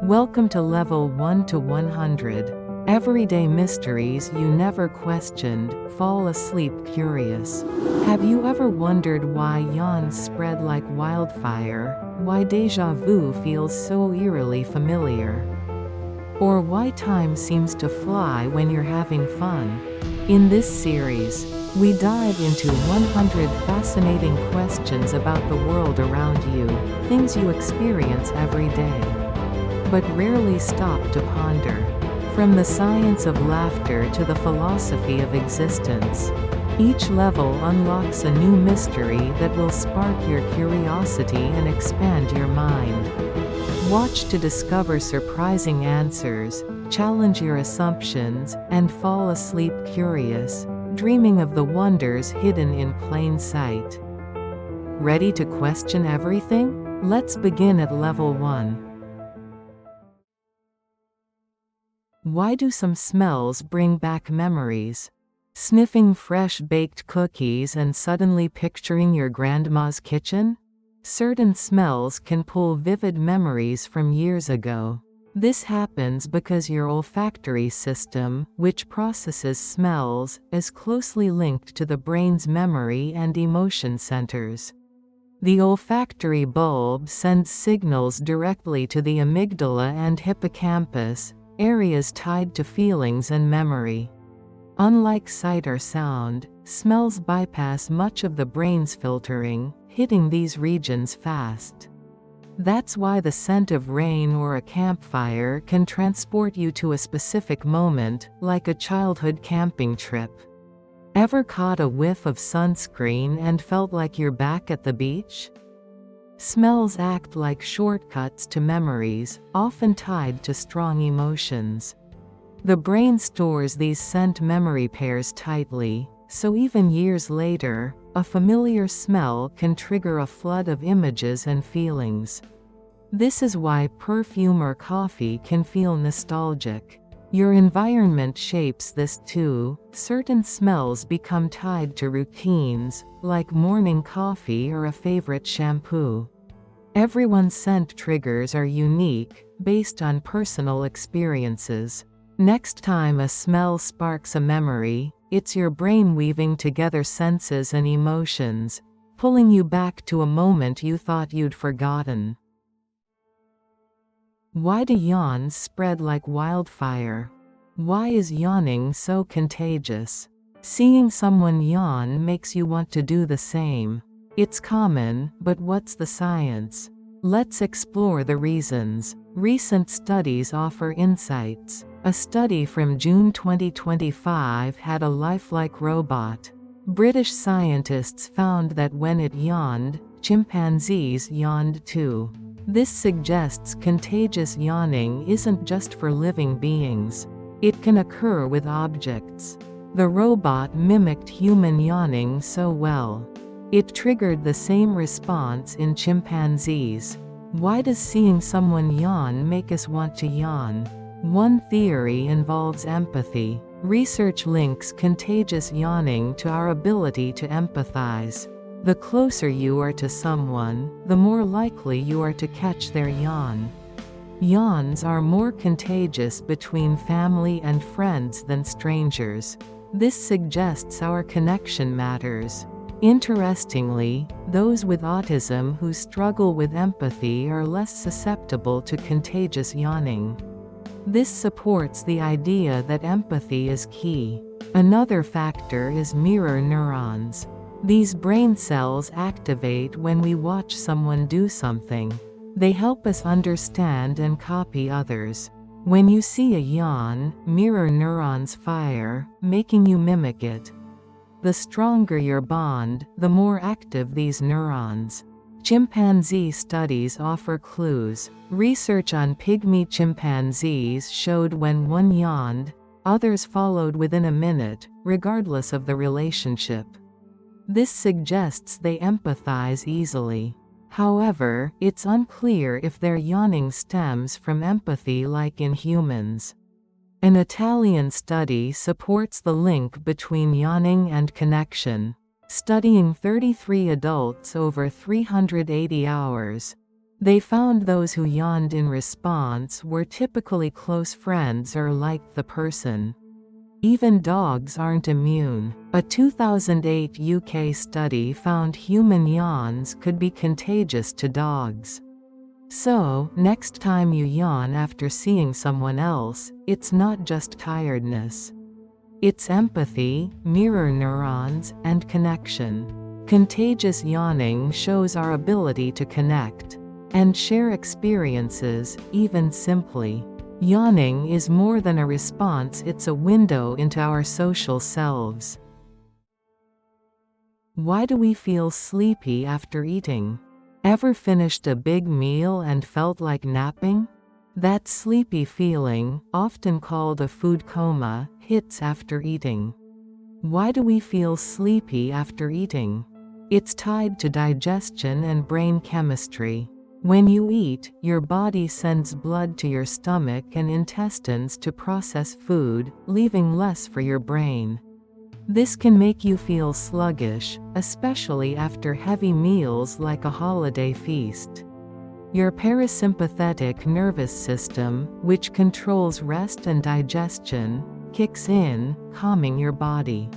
Welcome to Level 1 to 100. Everyday mysteries you never questioned, fall asleep curious. Have you ever wondered why yawns spread like wildfire, why deja vu feels so eerily familiar? Or why time seems to fly when you're having fun? In this series, we dive into 100 fascinating questions about the world around you, things you experience every day, but rarely stop to ponder. From the science of laughter to the philosophy of existence, each level unlocks a new mystery that will spark your curiosity and expand your mind. Watch to discover surprising answers, challenge your assumptions, and fall asleep curious, dreaming of the wonders hidden in plain sight. Ready to question everything? Let's begin at Level 1. Why do some smells bring back memories? Sniffing fresh baked cookies and suddenly picturing your grandma's kitchen? Certain smells can pull vivid memories from years ago. This happens because your olfactory system, which processes smells, is closely linked to the brain's memory and emotion centers. The olfactory bulb sends signals directly to the amygdala and hippocampus, areas tied to feelings and memory. Unlike sight or sound, smells bypass much of the brain's filtering, hitting these regions fast. That's why the scent of rain or a campfire can transport you to a specific moment, like a childhood camping trip. Ever caught a whiff of sunscreen and felt like you're back at the beach? Smells act like shortcuts to memories, often tied to strong emotions. The brain stores these scent memory pairs tightly, so even years later, a familiar smell can trigger a flood of images and feelings. This is why perfume or coffee can feel nostalgic. Your environment shapes this too. Certain smells become tied to routines, like morning coffee or a favorite shampoo. Everyone's scent triggers are unique, based on personal experiences. Next time a smell sparks a memory, it's your brain weaving together senses and emotions, pulling you back to a moment you thought you'd forgotten. Why do yawns spread like wildfire? Why is yawning so contagious? Seeing someone yawn makes you want to do the same. It's common, but what's the science? Let's explore the reasons. Recent studies offer insights. A study from June 2025 had a lifelike robot. British scientists found that when it yawned, chimpanzees yawned too. This suggests contagious yawning isn't just for living beings. It can occur with objects. The robot mimicked human yawning so well. It triggered the same response in chimpanzees. Why does seeing someone yawn make us want to yawn? One theory involves empathy. Research links contagious yawning to our ability to empathize. The closer you are to someone, the more likely you are to catch their yawn. Yawns are more contagious between family and friends than strangers. This suggests our connection matters. Interestingly, those with autism who struggle with empathy are less susceptible to contagious yawning. This supports the idea that empathy is key. Another factor is mirror neurons. These brain cells activate when we watch someone do something. They help us understand and copy others. When you see a yawn, mirror neurons fire, making you mimic it. The stronger your bond, the more active these neurons. Chimpanzee studies offer clues. Research on pygmy chimpanzees showed when one yawned, others followed within a minute, regardless of the relationship. This suggests they empathize easily. However, it's unclear if their yawning stems from empathy like in humans. An Italian study supports the link between yawning and connection. Studying 33 adults over 380 hours, They found those who yawned in response were typically close friends or liked the person. Even dogs aren't immune. A 2008 UK study found human yawns could be contagious to dogs. So, next time you yawn after seeing someone else, it's not just tiredness. It's empathy, mirror neurons, and connection. Contagious yawning shows our ability to connect and share experiences, even simply. Yawning is more than a response, it's a window into our social selves. Why do we feel sleepy after eating? Ever finished a big meal and felt like napping? That sleepy feeling, often called a food coma, hits after eating. Why do we feel sleepy after eating? It's tied to digestion and brain chemistry. When you eat, your body sends blood to your stomach and intestines to process food, leaving less for your brain. This can make you feel sluggish, especially after heavy meals like a holiday feast. Your parasympathetic nervous system, which controls rest and digestion, kicks in, calming your body.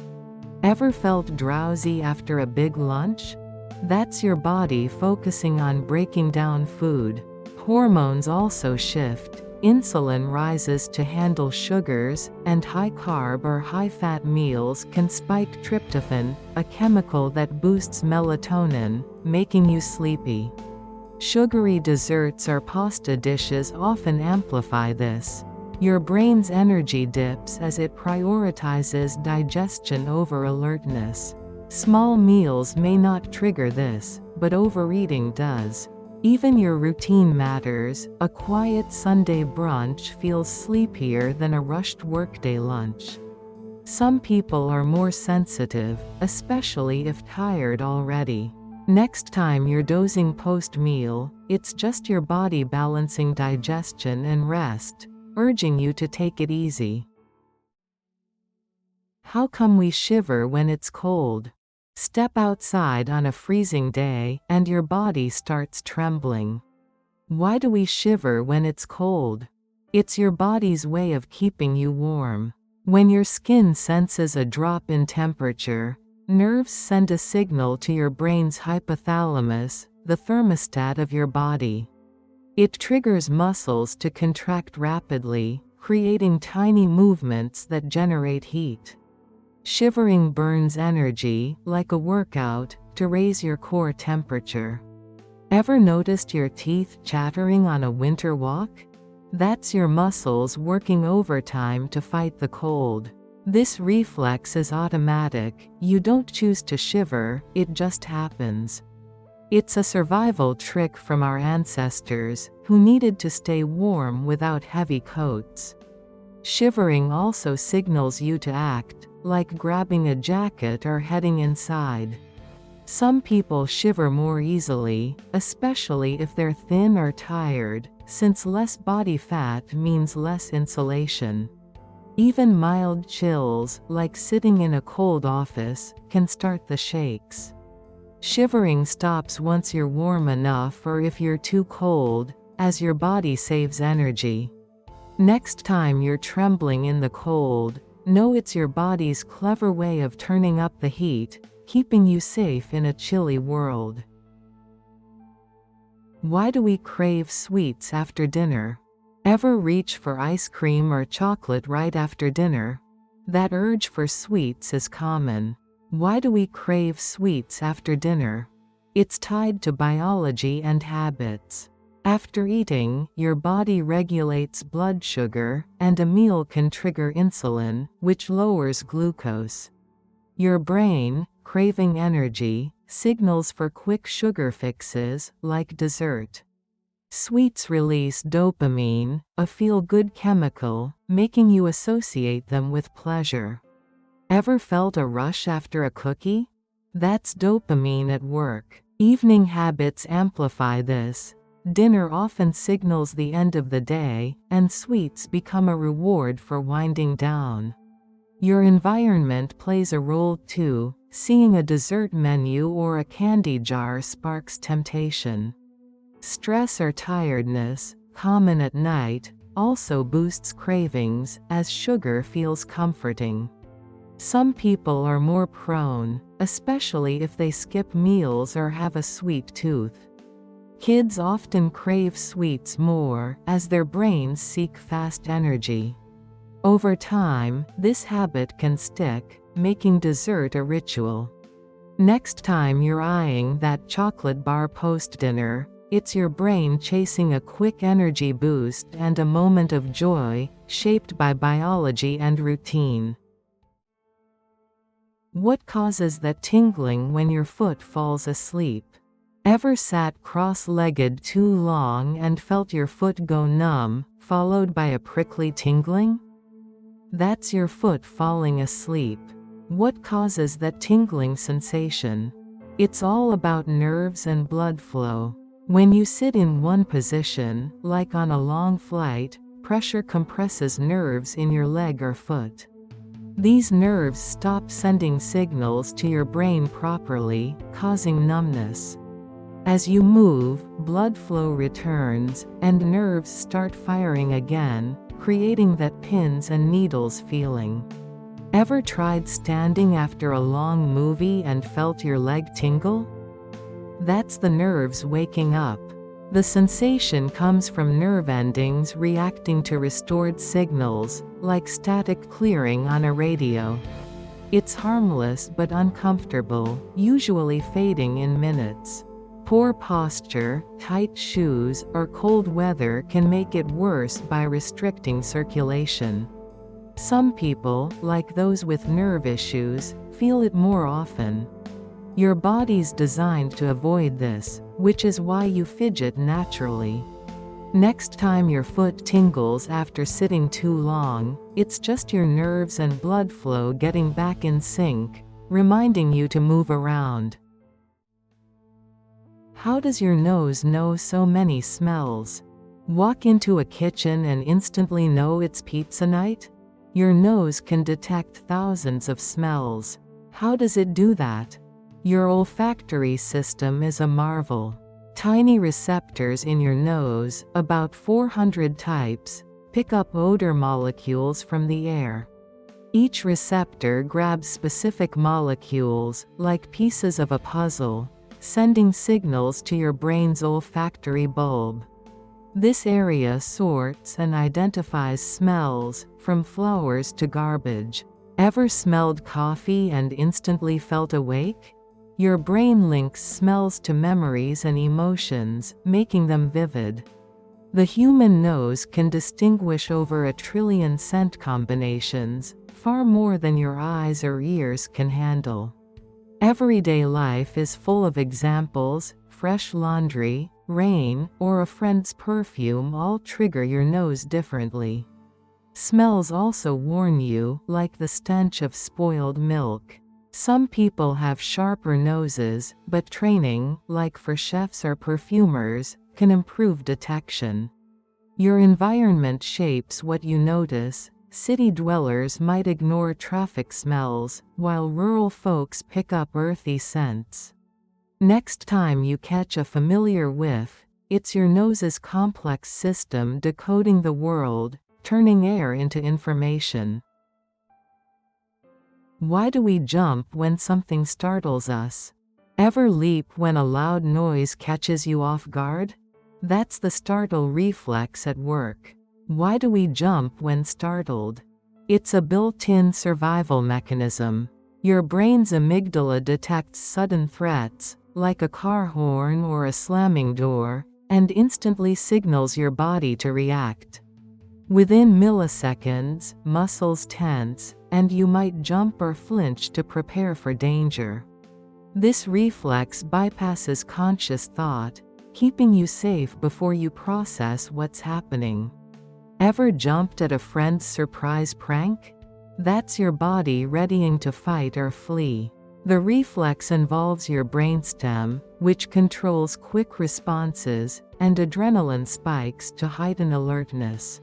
Ever felt drowsy after a big lunch? That's your body focusing on breaking down food. Hormones also shift. Insulin rises to handle sugars, and high-carb or high-fat meals can spike tryptophan, a chemical that boosts melatonin, making you sleepy. Sugary desserts or pasta dishes often amplify this. Your brain's energy dips as it prioritizes digestion over alertness. Small meals may not trigger this, but overeating does. Even your routine matters. A quiet Sunday brunch feels sleepier than a rushed workday lunch. Some people are more sensitive, especially if tired already. Next time you're dozing post-meal, it's just your body balancing digestion and rest, urging you to take it easy. How come we shiver when it's cold? Step outside on a freezing day, and your body starts trembling. Why do we shiver when it's cold? It's your body's way of keeping you warm. When your skin senses a drop in temperature, nerves send a signal to your brain's hypothalamus, the thermostat of your body. It triggers muscles to contract rapidly, creating tiny movements that generate heat. Shivering burns energy, like a workout, to raise your core temperature. Ever noticed your teeth chattering on a winter walk? That's your muscles working overtime to fight the cold. This reflex is automatic. You don't choose to shiver, it just happens. It's a survival trick from our ancestors, who needed to stay warm without heavy coats. Shivering also signals you to act, like grabbing a jacket or heading inside. Some people shiver more easily, especially if they're thin or tired, since less body fat means less insulation. Even mild chills, like sitting in a cold office, can start the shakes. Shivering stops once you're warm enough or if you're too cold, as your body saves energy. Next time you're trembling in the cold, know it's your body's clever way of turning up the heat, keeping you safe in a chilly world. Why do we crave sweets after dinner? Ever reach for ice cream or chocolate right after dinner? That urge for sweets is common. Why do we crave sweets after dinner? It's tied to biology and habits. After eating, your body regulates blood sugar, and a meal can trigger insulin, which lowers glucose. Your brain, craving energy, signals for quick sugar fixes, like dessert. Sweets release dopamine, a feel-good chemical, making you associate them with pleasure. Ever felt a rush after a cookie? That's dopamine at work. Evening habits amplify this. Dinner often signals the end of the day, and sweets become a reward for winding down. Your environment plays a role too. Seeing a dessert menu or a candy jar sparks temptation. Stress or tiredness, common at night, also boosts cravings, as sugar feels comforting. Some people are more prone, especially if they skip meals or have a sweet tooth. Kids often crave sweets more, as their brains seek fast energy. Over time, this habit can stick, making dessert a ritual. Next time you're eyeing that chocolate bar post-dinner, it's your brain chasing a quick energy boost and a moment of joy, shaped by biology and routine. What causes that tingling when your foot falls asleep? Ever sat cross-legged too long and felt your foot go numb, followed by a prickly tingling? That's your foot falling asleep. What causes that tingling sensation? It's all about nerves and blood flow. When you sit in one position, like on a long flight, pressure compresses nerves in your leg or foot. These nerves stop sending signals to your brain properly, causing numbness. As you move, blood flow returns, and nerves start firing again, creating that pins and needles feeling. Ever tried standing after a long movie and felt your leg tingle? That's the nerves waking up. The sensation comes from nerve endings reacting to restored signals, like static clearing on a radio. It's harmless but uncomfortable, usually fading in minutes. Poor posture, tight shoes, or cold weather can make it worse by restricting circulation. Some people, like those with nerve issues, feel it more often. Your body's designed to avoid this, which is why you fidget naturally. Next time your foot tingles after sitting too long, it's just your nerves and blood flow getting back in sync, reminding you to move around. How does your nose know so many smells? Walk into a kitchen and instantly know it's pizza night? Your nose can detect thousands of smells. How does it do that? Your olfactory system is a marvel. Tiny receptors in your nose, about 400 types, pick up odor molecules from the air. Each receptor grabs specific molecules, like pieces of a puzzle, sending signals to your brain's olfactory bulb. This area sorts and identifies smells, from flowers to garbage. Ever smelled coffee and instantly felt awake? Your brain links smells to memories and emotions, making them vivid. The human nose can distinguish over 1 trillion scent combinations, far more than your eyes or ears can handle. Everyday life is full of examples. Fresh laundry, rain, or a friend's perfume all trigger your nose differently. Smells also warn you, like the stench of spoiled milk. Some people have sharper noses, but training, like for chefs or perfumers, can improve detection. Your environment shapes what you notice. City dwellers might ignore traffic smells, while rural folks pick up earthy scents. Next time you catch a familiar whiff, it's your nose's complex system decoding the world, turning air into information. Why do we jump when something startles us? Ever leap when a loud noise catches you off guard? That's the startle reflex at work. Why do we jump when startled? It's a built-in survival mechanism. Your brain's amygdala detects sudden threats, like a car horn or a slamming door, and instantly signals your body to react. Within milliseconds, muscles tense, and you might jump or flinch to prepare for danger. This reflex bypasses conscious thought, keeping you safe before you process what's happening. Ever jumped at a friend's surprise prank? That's your body readying to fight or flee. The reflex involves your brainstem, which controls quick responses, and adrenaline spikes to heighten alertness.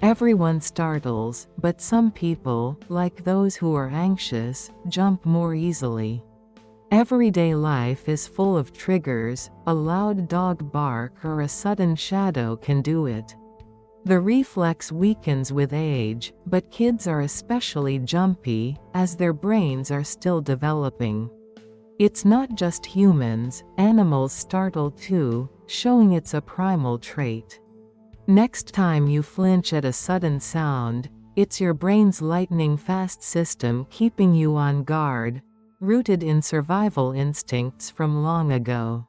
Everyone startles, but some people, like those who are anxious, jump more easily. Everyday life is full of triggers. A loud dog bark or a sudden shadow can do it. The reflex weakens with age, but kids are especially jumpy, as their brains are still developing. It's not just humans, animals startle too, showing it's a primal trait. Next time you flinch at a sudden sound, it's your brain's lightning-fast system keeping you on guard, rooted in survival instincts from long ago.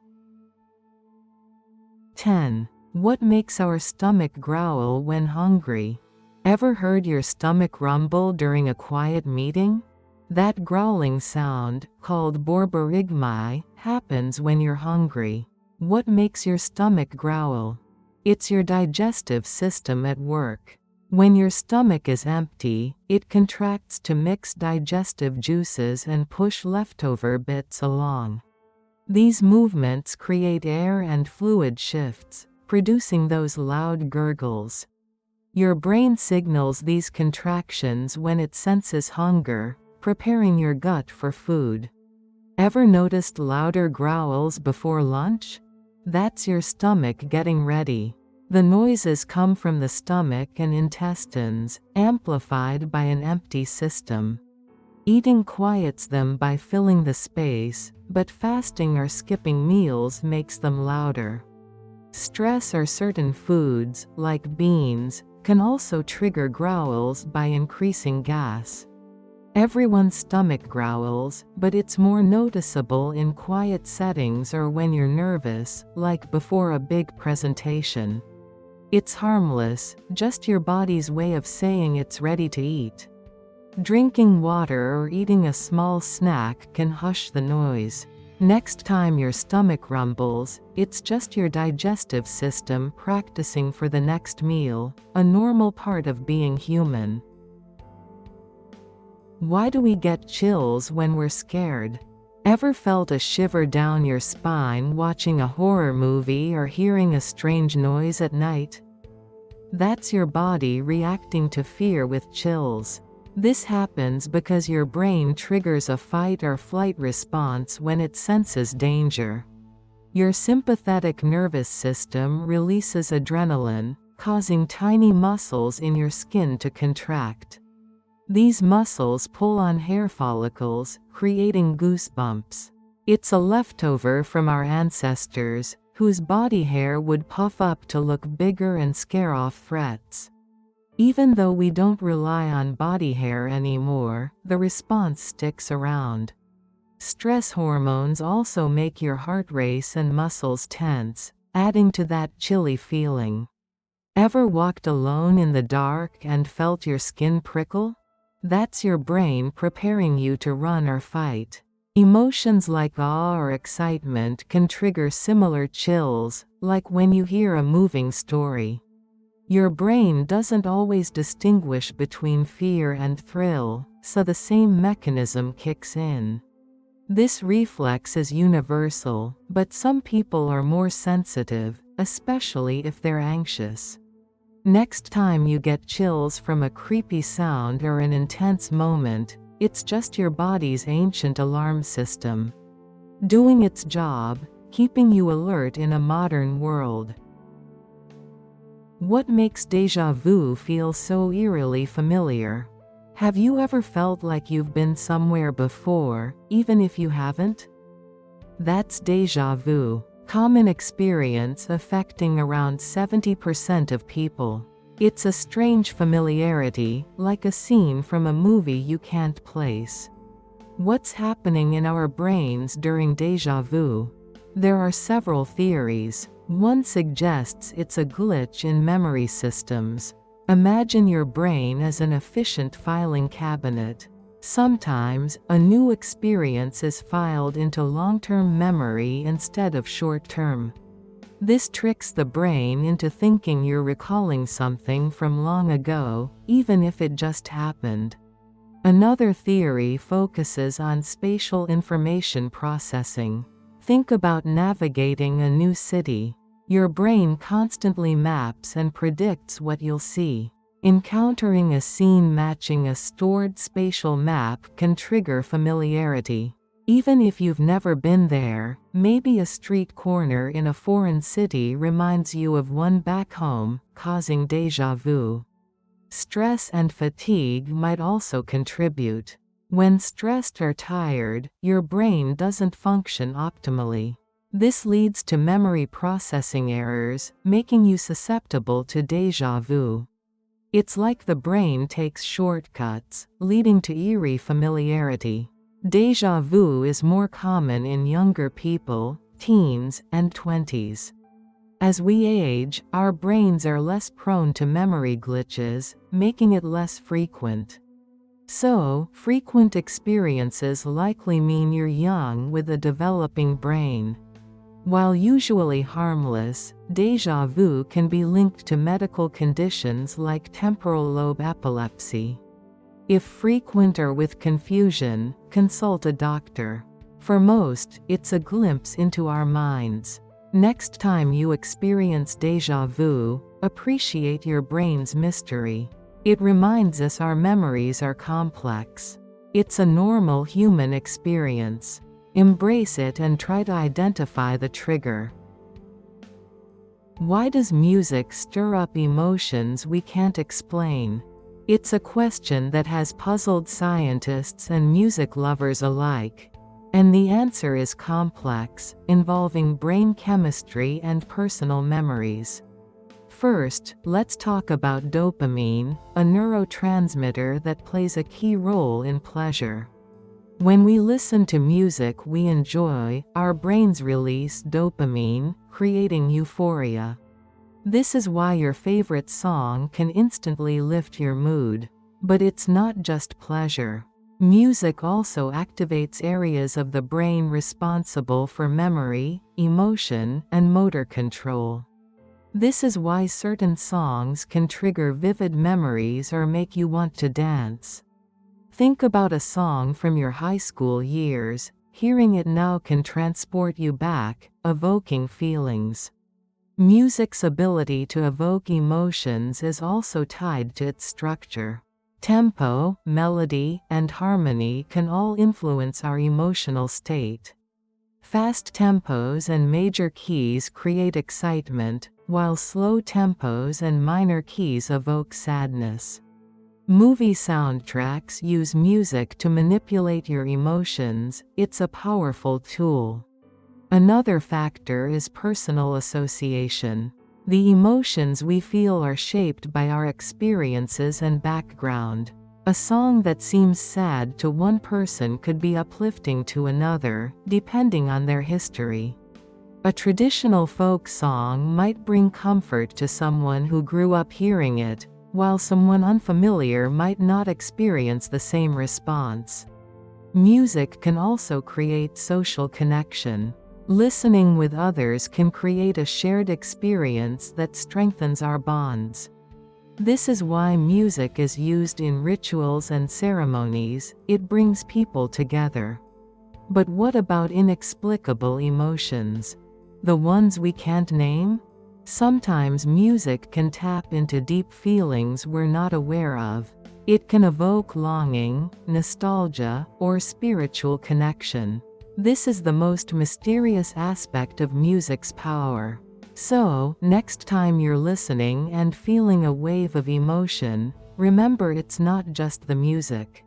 10. What makes our stomach growl when hungry? Ever heard your stomach rumble during a quiet meeting? That growling sound, called borborygmi, happens when you're hungry. What makes your stomach growl? It's your digestive system at work. When your stomach is empty, it contracts to mix digestive juices and push leftover bits along. These movements create air and fluid shifts, producing those loud gurgles. Your brain signals these contractions when it senses hunger, preparing your gut for food. Ever noticed louder growls before lunch? That's your stomach getting ready. The noises come from the stomach and intestines, amplified by an empty system. Eating quiets them by filling the space, but fasting or skipping meals makes them louder. Stress or certain foods, like beans, can also trigger growls by increasing gas. Everyone's stomach growls, but it's more noticeable in quiet settings or when you're nervous, like before a big presentation. It's harmless, just your body's way of saying it's ready to eat. Drinking water or eating a small snack can hush the noise. Next time your stomach rumbles, it's just your digestive system practicing for the next meal, a normal part of being human. Why do we get chills when we're scared? Ever felt a shiver down your spine watching a horror movie or hearing a strange noise at night? That's your body reacting to fear with chills. This happens because your brain triggers a fight or flight response when it senses danger. Your sympathetic nervous system releases adrenaline, causing tiny muscles in your skin to contract. These muscles pull on hair follicles, creating goosebumps. It's a leftover from our ancestors, whose body hair would puff up to look bigger and scare off threats. Even though we don't rely on body hair anymore, the response sticks around. Stress hormones also make your heart race and muscles tense, adding to that chilly feeling. Ever walked alone in the dark and felt your skin prickle? That's your brain preparing you to run or fight. Emotions like awe or excitement can trigger similar chills, like when you hear a moving story. Your brain doesn't always distinguish between fear and thrill, so the same mechanism kicks in. This reflex is universal, but some people are more sensitive, especially if they're anxious. Next time you get chills from a creepy sound or an intense moment, it's just your body's ancient alarm system doing its job, keeping you alert in a modern world. What makes déjà vu feel so eerily familiar? Have you ever felt like you've been somewhere before, even if you haven't? That's déjà vu. Common experience affecting around 70% of people. It's a strange familiarity, like a scene from a movie you can't place. What's happening in our brains during déjà vu? There are several theories. One suggests it's a glitch in memory systems. Imagine your brain as an efficient filing cabinet. Sometimes, a new experience is filed into long-term memory instead of short-term. This tricks the brain into thinking you're recalling something from long ago, even if it just happened. Another theory focuses on spatial information processing. Think about navigating a new city. Your brain constantly maps and predicts what you'll see. Encountering a scene matching a stored spatial map can trigger familiarity. Even if you've never been there, maybe a street corner in a foreign city reminds you of one back home, causing déjà vu. Stress and fatigue might also contribute. When stressed or tired, your brain doesn't function optimally. This leads to memory processing errors, making you susceptible to déjà vu. It's like the brain takes shortcuts, leading to eerie familiarity. Déjà vu is more common in younger people, teens, and 20s. As we age, our brains are less prone to memory glitches, making it less frequent. So, frequent experiences likely mean you're young with a developing brain. While usually harmless, déjà vu can be linked to medical conditions like temporal lobe epilepsy. If frequent or with confusion, consult a doctor. For most, it's a glimpse into our minds. Next time you experience déjà vu, appreciate your brain's mystery. It reminds us our memories are complex. It's a normal human experience. Embrace it and try to identify the trigger. Why does music stir up emotions we can't explain? It's a question that has puzzled scientists and music lovers alike. And the answer is complex, involving brain chemistry and personal memories. First, let's talk about dopamine, a neurotransmitter that plays a key role in pleasure. When we listen to music we enjoy, our brains release dopamine, creating euphoria. This is why your favorite song can instantly lift your mood. But it's not just pleasure. Music also activates areas of the brain responsible for memory, emotion, and motor control. This is why certain songs can trigger vivid memories or make you want to dance. Think about a song from your high school years. Hearing it now can transport you back, evoking feelings. Music's ability to evoke emotions is also tied to its structure. Tempo, melody, and harmony can all influence our emotional state. Fast tempos and major keys create excitement, while slow tempos and minor keys evoke sadness. Movie soundtracks use music to manipulate your emotions. It's a powerful tool. Another factor is personal association. The emotions we feel are shaped by our experiences and background. A song that seems sad to one person could be uplifting to another, depending on their history. A traditional folk song might bring comfort to someone who grew up hearing it, while someone unfamiliar might not experience the same response. Music can also create social connection. Listening with others can create a shared experience that strengthens our bonds. This is why music is used in rituals and ceremonies. It brings people together. But what about inexplicable emotions? The ones we can't name? Sometimes music can tap into deep feelings we're not aware of. It can evoke longing, nostalgia, or spiritual connection. This is the most mysterious aspect of music's power. So, next time you're listening and feeling a wave of emotion, remember it's not just the music.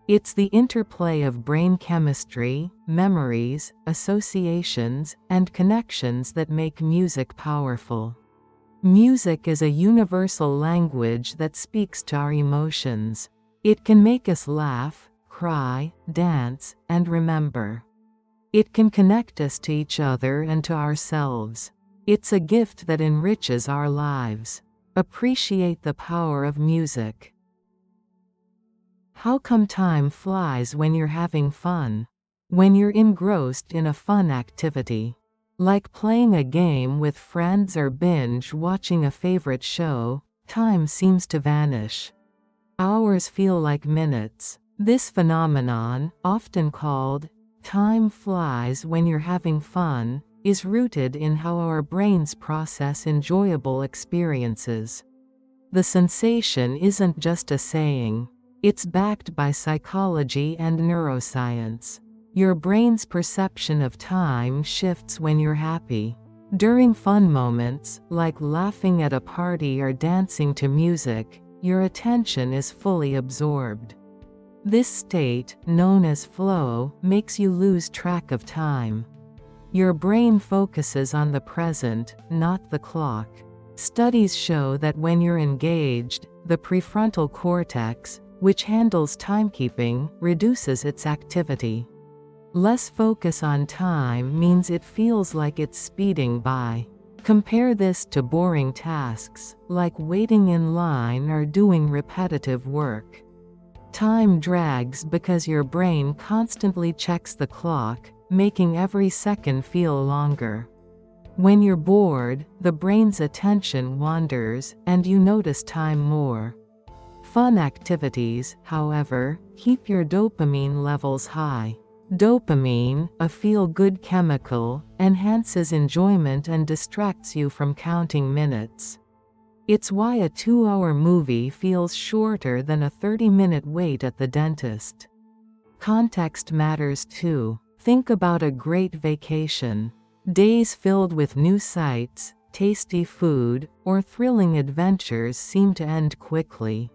It's the interplay of brain chemistry, memories, associations, and connections that make music powerful. Music is a universal language that speaks to our emotions. It can make us laugh, cry, dance, and remember. It can connect us to each other and to ourselves. It's a gift that enriches our lives. Appreciate the power of music. How come time flies when you're having fun? When you're engrossed in a fun activity. Like playing a game with friends or binge watching a favorite show, time seems to vanish. Hours feel like minutes. This phenomenon, often called time flies when you're having fun, is rooted in how our brains process enjoyable experiences. The sensation isn't just a saying. It's backed by psychology and neuroscience. Your brain's perception of time shifts when you're happy. During fun moments, like laughing at a party or dancing to music, your attention is fully absorbed. This state, known as flow, makes you lose track of time. Your brain focuses on the present, not the clock. Studies show that when you're engaged, the prefrontal cortex, which handles timekeeping, reduces its activity. Less focus on time means it feels like it's speeding by. Compare this to boring tasks, like waiting in line or doing repetitive work. Time drags because your brain constantly checks the clock, making every second feel longer. When you're bored, the brain's attention wanders, and you notice time more. Fun activities, however, keep your dopamine levels high. Dopamine, a feel-good chemical, enhances enjoyment and distracts you from counting minutes. It's why a 2-hour movie feels shorter than a 30-minute wait at the dentist. Context matters too. Think about a great vacation. Days filled with new sights, tasty food, or thrilling adventures seem to end quickly.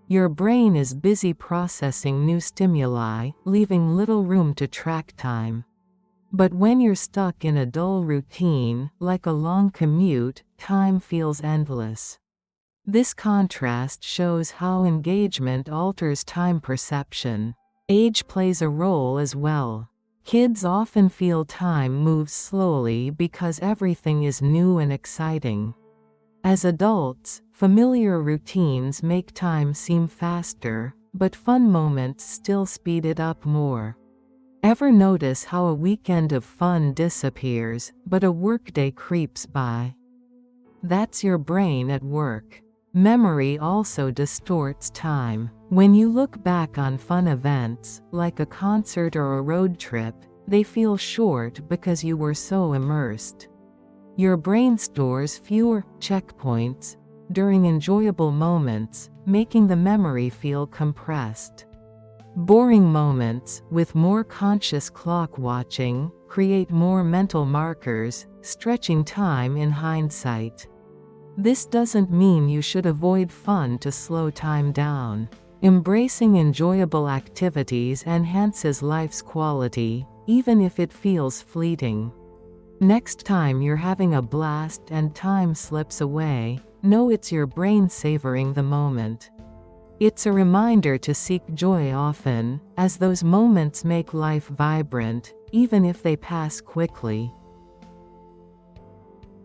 Your brain is busy processing new stimuli, leaving little room to track time. But when you're stuck in a dull routine, like a long commute, time feels endless. This contrast shows how engagement alters time perception. Age plays a role as well. Kids often feel time moves slowly because everything is new and exciting. As adults, familiar routines make time seem faster, but fun moments still speed it up more. Ever notice how a weekend of fun disappears, but a workday creeps by? That's your brain at work. Memory also distorts time. When you look back on fun events, like a concert or a road trip, they feel short because you were so immersed. Your brain stores fewer checkpoints during enjoyable moments, making the memory feel compressed. Boring moments, with more conscious clock watching, create more mental markers, stretching time in hindsight. This doesn't mean you should avoid fun to slow time down. Embracing enjoyable activities enhances life's quality, even if it feels fleeting. Next time you're having a blast and time slips away, know it's your brain savoring the moment. It's a reminder to seek joy often, as those moments make life vibrant, even if they pass quickly.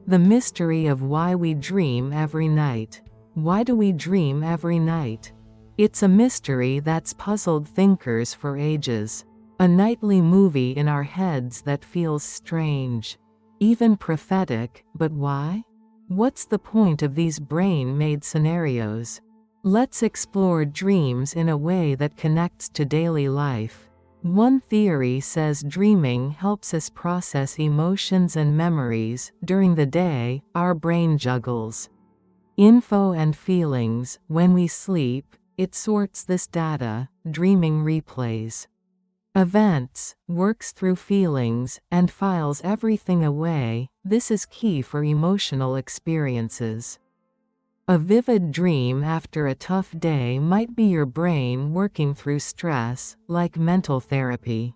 The mystery of why we dream every night. Why do we dream every night? It's a mystery that's puzzled thinkers for ages. A nightly movie in our heads that feels strange, even prophetic, but why? What's the point of these brain-made scenarios? Let's explore dreams in a way that connects to daily life. One theory says dreaming helps us process emotions and memories. During the day, our brain juggles info and feelings. When we sleep, it sorts this data, dreaming replays events, works through feelings, and files everything away. This is key for emotional experiences. A vivid dream after a tough day might be your brain working through stress, like mental therapy.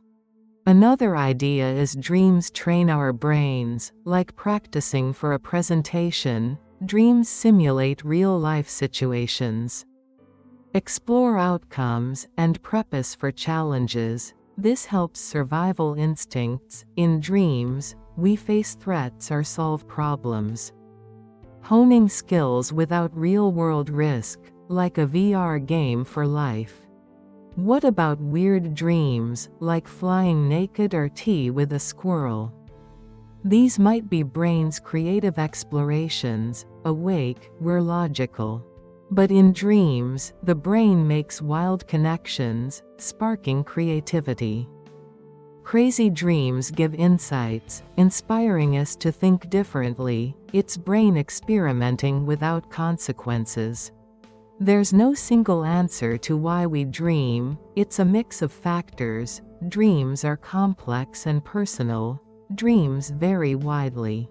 Another idea is dreams train our brains, like practicing for a presentation. Dreams simulate real-life situations. Explore outcomes and prep us for challenges. This helps survival instincts. In dreams, we face threats or solve problems. Honing skills without real-world risk, like a VR game for life. What about weird dreams, like flying naked or tea with a squirrel? These might be brain's creative explorations. Awake, we're logical. But in dreams, the brain makes wild connections, sparking creativity. Crazy dreams give insights, inspiring us to think differently. It's brain experimenting without consequences. There's no single answer to why we dream. It's a mix of factors: dreams are complex and personal. Dreams vary widely.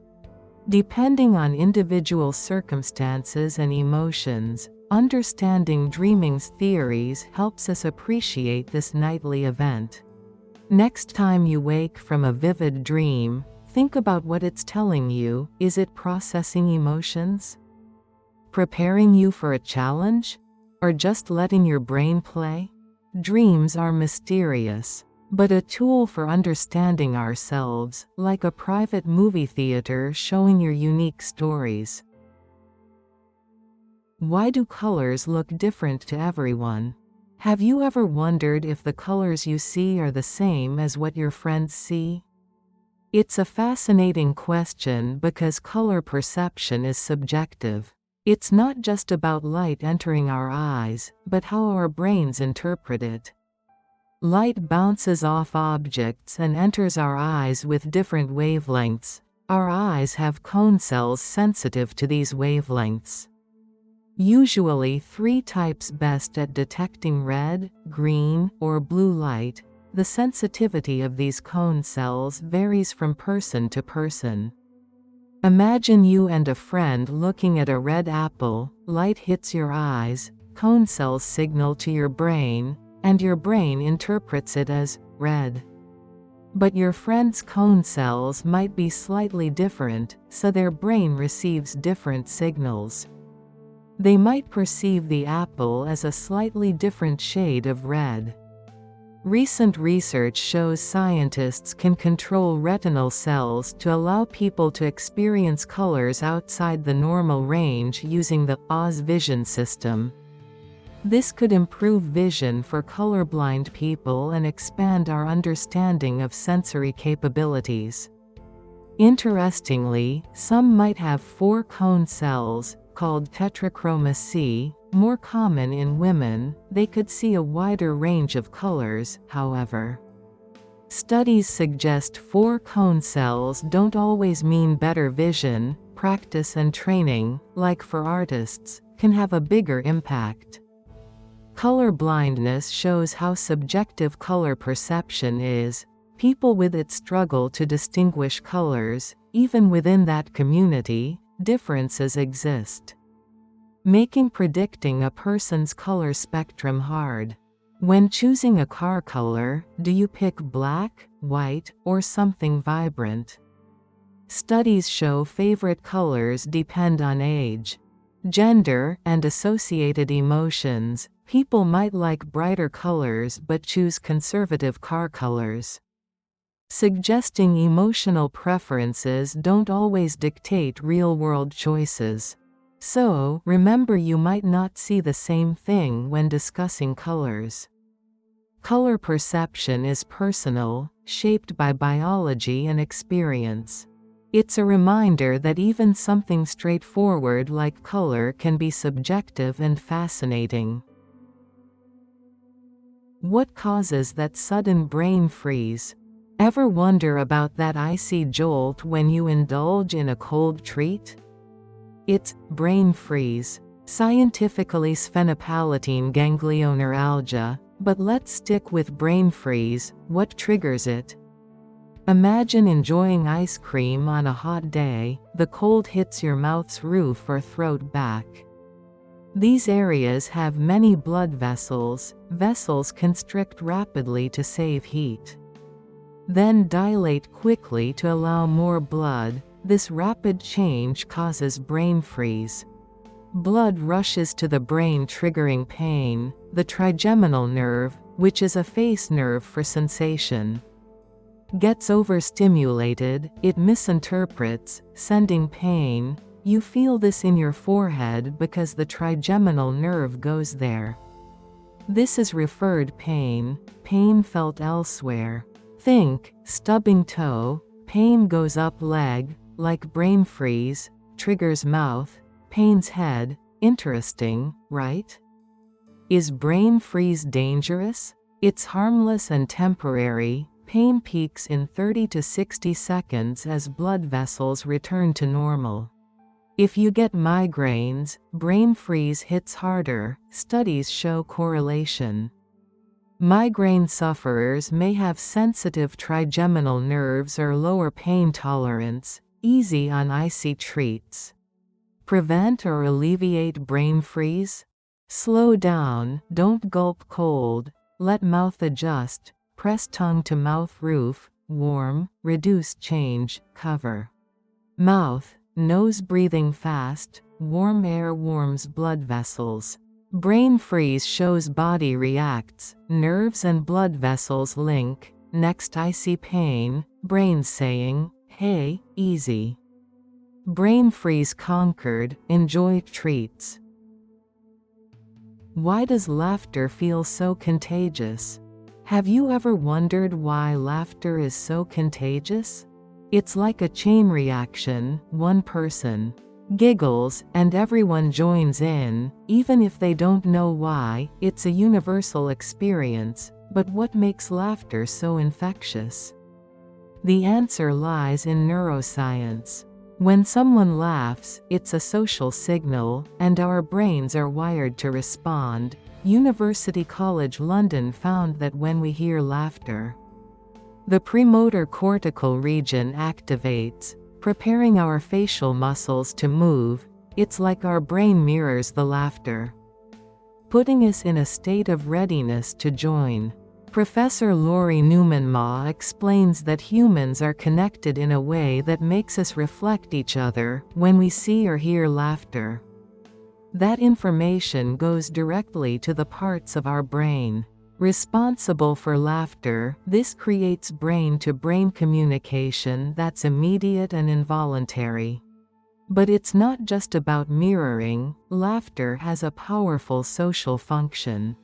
Depending on individual circumstances and emotions, understanding dreaming's theories helps us appreciate this nightly event. Next time you wake from a vivid dream, think about what it's telling you. Is it processing emotions? Preparing you for a challenge? Or just letting your brain play? Dreams are mysterious, but a tool for understanding ourselves, like a private movie theater showing your unique stories. Why do colors look different to everyone? Have you ever wondered if the colors you see are the same as what your friends see? It's a fascinating question because color perception is subjective. It's not just about light entering our eyes, but how our brains interpret it. Light bounces off objects and enters our eyes with different wavelengths. Our eyes have cone cells sensitive to these wavelengths. Usually 3 types best at detecting red, green, or blue light. The sensitivity of these cone cells varies from person to person. Imagine you and a friend looking at a red apple. Light hits your eyes, cone cells signal to your brain, and your brain interprets it as red. But your friend's cone cells might be slightly different, so their brain receives different signals. They might perceive the apple as a slightly different shade of red. Recent research shows scientists can control retinal cells to allow people to experience colors outside the normal range using the Oz vision system. This could improve vision for colorblind people and expand our understanding of sensory capabilities. Interestingly, some might have 4 cone cells, called tetrachromacy, more common in women. They could see a wider range of colors, however. Studies suggest 4 cone cells don't always mean better vision. Practice and training, like for artists, can have a bigger impact. Color blindness shows how subjective color perception is. People with it struggle to distinguish colors. Even within that community, differences exist, making predicting a person's color spectrum hard. When choosing a car color, do you pick black, white, or something vibrant? Studies show favorite colors depend on age, gender, and associated emotions. People might like brighter colors but choose conservative car colors. Suggesting emotional preferences don't always dictate real-world choices. So, remember, you might not see the same thing when discussing colors. Color perception is personal, shaped by biology and experience. It's a reminder that even something straightforward like color can be subjective and fascinating. What causes that sudden brain freeze? Ever wonder about that icy jolt when you indulge in a cold treat? It's brain freeze, scientifically sphenopalatine ganglioneuralgia, but let's stick with brain freeze. What triggers it? Imagine enjoying ice cream on a hot day. The cold hits your mouth's roof or throat back. These areas have many blood vessels. Vessels constrict rapidly to save heat, then dilate quickly to allow more blood. This rapid change causes brain freeze. Blood rushes to the brain, triggering pain. The trigeminal nerve, which is a face nerve for sensation, gets overstimulated. It misinterprets, sending pain. You feel this in your forehead because the trigeminal nerve goes there. This is referred pain felt elsewhere. Think, stubbing toe, pain goes up leg, like brain freeze, triggers mouth, pain's head. Interesting, right? Is brain freeze dangerous? It's harmless and temporary. Pain peaks in 30 to 60 seconds as blood vessels return to normal. If you get migraines, brain freeze hits harder. Studies show correlation. Migraine sufferers may have sensitive trigeminal nerves or lower pain tolerance, easy on icy treats. Prevent or alleviate brain freeze? Slow down, don't gulp cold, let mouth adjust, press tongue to mouth roof, warm, reduce change, cover. Mouth, nose breathing fast, warm air warms blood vessels. Brain freeze shows body reacts, nerves and blood vessels link, next icy pain, brain saying, hey, easy. Brain freeze conquered, enjoy treats. Why does laughter feel so contagious? Have you ever wondered why laughter is so contagious? It's like a chain reaction, one person giggles, and everyone joins in, even if they don't know why. It's a universal experience, but what makes laughter so infectious? The answer lies in neuroscience. When someone laughs, it's a social signal, and our brains are wired to respond. University College London found that when we hear laughter, the premotor cortical region activates, preparing our facial muscles to move. It's like our brain mirrors the laughter, putting us in a state of readiness to join. Professor Lori Newman-Ma explains that humans are connected in a way that makes us reflect each other when we see or hear laughter. That information goes directly to the parts of our brain responsible for laughter. This creates brain-to-brain communication that's immediate and involuntary. But it's not just about mirroring. Laughter has a powerful social function.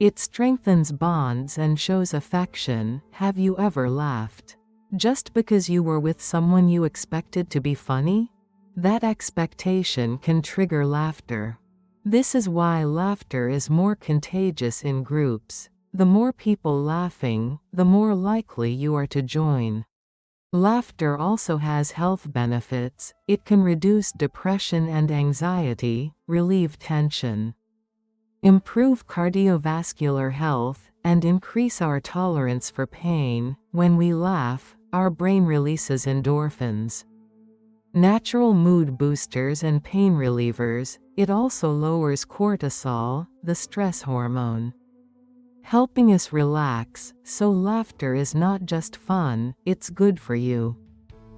It strengthens bonds and shows affection. Have you ever laughed just because you were with someone you expected to be funny? That expectation can trigger laughter. This is why laughter is more contagious in groups. The more people laughing, the more likely you are to join. Laughter also has health benefits. It can reduce depression and anxiety, relieve tension, improve cardiovascular health, and increase our tolerance for pain. When we laugh, our brain releases endorphins, natural mood boosters and pain relievers. It also lowers cortisol, the stress hormone, helping us relax. So laughter is not just fun, it's good for you.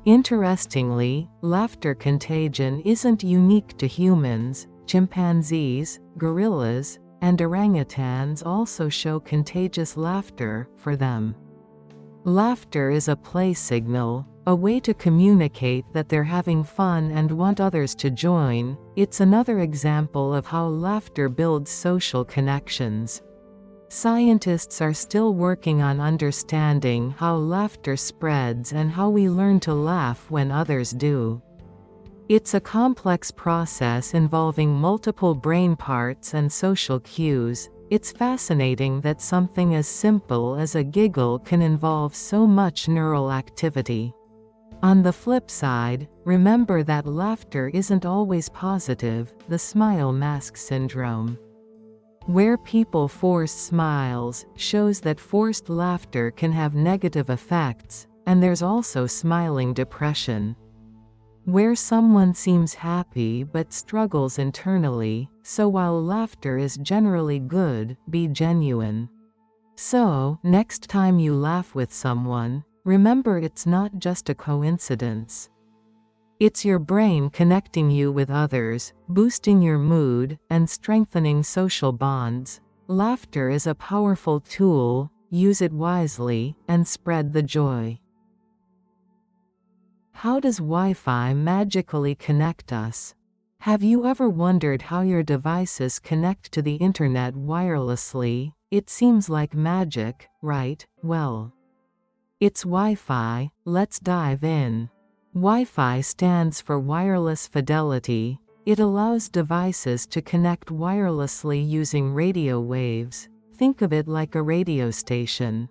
Interestingly, laughter contagion isn't unique to humans. Chimpanzees, gorillas, and orangutans also show contagious laughter for them. Laughter is a play signal, a way to communicate that they're having fun and want others to join. It's another example of how laughter builds social connections. Scientists are still working on understanding how laughter spreads and how we learn to laugh when others do. It's a complex process involving multiple brain parts and social cues. It's fascinating that something as simple as a giggle can involve so much neural activity. On the flip side, remember that laughter isn't always positive. The smile mask syndrome, where people force smiles, shows that forced laughter can have negative effects. And there's also smiling depression, where someone seems happy but struggles internally. So while laughter is generally good, be genuine. So, next time you laugh with someone, remember it's not just a coincidence. It's your brain connecting you with others, boosting your mood, and strengthening social bonds. Laughter is a powerful tool. Use it wisely, and spread the joy. How does Wi-Fi magically connect us? Have you ever wondered how your devices connect to the internet wirelessly? It seems like magic, right? Well, it's Wi-Fi. Let's dive in. Wi-Fi stands for wireless fidelity. It allows devices to connect wirelessly using radio waves. Think of it like a radio station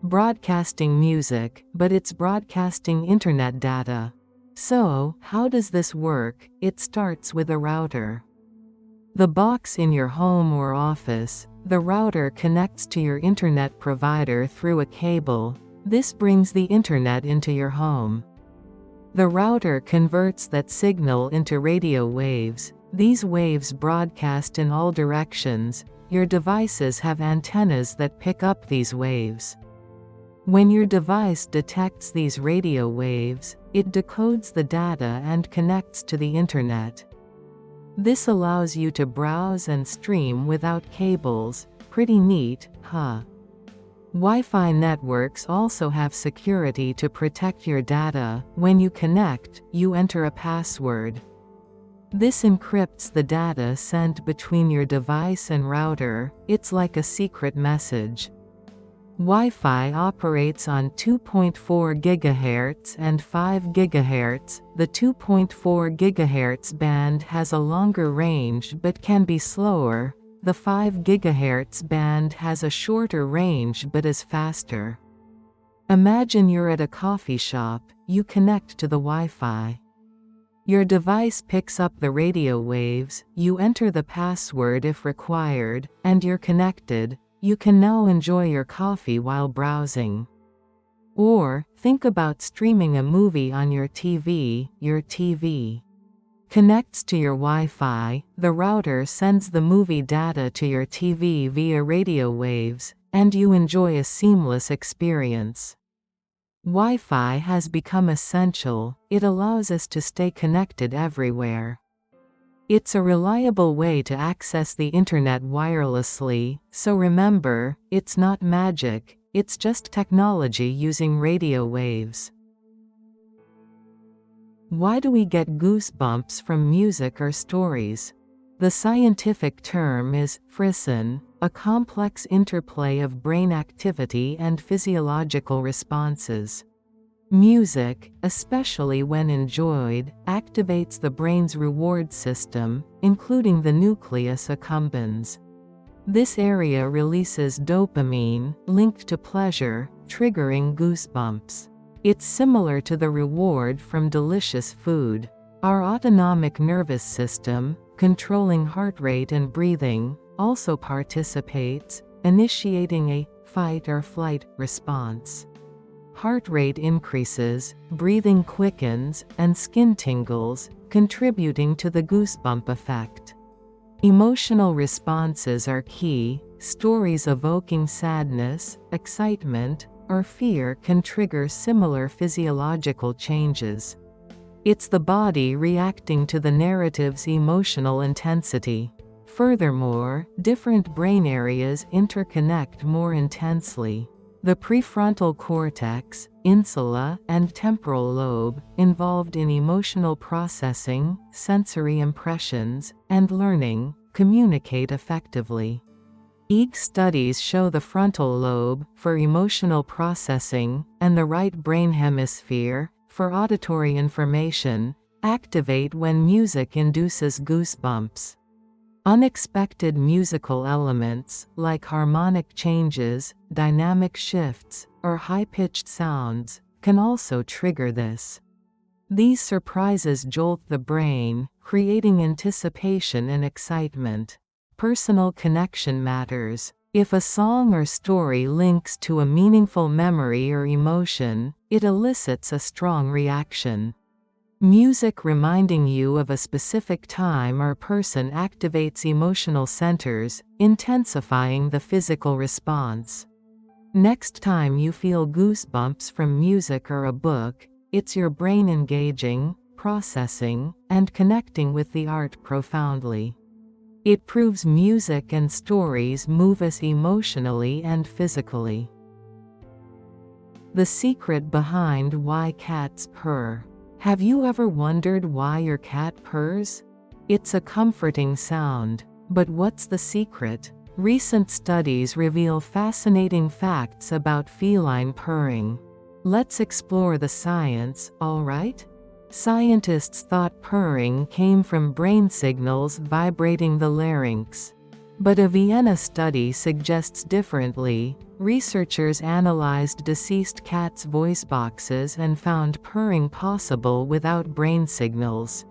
broadcasting music, but it's broadcasting internet data. So, how does this work? It starts with a router. The box in your home or office. The router connects to your internet provider through a cable. This brings the internet into your home. The router converts that signal into radio waves. These waves broadcast in all directions. Your devices have antennas that pick up these waves. When your device detects these radio waves, it decodes the data and connects to the internet. This allows you to browse and stream without cables. Pretty neat, huh? Wi-Fi networks also have security to protect your data. When you connect, you enter a password. This encrypts the data sent between your device and router. It's like a secret message. Wi-Fi operates on 2.4 GHz and 5 GHz. The 2.4 GHz band has a longer range but can be slower. The 5 GHz band has a shorter range but is faster. Imagine you're at a coffee shop. You connect to the Wi-Fi. Your device picks up the radio waves. You enter the password if required, and you're connected. You can now enjoy your coffee while browsing. Or, think about streaming a movie on your TV. Your TV connects to your Wi-Fi, the router sends the movie data to your TV via radio waves, and you enjoy a seamless experience. Wi-Fi has become essential. It allows us to stay connected everywhere. It's a reliable way to access the internet wirelessly, so remember, it's not magic, it's just technology using radio waves. Why do we get goosebumps from music or stories? The scientific term is frisson, a complex interplay of brain activity and physiological responses. Music, especially when enjoyed, activates the brain's reward system, including the nucleus accumbens. This area releases dopamine, linked to pleasure, triggering goosebumps. It's similar to the reward from delicious food. Our autonomic nervous system, controlling heart rate and breathing, also participates, initiating a fight or flight response. Heart rate increases, breathing quickens, and skin tingles, contributing to the goosebump effect. Emotional responses are key. Stories evoking sadness, excitement, or fear can trigger similar physiological changes. It's the body reacting to the narrative's emotional intensity. Furthermore, different brain areas interconnect more intensely. The prefrontal cortex, insula, and temporal lobe, involved in emotional processing, sensory impressions, and learning, communicate effectively. EEG studies show the frontal lobe, for emotional processing, and the right brain hemisphere, for auditory information, activate when music induces goosebumps. Unexpected musical elements, like harmonic changes, dynamic shifts, or high-pitched sounds, can also trigger this. These surprises jolt the brain, creating anticipation and excitement. Personal connection matters. If a song or story links to a meaningful memory or emotion, it elicits a strong reaction. Music reminding you of a specific time or person activates emotional centers, intensifying the physical response. Next time you feel goosebumps from music or a book, it's your brain engaging, processing, and connecting with the art profoundly. It proves music and stories move us emotionally and physically. The secret behind why cats purr. Have you ever wondered why your cat purrs? It's a comforting sound. But what's the secret? Recent studies reveal fascinating facts about feline purring. Let's explore the science, alright? Scientists thought purring came from brain signals vibrating the larynx. But a Vienna study suggests differently. Researchers analyzed deceased cats' voice boxes and found purring possible without brain signals.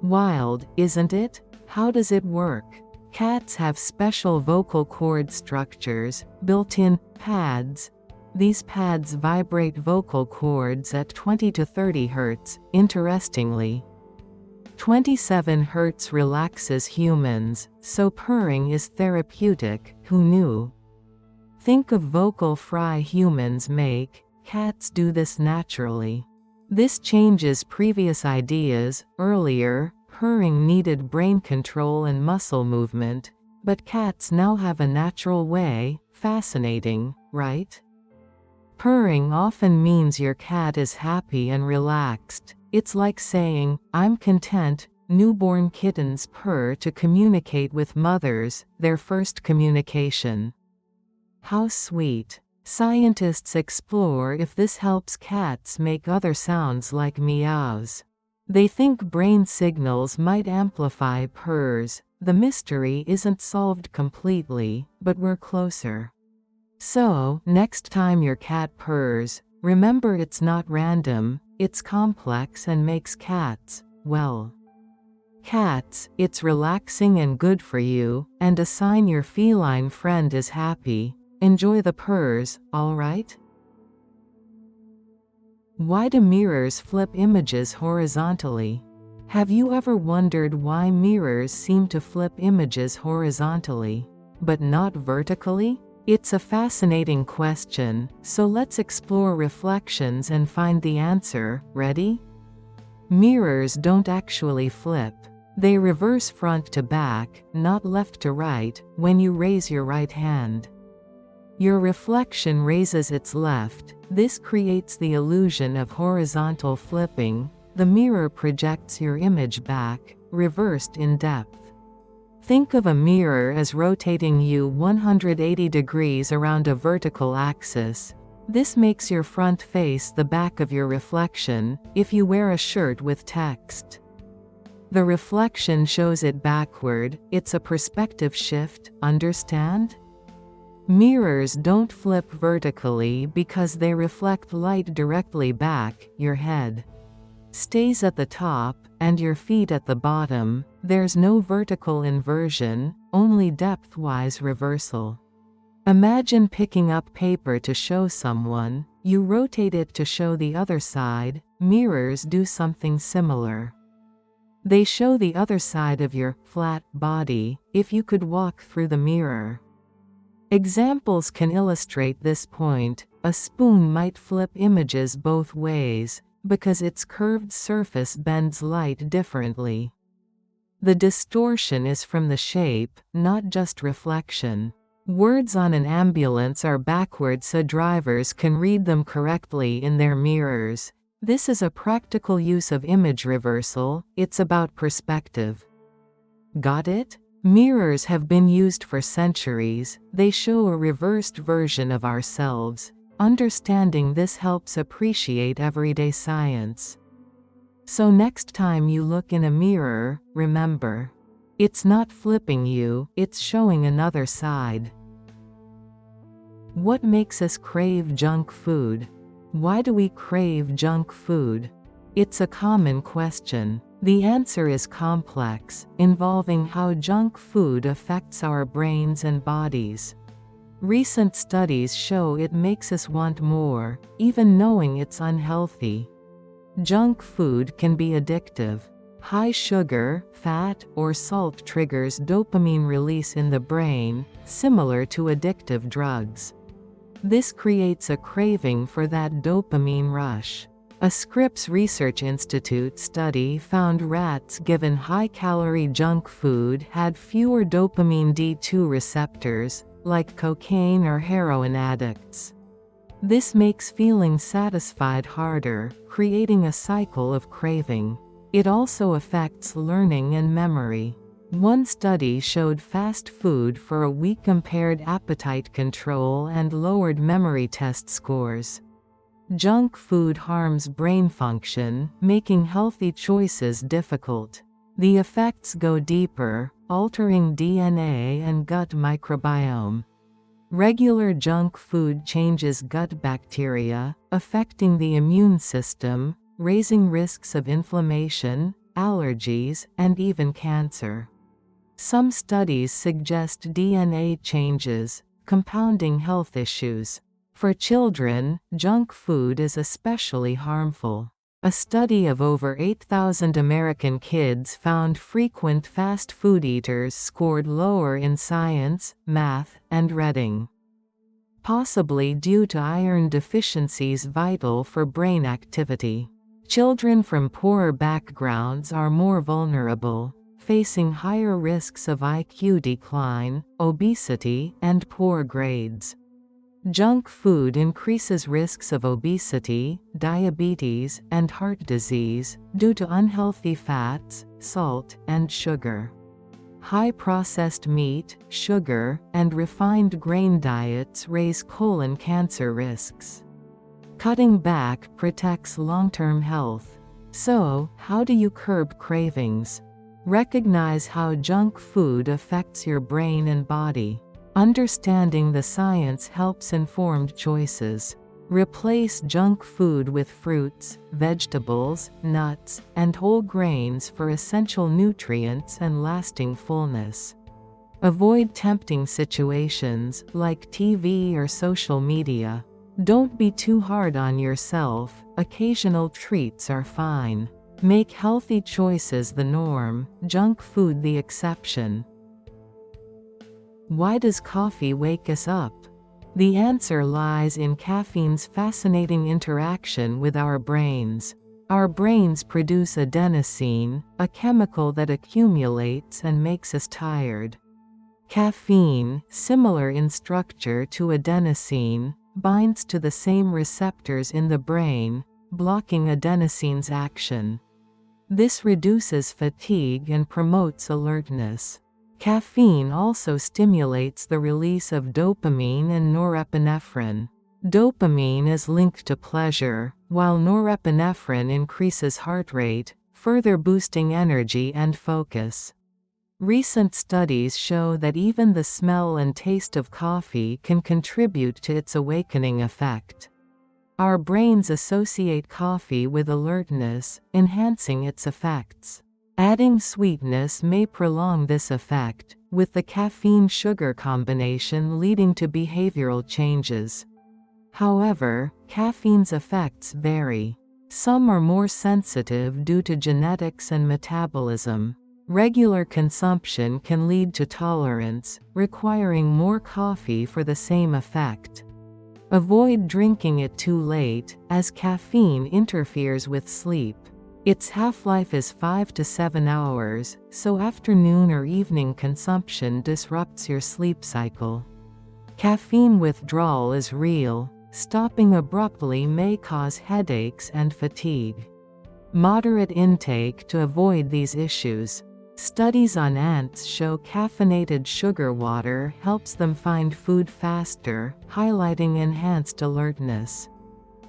Wild, isn't it? How does it work? Cats have special vocal cord structures, built-in pads. These pads vibrate vocal cords at 20 to 30 Hz. Interestingly, 27 Hz relaxes humans, so purring is therapeutic. Who knew? Think of vocal fry humans make. Cats do this naturally. This changes previous ideas. Earlier, purring needed brain control and muscle movement, but cats now have a natural way. Fascinating, right? Purring often means your cat is happy and relaxed. It's like saying, "I'm content." Newborn kittens purr to communicate with mothers, their first communication. How sweet. Scientists explore if this helps cats make other sounds like meows. They think brain signals might amplify purrs. The mystery isn't solved completely, but we're closer. So, next time your cat purrs, remember it's not random, it's complex and makes cats, well, cats. It's relaxing and good for you, and a sign your feline friend is happy. Enjoy the purrs, alright? Why do mirrors flip images horizontally? Have you ever wondered why mirrors seem to flip images horizontally, but not vertically? It's a fascinating question, so let's explore reflections and find the answer. Ready? Mirrors don't actually flip. They reverse front to back, not left to right, when you raise your right hand. Your reflection raises its left. This creates the illusion of horizontal flipping. The mirror projects your image back, reversed in depth. Think of a mirror as rotating you 180 degrees around a vertical axis. This makes your front face the back of your reflection, if you wear a shirt with text. The reflection shows it backward. It's a perspective shift, understand? Mirrors don't flip vertically because they reflect light directly back. Your head stays at the top, and your feet at the bottom. There's no vertical inversion, only depth-wise reversal. Imagine picking up paper to show someone. You rotate it to show the other side. Mirrors do something similar. They show the other side of your flat body, if you could walk through the mirror. Examples can illustrate this point. A spoon might flip images both ways, because its curved surface bends light differently. The distortion is from the shape, not just reflection. Words on an ambulance are backwards so drivers can read them correctly in their mirrors. This is a practical use of image reversal. It's about perspective. Got it? Mirrors have been used for centuries. They show a reversed version of ourselves. Understanding this helps appreciate everyday science. So next time you look in a mirror, remember, it's not flipping you, it's showing another side. What makes us crave junk food? Why do we crave junk food? It's a common question. The answer is complex, involving how junk food affects our brains and bodies. Recent studies show it makes us want more, even knowing it's unhealthy. Junk food can be addictive. High sugar, fat, or salt triggers dopamine release in the brain, similar to addictive drugs. This creates a craving for that dopamine rush. A Scripps Research Institute study found rats given high-calorie junk food had fewer dopamine D2 receptors, like cocaine or heroin addicts. This makes feeling satisfied harder, creating a cycle of craving. It also affects learning and memory. One study showed fast food for a week impaired appetite control and lowered memory test scores. Junk food harms brain function, making healthy choices difficult. The effects go deeper, altering DNA and gut microbiome. Regular junk food changes gut bacteria, affecting the immune system, raising risks of inflammation, allergies, and even cancer. Some studies suggest DNA changes, compounding health issues. For children, junk food is especially harmful. A study of over 8,000 American kids found frequent fast food eaters scored lower in science, math, and reading, possibly due to iron deficiencies vital for brain activity. Children from poorer backgrounds are more vulnerable, facing higher risks of IQ decline, obesity, and poor grades. Junk food increases risks of obesity, diabetes, and heart disease, due to unhealthy fats, salt, and sugar. High processed meat, sugar, and refined grain diets raise colon cancer risks. Cutting back protects long-term health. So, how do you curb cravings? Recognize how junk food affects your brain and body. Understanding the science helps informed choices. Replace junk food with fruits, vegetables, nuts, and whole grains for essential nutrients and lasting fullness. Avoid tempting situations, like TV or social media. Don't be too hard on yourself, occasional treats are fine. Make healthy choices the norm, junk food the exception. Why does coffee wake us up? The answer lies in caffeine's fascinating interaction with our brains. Our brains produce adenosine, a chemical that accumulates and makes us tired. Caffeine, similar in structure to adenosine, binds to the same receptors in the brain, blocking adenosine's action. This reduces fatigue and promotes alertness. Caffeine also stimulates the release of dopamine and norepinephrine. Dopamine is linked to pleasure, while norepinephrine increases heart rate, further boosting energy and focus. Recent studies show that even the smell and taste of coffee can contribute to its awakening effect. Our brains associate coffee with alertness, enhancing its effects. Adding sweetness may prolong this effect, with the caffeine-sugar combination leading to behavioral changes. However, caffeine's effects vary. Some are more sensitive due to genetics and metabolism. Regular consumption can lead to tolerance, requiring more coffee for the same effect. Avoid drinking it too late, as caffeine interferes with sleep. Its half-life is 5 to 7 hours, so afternoon or evening consumption disrupts your sleep cycle. Caffeine withdrawal is real. Stopping abruptly may cause headaches and fatigue. Moderate intake to avoid these issues. Studies on ants show caffeinated sugar water helps them find food faster, highlighting enhanced alertness.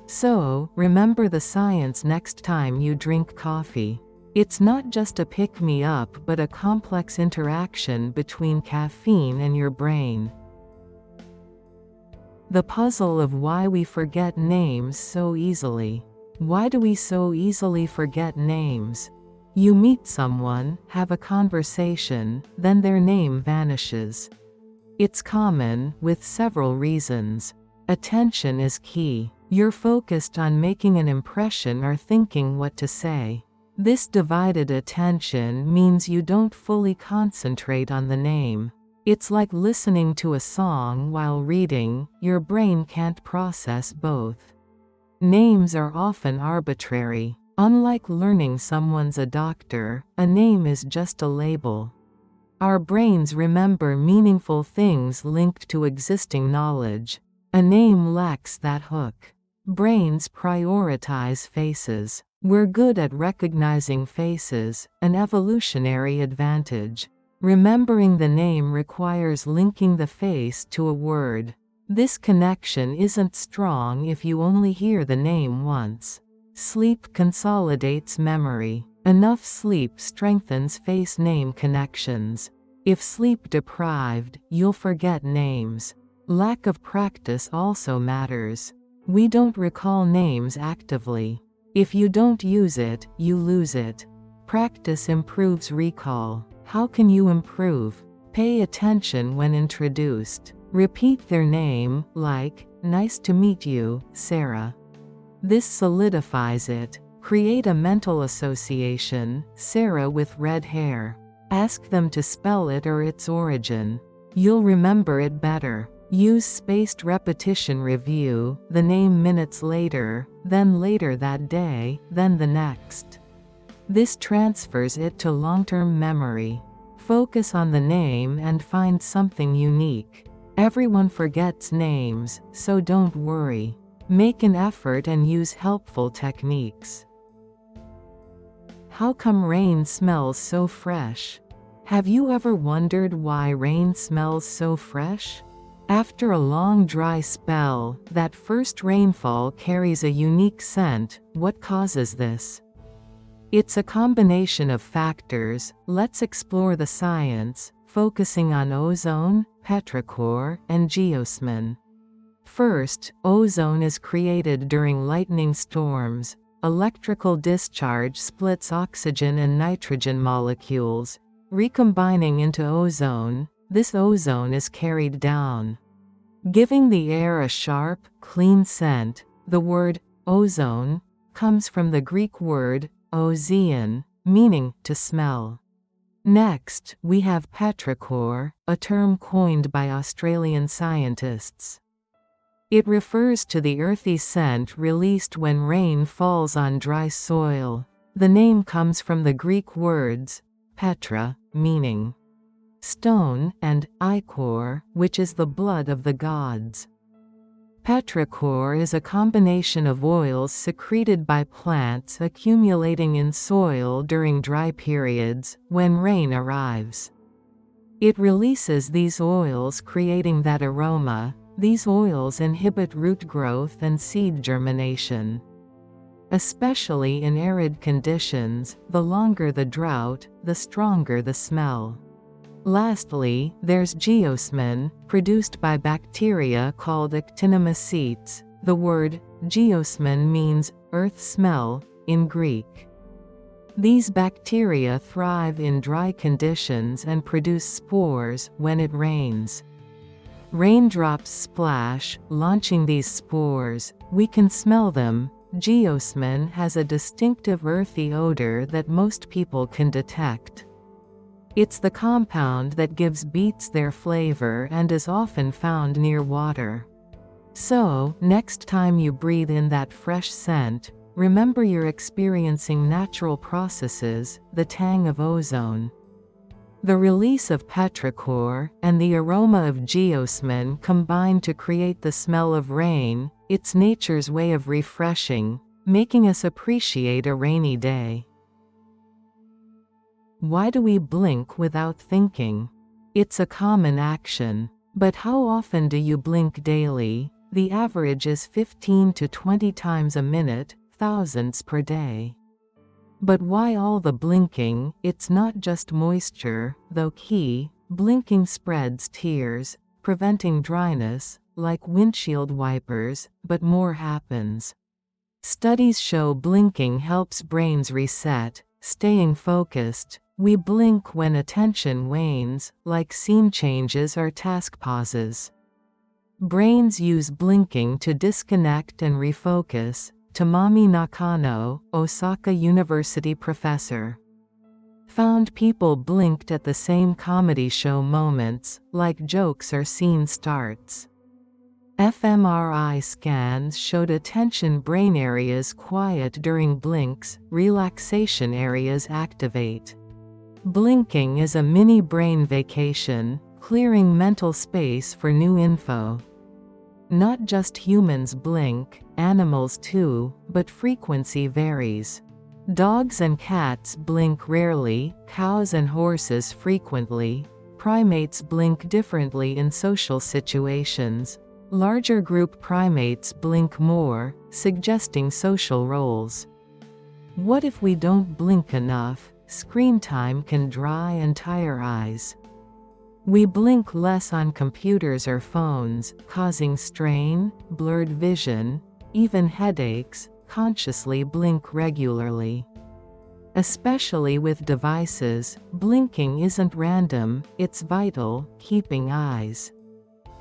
So, remember the science next time you drink coffee. It's not just a pick-me-up but a complex interaction between caffeine and your brain. The puzzle of why we forget names so easily. Why do we so easily forget names? You meet someone, have a conversation, then their name vanishes. It's common, with several reasons. Attention is key. You're focused on making an impression or thinking what to say. This divided attention means you don't fully concentrate on the name. It's like listening to a song while reading, your brain can't process both. Names are often arbitrary. Unlike learning someone's a doctor, a name is just a label. Our brains remember meaningful things linked to existing knowledge. A name lacks that hook. Brains prioritize faces. We're good at recognizing faces, an evolutionary advantage. Remembering the name requires linking the face to a word. This connection isn't strong if you only hear the name once. Sleep consolidates memory. Enough sleep strengthens face-name connections. If sleep-deprived, you'll forget names. Lack of practice also matters. We don't recall names actively. If you don't use it, you lose it. Practice improves recall. How can you improve? Pay attention when introduced. Repeat their name, like, "Nice to meet you, Sarah." This solidifies it. Create a mental association, Sarah with red hair. Ask them to spell it or its origin. You'll remember it better. Use spaced repetition review, the name minutes later, then later that day, then the next. This transfers it to long-term memory. Focus on the name and find something unique. Everyone forgets names, so don't worry. Make an effort and use helpful techniques. How come rain smells so fresh? Have you ever wondered why rain smells so fresh? After a long dry spell, that first rainfall carries a unique scent. What causes this? It's a combination of factors. Let's explore the science, focusing on ozone, petrichor, and geosmin. First, ozone is created during lightning storms. Electrical discharge splits oxygen and nitrogen molecules, recombining into ozone. This ozone is carried down, giving the air a sharp, clean scent. The word ozone comes from the Greek word ozein, meaning to smell. Next, we have petrichor, a term coined by Australian scientists. It refers to the earthy scent released when rain falls on dry soil. The name comes from the Greek words petra, meaning stone, and ichor, which is the blood of the gods. Petrichor is a combination of oils secreted by plants accumulating in soil during dry periods, when rain arrives. It releases these oils, creating that aroma. These oils inhibit root growth and seed germination. Especially in arid conditions, the longer the drought, the stronger the smell. Lastly, there's geosmin, produced by bacteria called actinomycetes. The word geosmin means earth smell in Greek. These bacteria thrive in dry conditions and produce spores when it rains. Raindrops splash, launching these spores. We can smell them. Geosmin has a distinctive earthy odor that most people can detect. It's the compound that gives beets their flavor and is often found near water. So, next time you breathe in that fresh scent, remember you're experiencing natural processes, the tang of ozone. The release of petrichor and the aroma of geosmin combine to create the smell of rain. It's nature's way of refreshing, making us appreciate a rainy day. Why do we blink without thinking? It's a common action. But how often do you blink daily? The average is 15 to 20 times a minute, thousands per day. But why all the blinking? It's not just moisture, though key. Blinking spreads tears, preventing dryness, like windshield wipers, but more happens. Studies show blinking helps brains reset, staying focused. We blink when attention wanes, like scene changes or task pauses. Brains use blinking to disconnect and refocus. Tamami Nakano, Osaka University professor, found people blinked at the same comedy show moments, like jokes or scene starts. fMRI scans showed attention brain areas quiet during blinks, relaxation areas activate. Blinking is a mini brain vacation, clearing mental space for new info. Not just humans blink, animals too, but frequency varies. Dogs and cats blink rarely, cows and horses frequently. Primates blink differently in social situations. Larger group primates blink more, suggesting social roles. What if we don't blink enough? Screen time can dry and tire eyes. We blink less on computers or phones, causing strain, blurred vision, even headaches. Consciously blink regularly. Especially with devices, blinking isn't random, it's vital, keeping eyes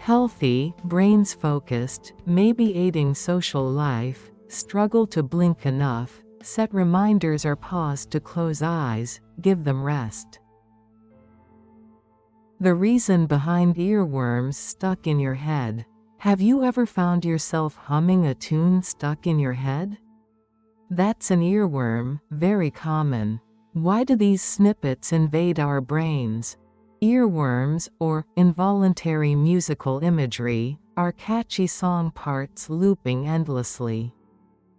healthy, brains focused, maybe aiding social life. Struggle to blink enough, set reminders or pause to close eyes, give them rest. The reason behind earworms stuck in your head. Have you ever found yourself humming a tune stuck in your head? That's an earworm, very common. Why do these snippets invade our brains? Earworms, or involuntary musical imagery, are catchy song parts looping endlessly.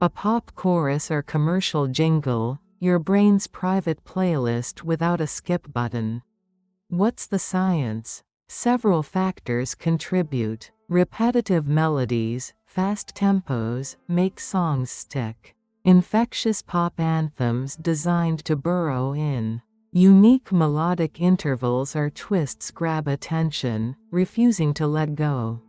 A pop chorus or commercial jingle, your brain's private playlist without a skip button. What's the science? Several factors contribute. Repetitive melodies, fast tempos, make songs stick. Infectious pop anthems designed to burrow in. Unique melodic intervals or twists grab attention, refusing to let go.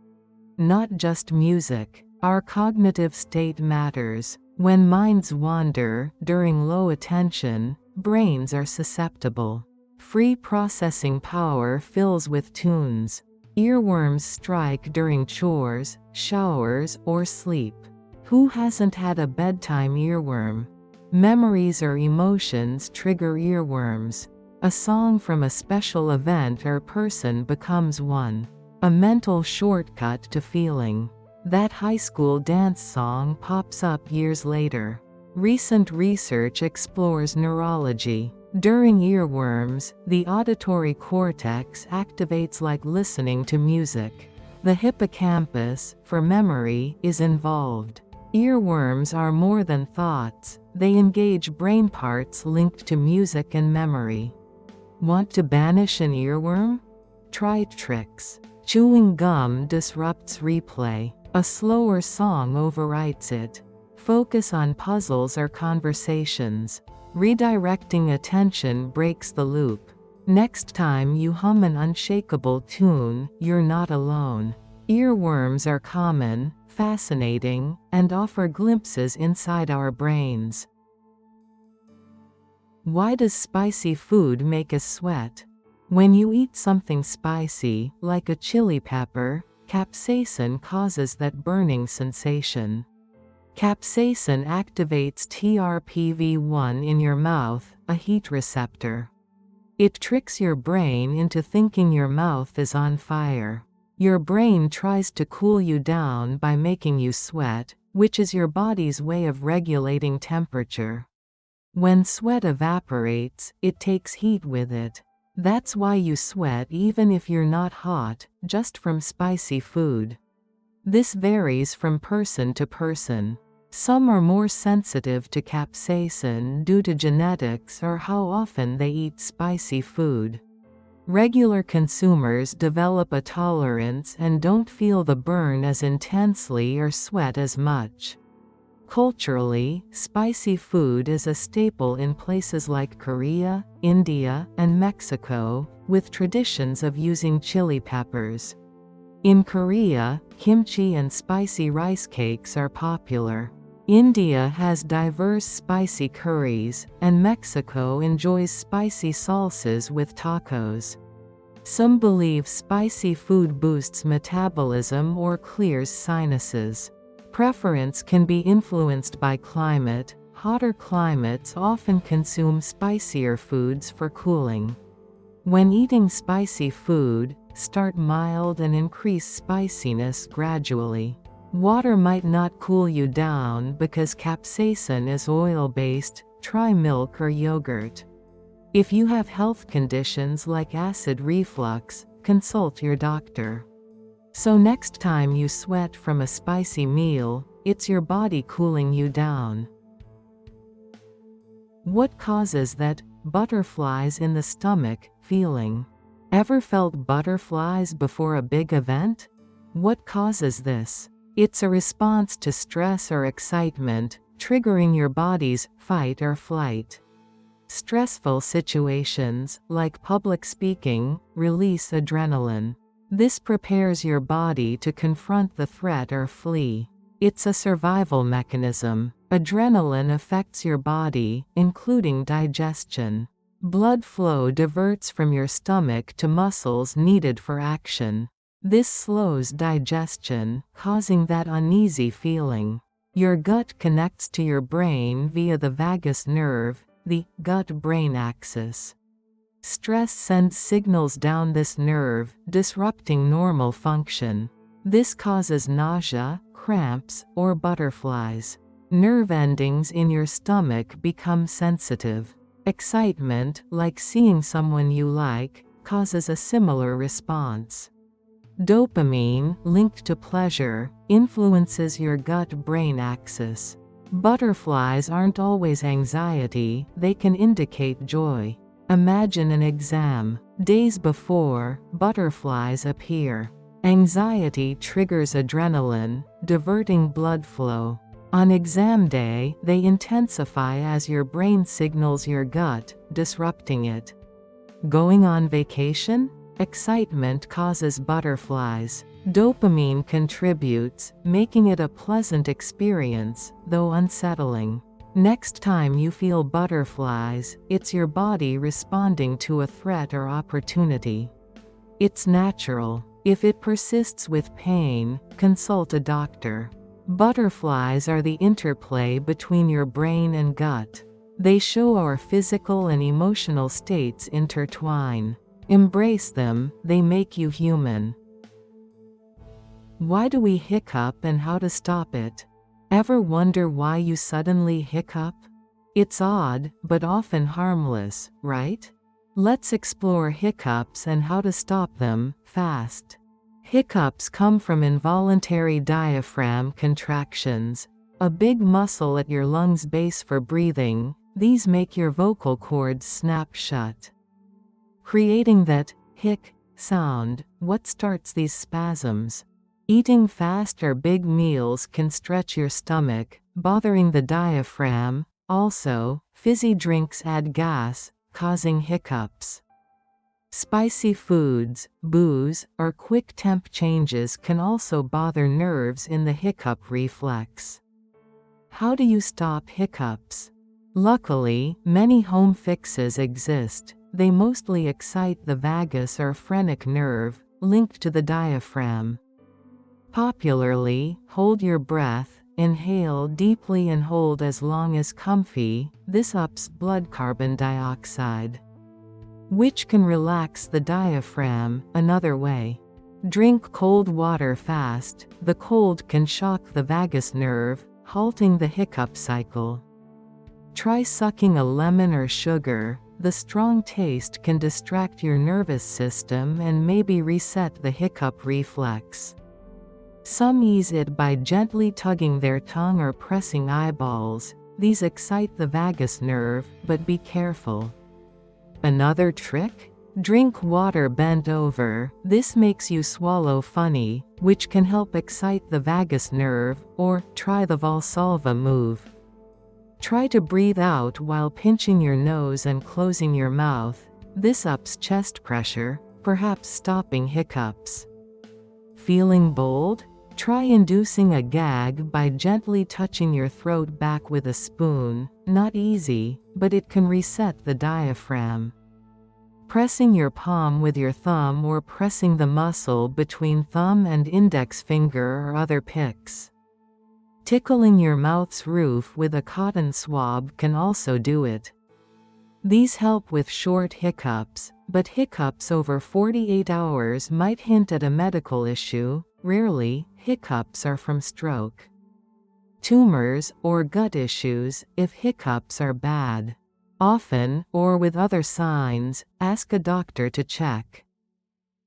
Not just music. Our cognitive state matters. When minds wander, during low attention, brains are susceptible. Free processing power fills with tunes. Earworms strike during chores, showers, or sleep. Who hasn't had a bedtime earworm? Memories or emotions trigger earworms. A song from a special event or person becomes one. A mental shortcut to feeling. That high school dance song pops up years later. Recent research explores neurology. During earworms, the auditory cortex activates like listening to music. The hippocampus, for memory, is involved. Earworms are more than thoughts, they engage brain parts linked to music and memory. Want to banish an earworm? Try tricks. Chewing gum disrupts replay. A slower song overwrites it. Focus on puzzles or conversations. Redirecting attention breaks the loop. Next time you hum an unshakable tune, you're not alone. Earworms are common, fascinating, and offer glimpses inside our brains. Why does spicy food make us sweat? When you eat something spicy, like a chili pepper, capsaicin causes that burning sensation. Capsaicin activates TRPV1 in your mouth, a heat receptor. It tricks your brain into thinking your mouth is on fire. Your brain tries to cool you down by making you sweat, which is your body's way of regulating temperature. When sweat evaporates, it takes heat with it. That's why you sweat even if you're not hot, just from spicy food. This varies from person to person. Some are more sensitive to capsaicin due to genetics or how often they eat spicy food. Regular consumers develop a tolerance and don't feel the burn as intensely or sweat as much. Culturally, spicy food is a staple in places like Korea, India, and Mexico, with traditions of using chili peppers. In Korea, kimchi and spicy rice cakes are popular. India has diverse spicy curries, and Mexico enjoys spicy salsas with tacos. Some believe spicy food boosts metabolism or clears sinuses. Preference can be influenced by climate. Hotter climates often consume spicier foods for cooling. When eating spicy food, start mild and increase spiciness gradually. Water might not cool you down because capsaicin is oil-based, try milk or yogurt. If you have health conditions like acid reflux, consult your doctor. So next time you sweat from a spicy meal, it's your body cooling you down. What causes that butterflies in the stomach feeling? Ever felt butterflies before a big event? What causes this? It's a response to stress or excitement, triggering your body's fight or flight. Stressful situations, like public speaking, release adrenaline. This prepares your body to confront the threat or flee. It's a survival mechanism. Adrenaline affects your body, including digestion. Blood flow diverts from your stomach to muscles needed for action. This slows digestion, causing that uneasy feeling. Your gut connects to your brain via the vagus nerve, the gut-brain axis. Stress sends signals down this nerve, disrupting normal function. This causes nausea, cramps, or butterflies. Nerve endings in your stomach become sensitive. Excitement, like seeing someone you like, causes a similar response. Dopamine, linked to pleasure, influences your gut-brain axis. Butterflies aren't always anxiety, they can indicate joy. Imagine an exam. Days before, butterflies appear. Anxiety triggers adrenaline, diverting blood flow. On exam day, they intensify as your brain signals your gut, disrupting it. Going on vacation? Excitement causes butterflies. Dopamine contributes, making it a pleasant experience, though unsettling. Next time you feel butterflies, it's your body responding to a threat or opportunity. It's natural. If it persists with pain, consult a doctor. Butterflies are the interplay between your brain and gut. They show our physical and emotional states intertwine. Embrace them, they make you human. Why do we hiccup and how to stop it? Ever wonder why you suddenly hiccup? It's odd, but often harmless, right? Let's explore hiccups and how to stop them, fast. Hiccups come from involuntary diaphragm contractions, a big muscle at your lungs' base for breathing. These make your vocal cords snap shut, creating that hic sound. What starts these spasms? Eating fast or big meals can stretch your stomach, bothering the diaphragm. Also, fizzy drinks add gas, causing hiccups. Spicy foods, booze, or quick temp changes can also bother nerves in the hiccup reflex. How do you stop hiccups? Luckily, many home fixes exist. They mostly excite the vagus or phrenic nerve, linked to the diaphragm. Popularly, hold your breath, inhale deeply and hold as long as comfy. This ups blood carbon dioxide, which can relax the diaphragm. Another way. Drink cold water fast. The cold can shock the vagus nerve, halting the hiccup cycle. Try sucking a lemon or sugar. The strong taste can distract your nervous system and maybe reset the hiccup reflex. Some ease it by gently tugging their tongue or pressing eyeballs. These excite the vagus nerve, but be careful. Another trick? Drink water bent over. This makes you swallow funny, which can help excite the vagus nerve. Or, try the Valsalva move. Try to breathe out while pinching your nose and closing your mouth. This ups chest pressure, perhaps stopping hiccups. Feeling bold? Try inducing a gag by gently touching your throat back with a spoon. Not easy, but it can reset the diaphragm. Pressing your palm with your thumb or pressing the muscle between thumb and index finger or other picks. Tickling your mouth's roof with a cotton swab can also do it. These help with short hiccups, but hiccups over 48 hours might hint at a medical issue. Rarely, hiccups are from stroke, tumors, or gut issues. If hiccups are bad, often, or with other signs, ask a doctor to check.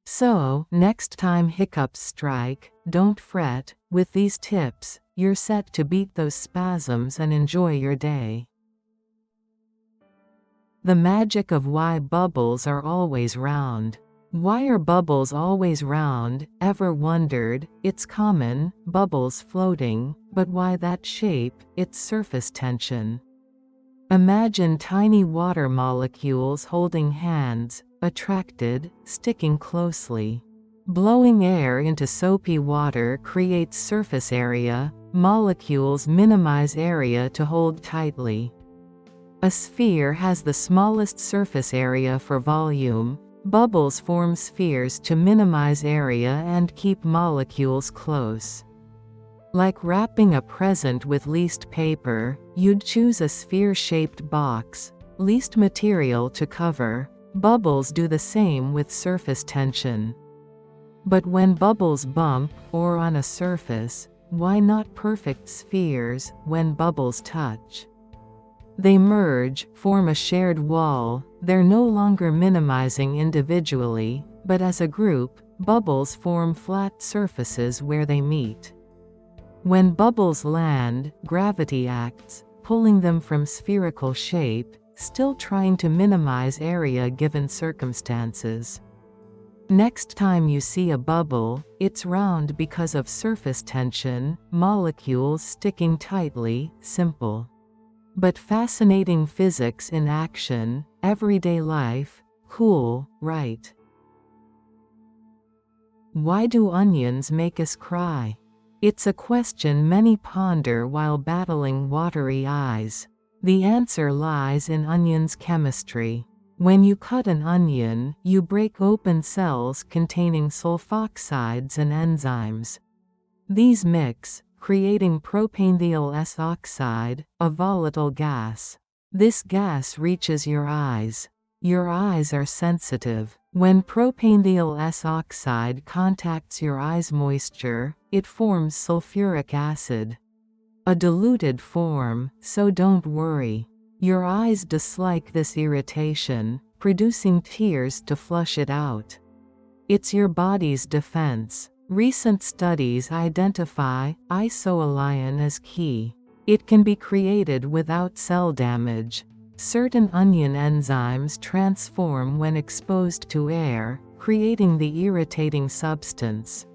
So, next time hiccups strike, don't fret. With these tips, you're set to beat those spasms and enjoy your day. The magic of why bubbles are always round. Why are bubbles always round? Ever wondered? It's common, bubbles floating, but why that shape? It's surface tension. Imagine tiny water molecules holding hands, attracted, sticking closely. Blowing air into soapy water creates surface area. molecules minimize area to hold tightly. A sphere has the smallest surface area for volume. Bubbles form spheres to minimize area and keep molecules close. Like wrapping a present with least paper, you'd choose a sphere-shaped box, least material to cover. Bubbles do the same with surface tension. But when bubbles bump, or on a surface, why not perfect spheres when bubbles touch? They merge, form a shared wall. They're no longer minimizing individually, but as a group, bubbles form flat surfaces where they meet. When bubbles land, gravity acts, pulling them from spherical shape, still trying to minimize area given circumstances. Next time you see a bubble, it's round because of surface tension, molecules sticking tightly, simple. But fascinating physics in action, everyday life, cool, right? Why do onions make us cry? It's a question many ponder while battling watery eyes. The answer lies in onions' chemistry. When you cut an onion, you break open cells containing sulfoxides and enzymes. These mix, creating propanediol S oxide, a volatile gas. This gas reaches your eyes. Your eyes are sensitive. When propanediol S oxide contacts your eye's moisture, it forms sulfuric acid. A diluted form, so don't worry. Your eyes dislike this irritation, producing tears to flush it out. It's your body's defense. Recent studies identify isoaniline as key. It can be created without cell damage. Certain onion enzymes transform when exposed to air, creating the irritating substance.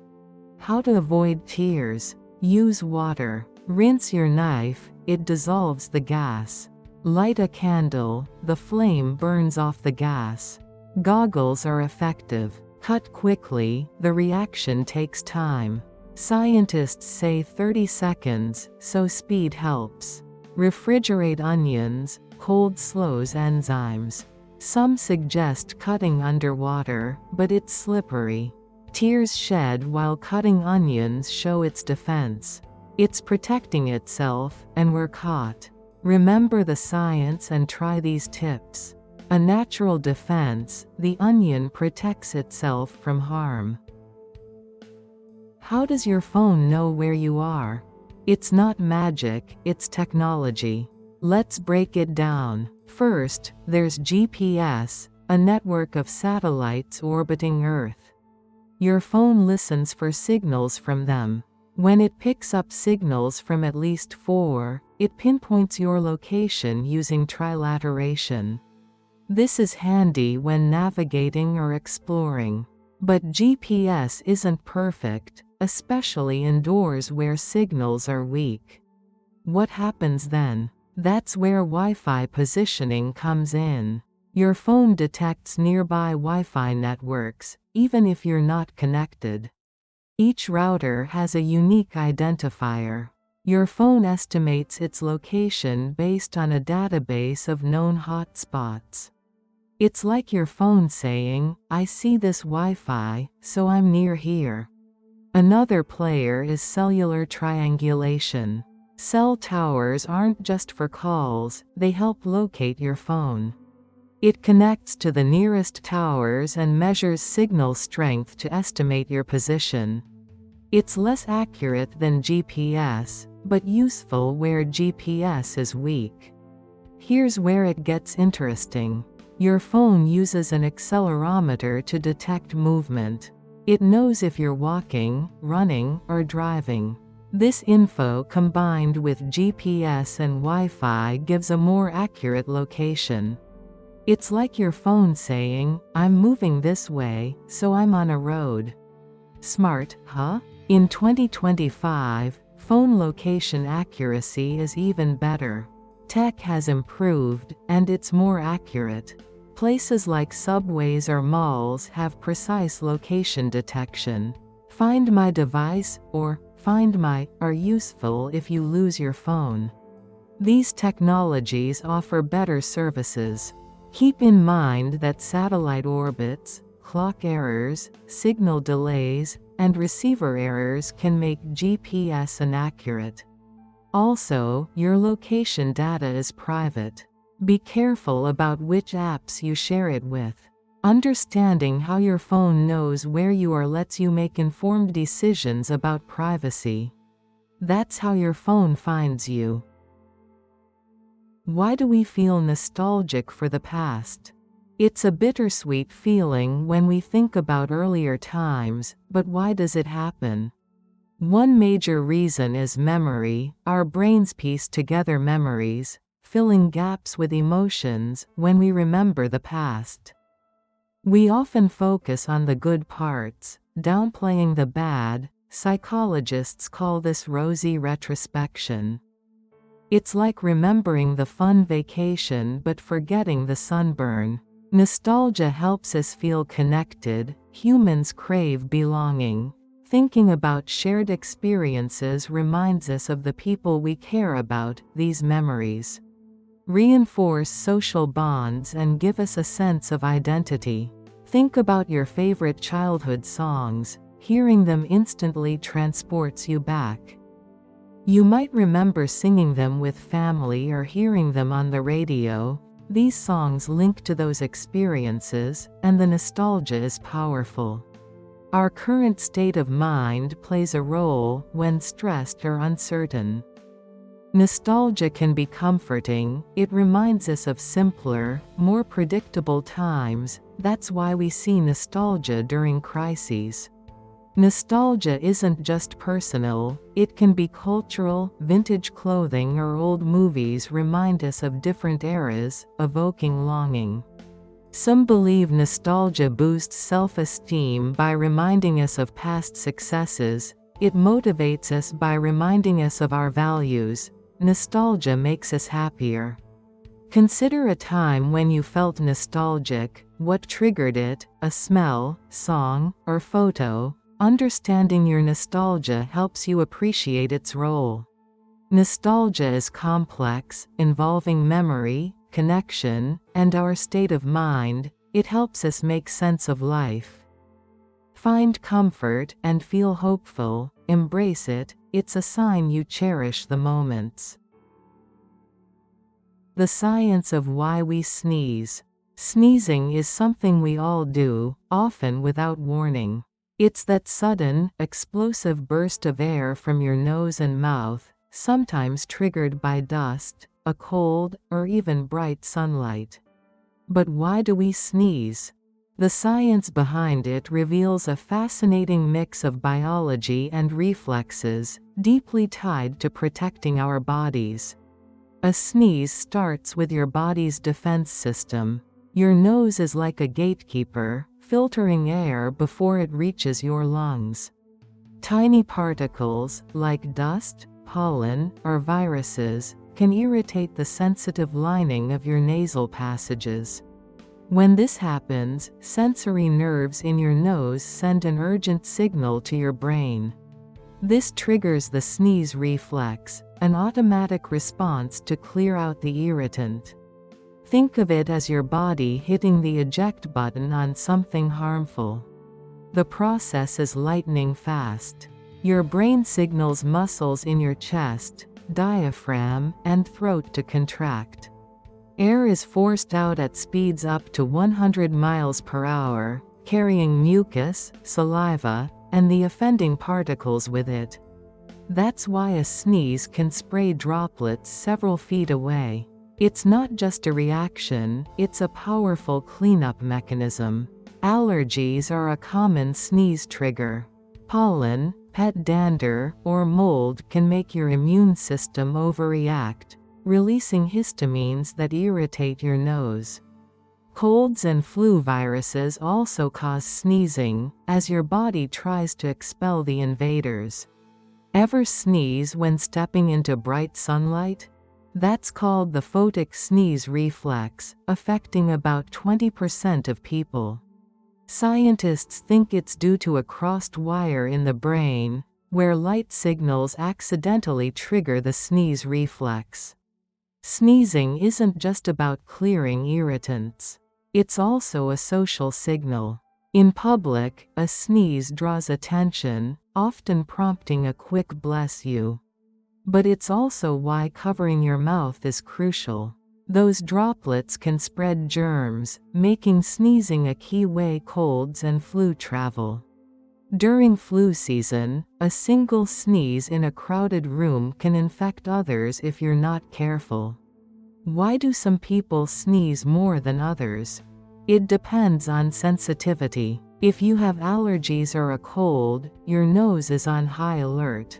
How to avoid tears? Use water. Rinse your knife, it dissolves the gas. Light a candle, the flame burns off the gas. Goggles are effective. Cut quickly, the reaction takes time. Scientists say 30 seconds, so speed helps. Refrigerate onions, cold slows enzymes. Some suggest cutting underwater, but it's slippery. Tears shed while cutting onions show its defense. It's protecting itself, and we're caught. Remember the science and try these tips. A natural defense, the onion protects itself from harm. How does your phone know where you are? It's not magic, it's technology. Let's break it down. First, there's GPS, a network of satellites orbiting Earth. Your phone listens for signals from them. When it picks up signals from at least 4, it pinpoints your location using trilateration. This is handy when navigating or exploring. But GPS isn't perfect, especially indoors where signals are weak. What happens then? That's where Wi-Fi positioning comes in. Your phone detects nearby Wi-Fi networks, even if you're not connected. Each router has a unique identifier. Your phone estimates its location based on a database of known hotspots. It's like your phone saying, I see this Wi-Fi, so I'm near here. Another player is cellular triangulation. Cell towers aren't just for calls, they help locate your phone. It connects to the nearest towers and measures signal strength to estimate your position. It's less accurate than GPS, but useful where GPS is weak. Here's where it gets interesting. Your phone uses an accelerometer to detect movement. It knows if you're walking, running, or driving. This info combined with GPS and Wi-Fi gives a more accurate location. It's like your phone saying, I'm moving this way, so I'm on a road. Smart, huh? In 2025, phone location accuracy is even better. Tech has improved, and it's more accurate. Places like subways or malls have precise location detection. Find my device, or Find My are useful if you lose your phone. These technologies offer better services. Keep in mind that satellite orbits, clock errors, signal delays, and receiver errors can make GPS inaccurate. Also, your location data is private. Be careful about which apps you share it with. Understanding how your phone knows where you are lets you make informed decisions about privacy. That's how your phone finds you. Why do we feel nostalgic for the past? It's a bittersweet feeling when we think about earlier times, but why does it happen? One major reason is memory. Our brains piece together memories, filling gaps with emotions when we remember the past. We often focus on the good parts, downplaying the bad. Psychologists call this rosy retrospection. It's like remembering the fun vacation but forgetting the sunburn. Nostalgia helps us feel connected. Humans crave belonging. Thinking about shared experiences reminds us of the people we care about. These memories reinforce social bonds and give us a sense of identity. Think about your favorite childhood songs. Hearing them instantly transports you back. You might remember singing them with family or hearing them on the radio. These songs link to those experiences, and the nostalgia is powerful. Our current state of mind plays a role when stressed or uncertain. Nostalgia can be comforting. It reminds us of simpler, more predictable times. That's why we see nostalgia during crises. Nostalgia isn't just personal, it can be cultural. Vintage clothing or old movies remind us of different eras, evoking longing. Some believe nostalgia boosts self-esteem by reminding us of past successes. It motivates us by reminding us of our values. Nostalgia makes us happier. Consider a time when you felt nostalgic. What triggered it? A smell, song, or photo? Understanding your nostalgia helps you appreciate its role. Nostalgia is complex, involving memory, connection, and our state of mind. It helps us make sense of life. Find comfort and feel hopeful. Embrace it. It's a sign you cherish the moments. The science of why we sneeze. Sneezing is something we all do, often without warning. It's that sudden, explosive burst of air from your nose and mouth, sometimes triggered by dust, a cold, or even bright sunlight. But why do we sneeze? The science behind it reveals a fascinating mix of biology and reflexes, deeply tied to protecting our bodies. A sneeze starts with your body's defense system. Your nose is like a gatekeeper, filtering air before it reaches your lungs. Tiny particles, like dust, pollen, or viruses, can irritate the sensitive lining of your nasal passages. When this happens, sensory nerves in your nose send an urgent signal to your brain. This triggers the sneeze reflex, an automatic response to clear out the irritant. Think of it as your body hitting the eject button on something harmful. The process is lightning fast. Your brain signals muscles in your chest, diaphragm, and throat to contract. Air is forced out at speeds up to 100 miles per hour, carrying mucus, saliva, and the offending particles with it. That's why a sneeze can spray droplets several feet away. It's not just a reaction, it's a powerful cleanup mechanism. Allergies are a common sneeze trigger. Pollen, pet dander, or mold can make your immune system overreact, releasing histamines that irritate your nose. Colds and flu viruses also cause sneezing, as your body tries to expel the invaders. Ever sneeze when stepping into bright sunlight? That's called the photic sneeze reflex, affecting about 20% of people. Scientists think it's due to a crossed wire in the brain, where light signals accidentally trigger the sneeze reflex. Sneezing isn't just about clearing irritants. It's also a social signal. In public, a sneeze draws attention, often prompting a quick "bless you." But it's also why covering your mouth is crucial. Those droplets can spread germs, making sneezing a key way colds and flu travel. During flu season, a single sneeze in a crowded room can infect others if you're not careful. Why do some people sneeze more than others? It depends on sensitivity. If you have allergies or a cold, your nose is on high alert.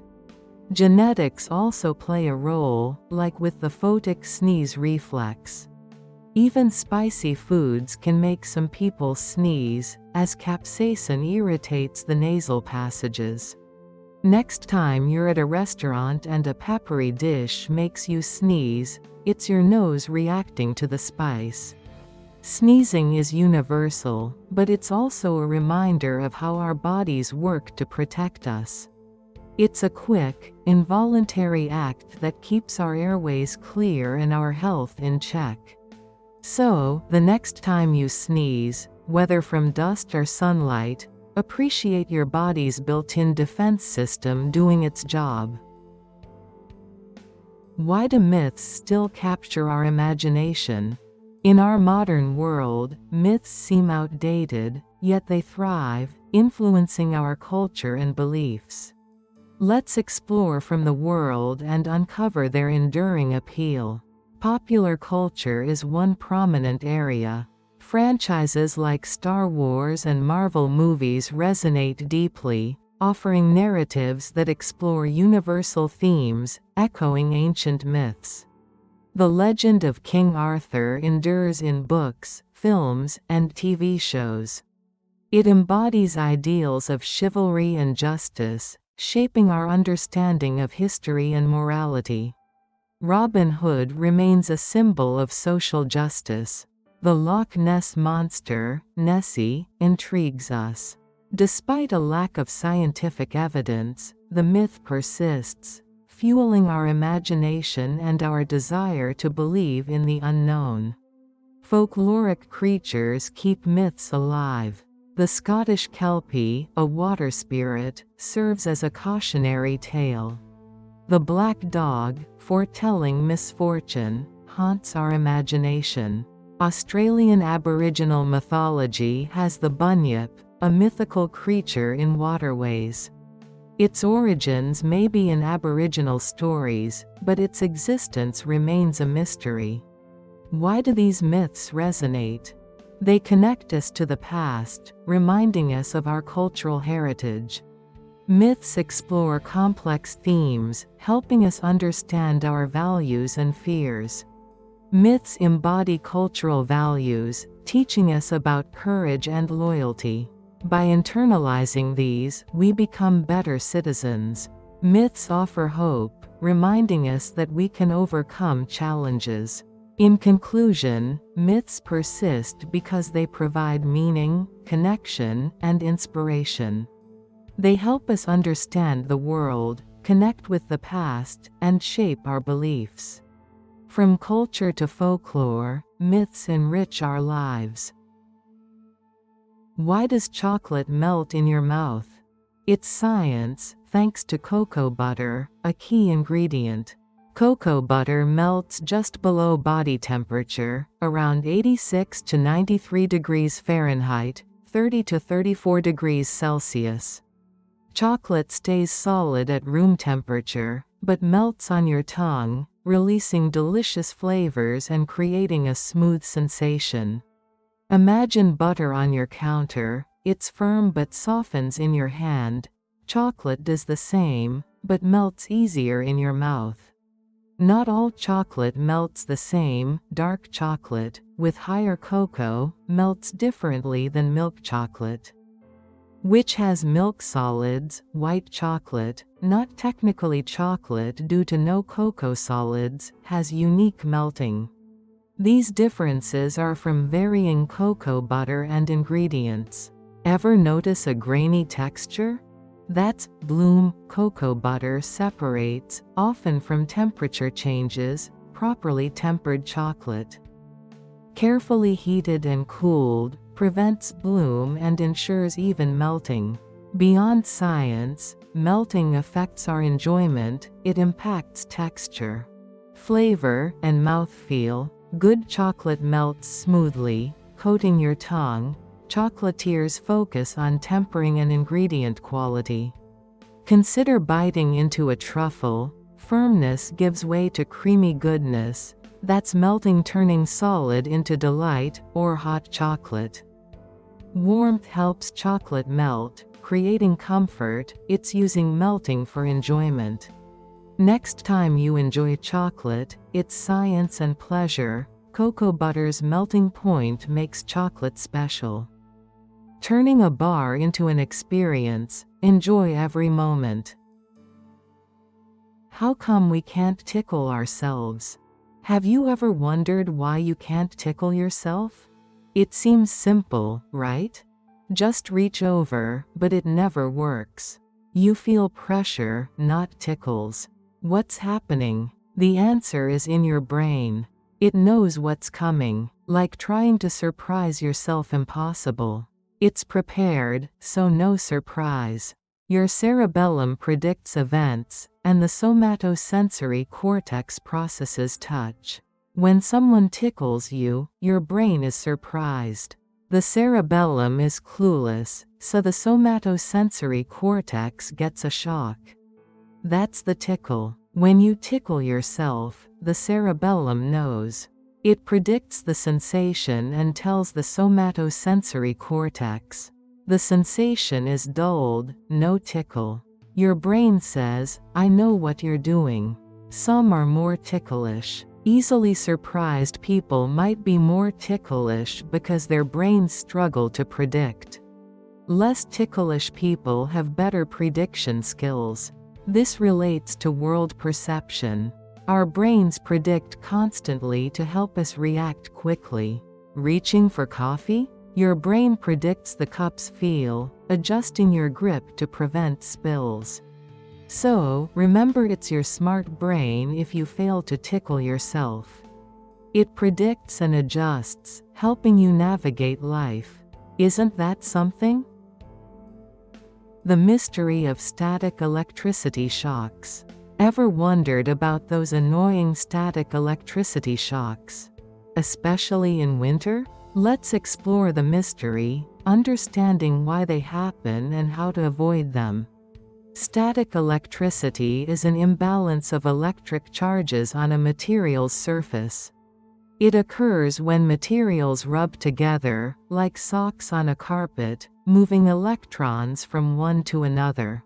Genetics also play a role, like with the photic sneeze reflex. Even spicy foods can make some people sneeze, as capsaicin irritates the nasal passages. Next time you're at a restaurant and a peppery dish makes you sneeze, it's your nose reacting to the spice. Sneezing is universal, but it's also a reminder of how our bodies work to protect us. It's a quick, involuntary act that keeps our airways clear and our health in check. So, the next time you sneeze, whether from dust or sunlight, appreciate your body's built-in defense system doing its job. Why do myths still capture our imagination? In our modern world, myths seem outdated, yet they thrive, influencing our culture and beliefs. Let's explore from the world and uncover their enduring appeal. Popular culture is one prominent area. Franchises like Star Wars and Marvel movies resonate deeply, offering narratives that explore universal themes, echoing ancient myths. The legend of King Arthur endures in books, films, and TV shows. It embodies ideals of chivalry and justice, shaping our understanding of history and morality. Robin Hood remains a symbol of social justice. The Loch Ness Monster, Nessie, intrigues us. Despite a lack of scientific evidence, the myth persists, fueling our imagination and our desire to believe in the unknown. Folkloric creatures keep myths alive. The Scottish Kelpie, a water spirit, serves as a cautionary tale. The black dog, foretelling misfortune, haunts our imagination. Australian Aboriginal mythology has the bunyip, a mythical creature in waterways. Its origins may be in Aboriginal stories, but its existence remains a mystery. Why do these myths resonate? They connect us to the past, reminding us of our cultural heritage. Myths explore complex themes, helping us understand our values and fears. Myths embody cultural values, teaching us about courage and loyalty. By internalizing these, we become better citizens. Myths offer hope, reminding us that we can overcome challenges. In conclusion, myths persist because they provide meaning, connection, and inspiration. They help us understand the world, connect with the past, and shape our beliefs. From culture to folklore, myths enrich our lives. Why does chocolate melt in your mouth? It's science, thanks to cocoa butter, a key ingredient. Cocoa butter melts just below body temperature, around 86 to 93 degrees Fahrenheit, 30 to 34 degrees Celsius. Chocolate stays solid at room temperature, but melts on your tongue, releasing delicious flavors and creating a smooth sensation. Imagine butter on your counter, it's firm but softens in your hand. Chocolate does the same, but melts easier in your mouth. Not all chocolate melts the same. Dark chocolate, with higher cocoa, melts differently than milk chocolate. Which has milk solids. White chocolate, not technically chocolate due to no cocoa solids, has unique melting. These differences are from varying cocoa butter and ingredients. Ever notice a grainy texture? That's bloom. Cocoa butter separates, often from temperature changes, properly tempered chocolate. Carefully heated and cooled, prevents bloom and ensures even melting. Beyond science, melting affects our enjoyment, it impacts texture, flavor, and mouthfeel. Good chocolate melts smoothly, coating your tongue. Chocolatiers focus on tempering and ingredient quality. Consider biting into a truffle. Firmness gives way to creamy goodness. That's melting, turning solid into delight, or hot chocolate. Warmth helps chocolate melt, creating comfort. It's using melting for enjoyment. Next time you enjoy chocolate, it's science and pleasure. Cocoa butter's melting point makes chocolate special. Turning a bar into an experience, enjoy every moment. How come we can't tickle ourselves? Have you ever wondered why you can't tickle yourself? It seems simple, right? Just reach over, but it never works. You feel pressure, not tickles. What's happening? The answer is in your brain. It knows what's coming, like trying to surprise yourself. Impossible. It's prepared, so no surprise. Your cerebellum predicts events, and the somatosensory cortex processes touch. When someone tickles you, your brain is surprised. The cerebellum is clueless, so the somatosensory cortex gets a shock. That's the tickle. When you tickle yourself, the cerebellum knows. It predicts the sensation and tells the somatosensory cortex. The sensation is dulled, no tickle. Your brain says, I know what you're doing. Some are more ticklish. Easily surprised people might be more ticklish because their brains struggle to predict. Less ticklish people have better prediction skills. This relates to world perception. Our brains predict constantly to help us react quickly. Reaching for coffee? Your brain predicts the cup's feel, adjusting your grip to prevent spills. So, remember, it's your smart brain if you fail to tickle yourself. It predicts and adjusts, helping you navigate life. Isn't that something? The mystery of static electricity shocks. Ever wondered about those annoying static electricity shocks? Especially in winter? Let's explore the mystery, understanding why they happen and how to avoid them. Static electricity is an imbalance of electric charges on a material's surface. It occurs when materials rub together, like socks on a carpet, moving electrons from one to another.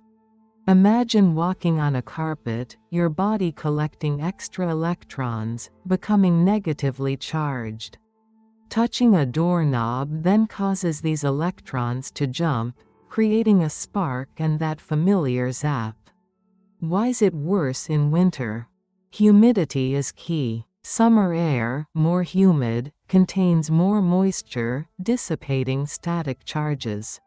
Imagine walking on a carpet, your body collecting extra electrons, becoming negatively charged. Touching a doorknob then causes these electrons to jump, creating a spark and that familiar zap. Why's it worse in winter? Humidity is key. Summer air, more humid, contains more moisture, dissipating static charges.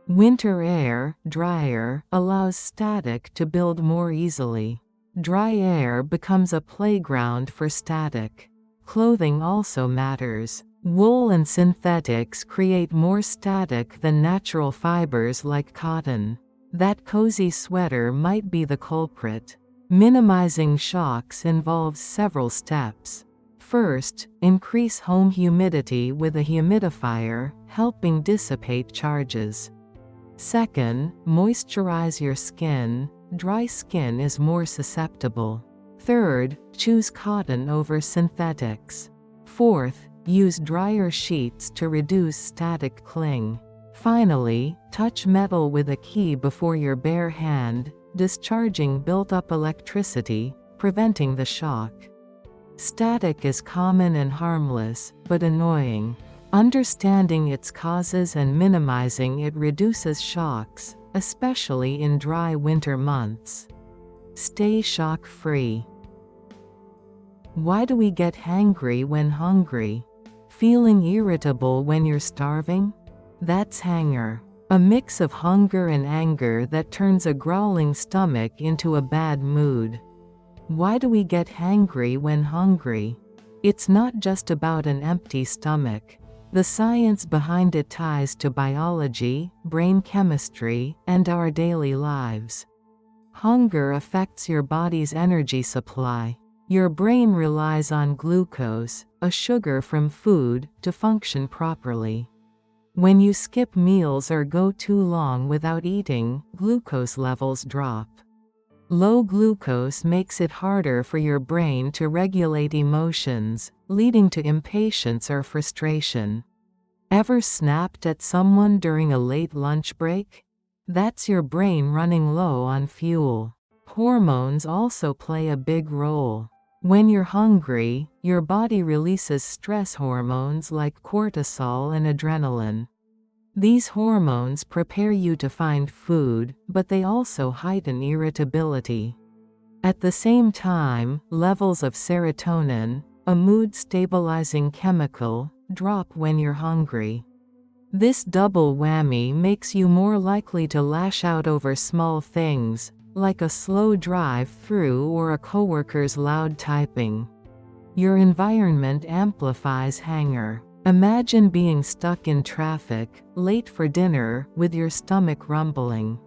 Winter air, drier, allows static to build more easily. Dry air becomes a playground for static. Clothing also matters. Wool and synthetics create more static than natural fibers like cotton. That cozy sweater might be the culprit. Minimizing shocks involves several steps. First, increase home humidity with a humidifier, helping dissipate charges. Second, moisturize your skin. Dry skin is more susceptible. Third, choose cotton over synthetics. Fourth, use drier sheets to reduce static cling. Finally, touch metal with a key before your bare hand, discharging built-up electricity, preventing the shock. Static is common and harmless, but annoying. Understanding its causes and minimizing it reduces shocks, especially in dry winter months. Stay shock-free. Why do we get hangry when hungry? Feeling irritable when you're starving? That's hanger. A mix of hunger and anger that turns a growling stomach into a bad mood. Why do we get hangry when hungry? It's not just about an empty stomach. The science behind it ties to biology, brain chemistry, and our daily lives. Hunger affects your body's energy supply. Your brain relies on glucose, a sugar from food, to function properly. When you skip meals or go too long without eating, glucose levels drop. Low glucose makes it harder for your brain to regulate emotions, leading to impatience or frustration. Ever snapped at someone during a late lunch break? That's your brain running low on fuel. Hormones also play a big role. When you're hungry, your body releases stress hormones like cortisol and adrenaline. These hormones prepare you to find food, but they also heighten irritability. At the same time, levels of serotonin, a mood-stabilizing chemical, drop when you're hungry. This double whammy makes you more likely to lash out over small things, like a slow drive-through or a coworker's loud typing. Your environment amplifies hanger. Imagine being stuck in traffic, late for dinner, with your stomach rumbling.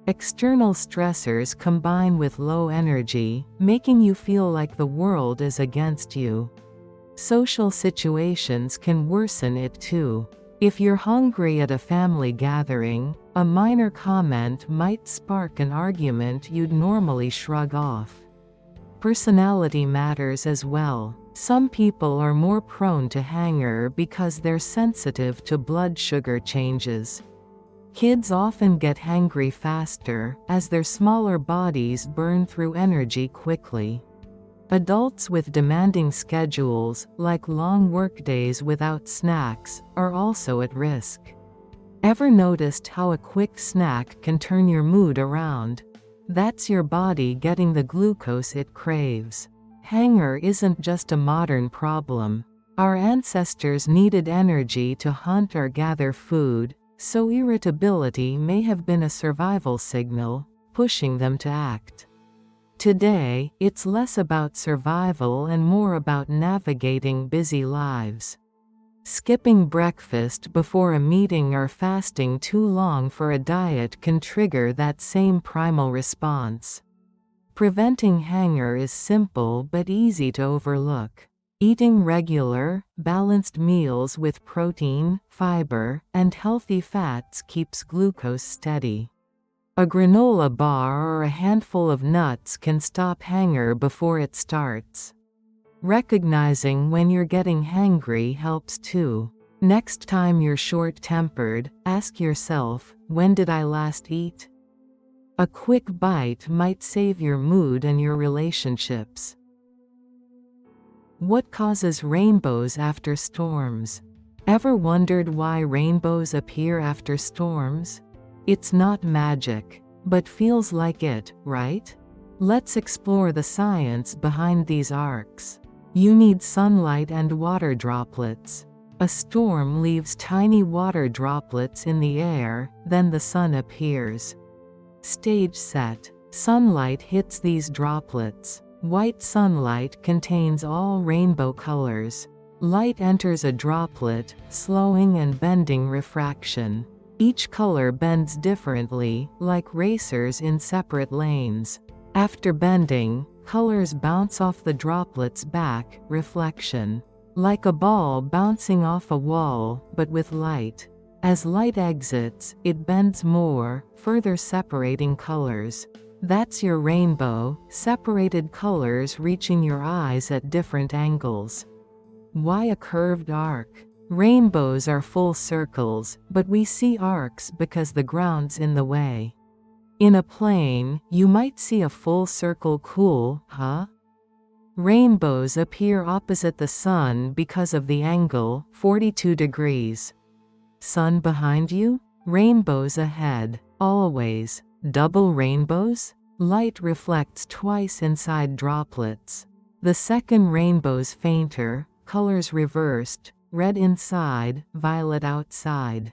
External stressors combine with low energy, making you feel like the world is against you. Social situations can worsen it too. If you're hungry at a family gathering, a minor comment might spark an argument you'd normally shrug off. Personality matters as well. Some people are more prone to hanger because they're sensitive to blood sugar changes. Kids often get hangry faster, as their smaller bodies burn through energy quickly. Adults with demanding schedules, like long workdays without snacks, are also at risk. Ever noticed how a quick snack can turn your mood around? That's your body getting the glucose it craves. Hanger isn't just a modern problem. Our ancestors needed energy to hunt or gather food, so irritability may have been a survival signal, pushing them to act. Today, it's less about survival and more about navigating busy lives. Skipping breakfast before a meeting or fasting too long for a diet can trigger that same primal response. Preventing hanger is simple but easy to overlook. Eating regular, balanced meals with protein, fiber, and healthy fats keeps glucose steady. A granola bar or a handful of nuts can stop hanger before it starts. Recognizing when you're getting hangry helps too. Next time you're short-tempered, ask yourself, when did I last eat? A quick bite might save your mood and your relationships. What causes rainbows after storms? Ever wondered why rainbows appear after storms? It's not magic, but feels like it, right? Let's explore the science behind these arcs. You need sunlight and water droplets. A storm leaves tiny water droplets in the air, then the sun appears. Stage set. Sunlight hits these droplets. White sunlight contains all rainbow colors. Light enters a droplet, slowing and bending refraction. Each color bends differently, like racers in separate lanes. After bending, colors bounce off the droplets back, reflection. Like a ball bouncing off a wall, but with light. As light exits, it bends more, further separating colors. That's your rainbow, separated colors reaching your eyes at different angles. Why a curved arc? Rainbows are full circles, but we see arcs because the ground's in the way. In a plane, you might see a full circle. Cool, huh? Rainbows appear opposite the sun because of the angle, 42 degrees. Sun behind you? Rainbows ahead. Always. Double rainbows? Light reflects twice inside droplets. The second rainbow's fainter, colors reversed, red inside, violet outside.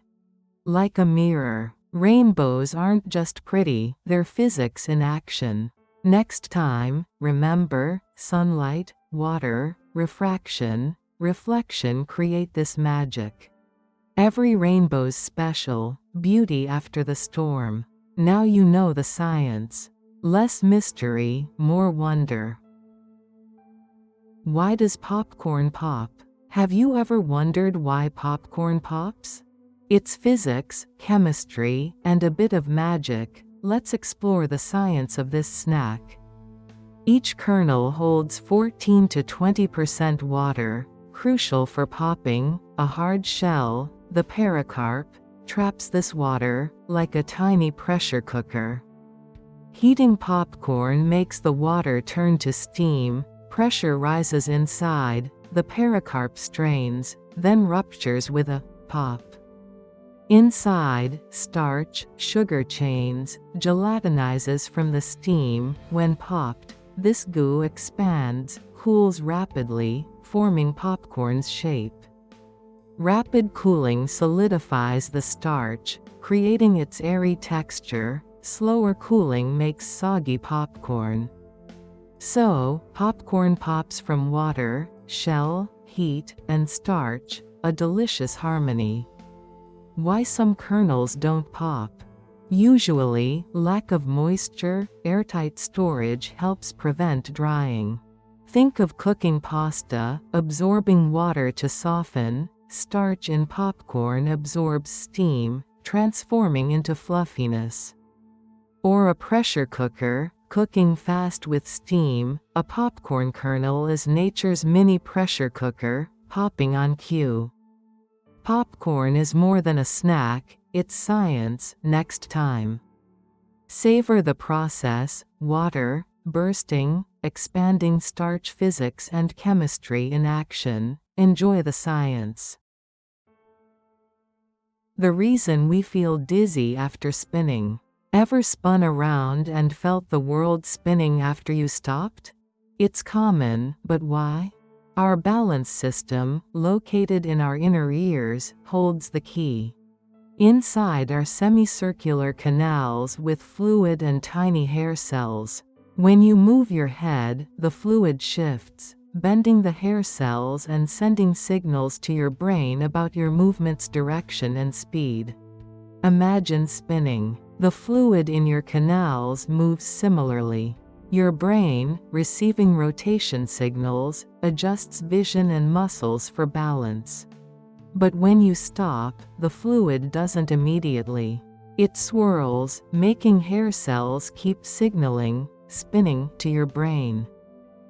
Like a mirror, rainbows aren't just pretty, they're physics in action. Next time, remember, sunlight, water, refraction, reflection create this magic. Every rainbow's special, beauty after the storm. Now you know the science. Less mystery, more wonder. Why does popcorn pop? Have you ever wondered why popcorn pops? It's physics, chemistry, and a bit of magic. Let's explore the science of this snack. Each kernel holds 14 to 20% water, crucial for popping. A hard shell, the pericarp, traps this water, like a tiny pressure cooker. Heating popcorn makes the water turn to steam, pressure rises inside, the pericarp strains, then ruptures with a pop. Inside, starch, sugar chains, gelatinizes from the steam. When popped, this goo expands, cools rapidly, forming popcorn's shape. Rapid cooling solidifies the starch, creating its airy texture. Slower cooling makes soggy popcorn. So, popcorn pops from water, shell, heat, and starch, a delicious harmony. Why some kernels don't pop? Usually, lack of moisture, airtight storage helps prevent drying. Think of cooking pasta, absorbing water to soften. Starch in popcorn absorbs steam, transforming into fluffiness. Or a pressure cooker, cooking fast with steam. A popcorn kernel is nature's mini pressure cooker, popping on cue. Popcorn is more than a snack, it's science. Next time. Savor the process, water, bursting, expanding starch, physics and chemistry in action. Enjoy the science. The reason we feel dizzy after spinning. Ever spun around and felt the world spinning after you stopped? It's common, but why? Our balance system, located in our inner ears, holds the key. Inside are semicircular canals with fluid and tiny hair cells. When you move your head, the fluid shifts, bending the hair cells and sending signals to your brain about your movement's direction and speed. Imagine spinning. The fluid in your canals moves similarly. Your brain, receiving rotation signals, adjusts vision and muscles for balance. But when you stop, the fluid doesn't immediately. It swirls, making hair cells keep signaling, spinning, to your brain.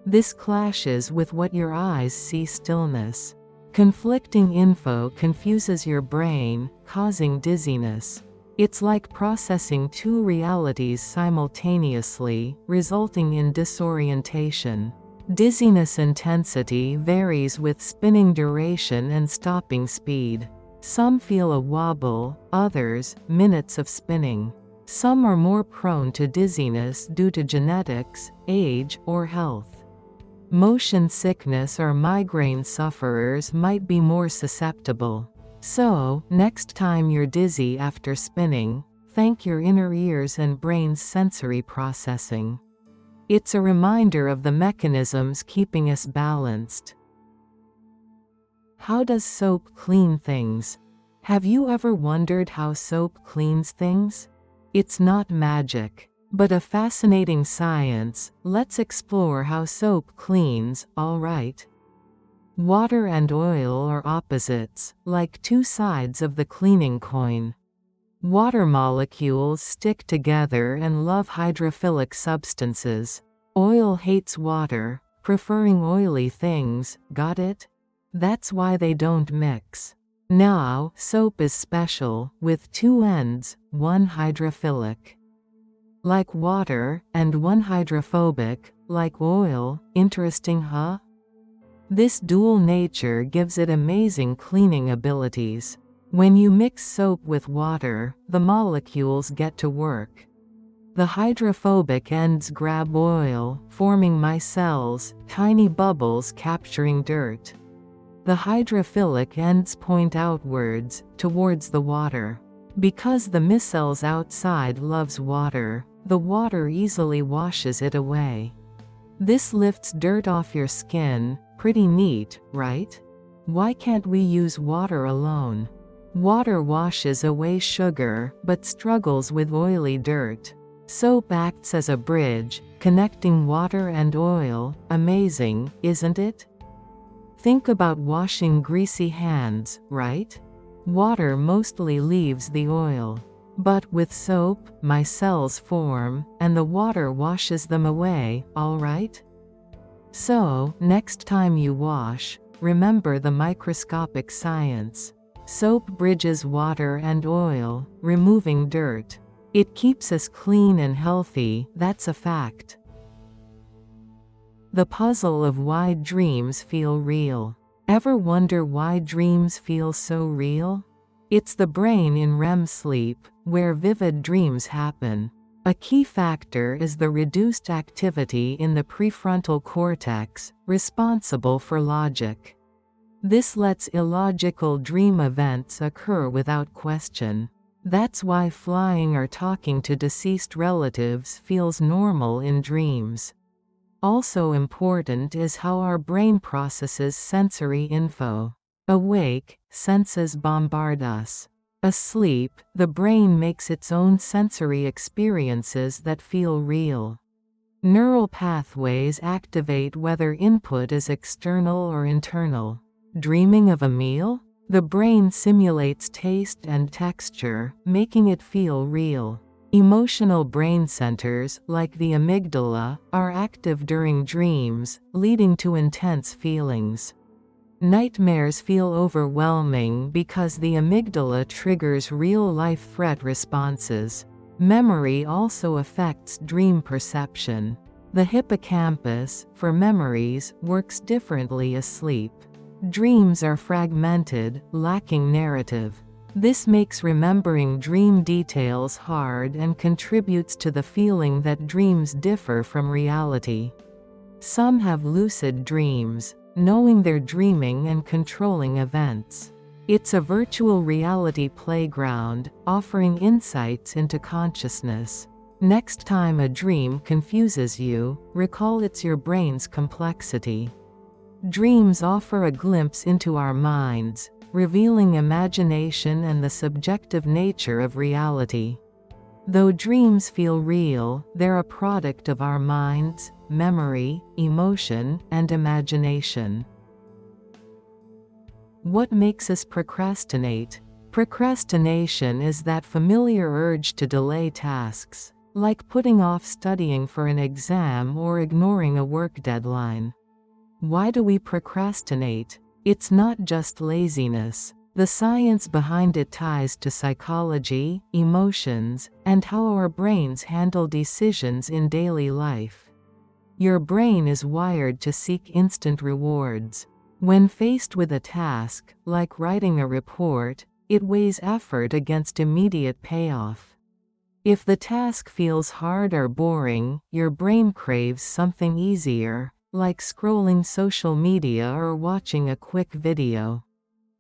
This clashes with what your eyes see: stillness. Conflicting info confuses your brain, causing dizziness. It's like processing two realities simultaneously, resulting in disorientation. Dizziness intensity varies with spinning duration and stopping speed. Some feel a wobble, others, minutes of spinning. Some are more prone to dizziness due to genetics, age, or health. Motion sickness or migraine sufferers might be more susceptible. So, next time you're dizzy after spinning, thank your inner ears and brain's sensory processing. It's a reminder of the mechanisms keeping us balanced. How does soap clean things? Have you ever wondered how soap cleans things? It's not magic, but a fascinating science. Let's explore how soap cleans, alright. Water and oil are opposites, like two sides of the cleaning coin. Water molecules stick together and love hydrophilic substances. Oil hates water, preferring oily things, got it? That's why they don't mix. Now, soap is special, with two ends, one hydrophilic, like water, and one hydrophobic, like oil. Interesting, huh? This dual nature gives it amazing cleaning abilities. When you mix soap with water, the molecules get to work. The hydrophobic ends grab oil, forming micelles, tiny bubbles capturing dirt. The hydrophilic ends point outwards, towards the water. Because the micelles outside loves water, the water easily washes it away. This lifts dirt off your skin. Pretty neat, right? Why can't we use water alone? Water washes away sugar, but struggles with oily dirt. Soap acts as a bridge, connecting water and oil. Amazing, isn't it? Think about washing greasy hands, right? Water mostly leaves the oil. But with soap, micelles form, and the water washes them away, alright? So, next time you wash, remember the microscopic science. Soap bridges water and oil, removing dirt. It keeps us clean and healthy, that's a fact. The puzzle of why dreams feel real. Ever wonder why dreams feel so real? It's the brain in REM sleep, where vivid dreams happen. A key factor is the reduced activity in the prefrontal cortex, responsible for logic. This lets illogical dream events occur without question. That's why flying or talking to deceased relatives feels normal in dreams. Also important is how our brain processes sensory info. Awake, senses bombard us. Asleep, the brain makes its own sensory experiences that feel real. Neural pathways activate whether input is external or internal. Dreaming of a meal? The brain simulates taste and texture, making it feel real. Emotional brain centers, like the amygdala, are active during dreams, leading to intense feelings. Nightmares feel overwhelming because the amygdala triggers real-life threat responses. Memory also affects dream perception. The hippocampus, for memories, works differently asleep. Dreams are fragmented, lacking narrative. This makes remembering dream details hard and contributes to the feeling that dreams differ from reality. Some have lucid dreams, knowing they're dreaming and controlling events. It's a virtual reality playground, offering insights into consciousness. Next time a dream confuses you, recall it's your brain's complexity. Dreams offer a glimpse into our minds, revealing imagination and the subjective nature of reality. Though dreams feel real, they're a product of our minds, memory, emotion, and imagination. What makes us procrastinate? Procrastination is that familiar urge to delay tasks, like putting off studying for an exam or ignoring a work deadline. Why do we procrastinate? It's not just laziness. The science behind it ties to psychology, emotions, and how our brains handle decisions in daily life. Your brain is wired to seek instant rewards. When faced with a task, like writing a report, it weighs effort against immediate payoff. If the task feels hard or boring, your brain craves something easier, like scrolling social media or watching a quick video.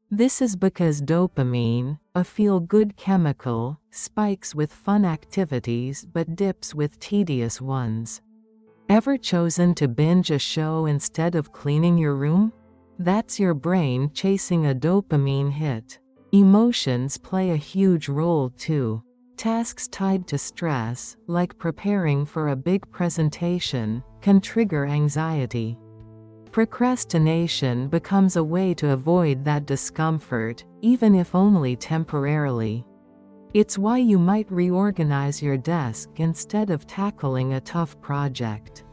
This is because dopamine, a feel-good chemical, spikes with fun activities but dips with tedious ones. Ever chosen to binge a show instead of cleaning your room? That's your brain chasing a dopamine hit. Emotions play a huge role too. Tasks tied to stress, like preparing for a big presentation, can trigger anxiety. Procrastination becomes a way to avoid that discomfort, even if only temporarily. It's why you might reorganize your desk instead of tackling a tough project.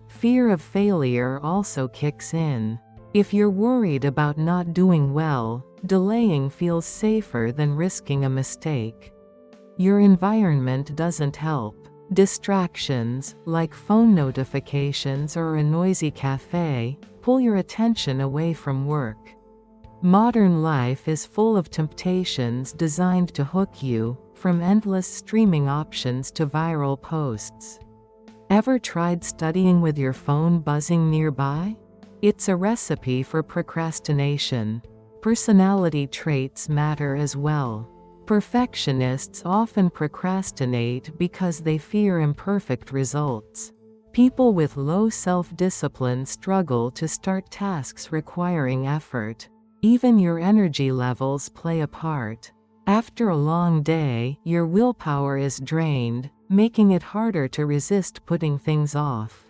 Fear of failure also kicks in. If you're worried about not doing well, delaying feels safer than risking a mistake. Your environment doesn't help. Distractions, like phone notifications or a noisy cafe, pull your attention away from work. Modern life is full of temptations designed to hook you, from endless streaming options to viral posts. Ever tried studying with your phone buzzing nearby? It's a recipe for procrastination. Personality traits matter as well. Perfectionists often procrastinate because they fear imperfect results. People with low self-discipline struggle to start tasks requiring effort. Even your energy levels play a part. After a long day, your willpower is drained, making it harder to resist putting things off.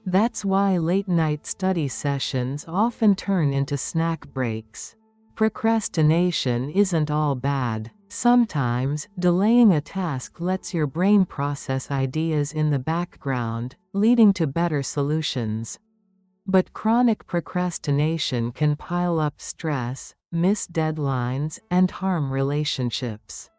That's why late-night study sessions often turn into snack breaks. Procrastination isn't all bad. Sometimes, delaying a task lets your brain process ideas in the background, leading to better solutions. But chronic procrastination can pile up stress, miss deadlines, and harm relationships.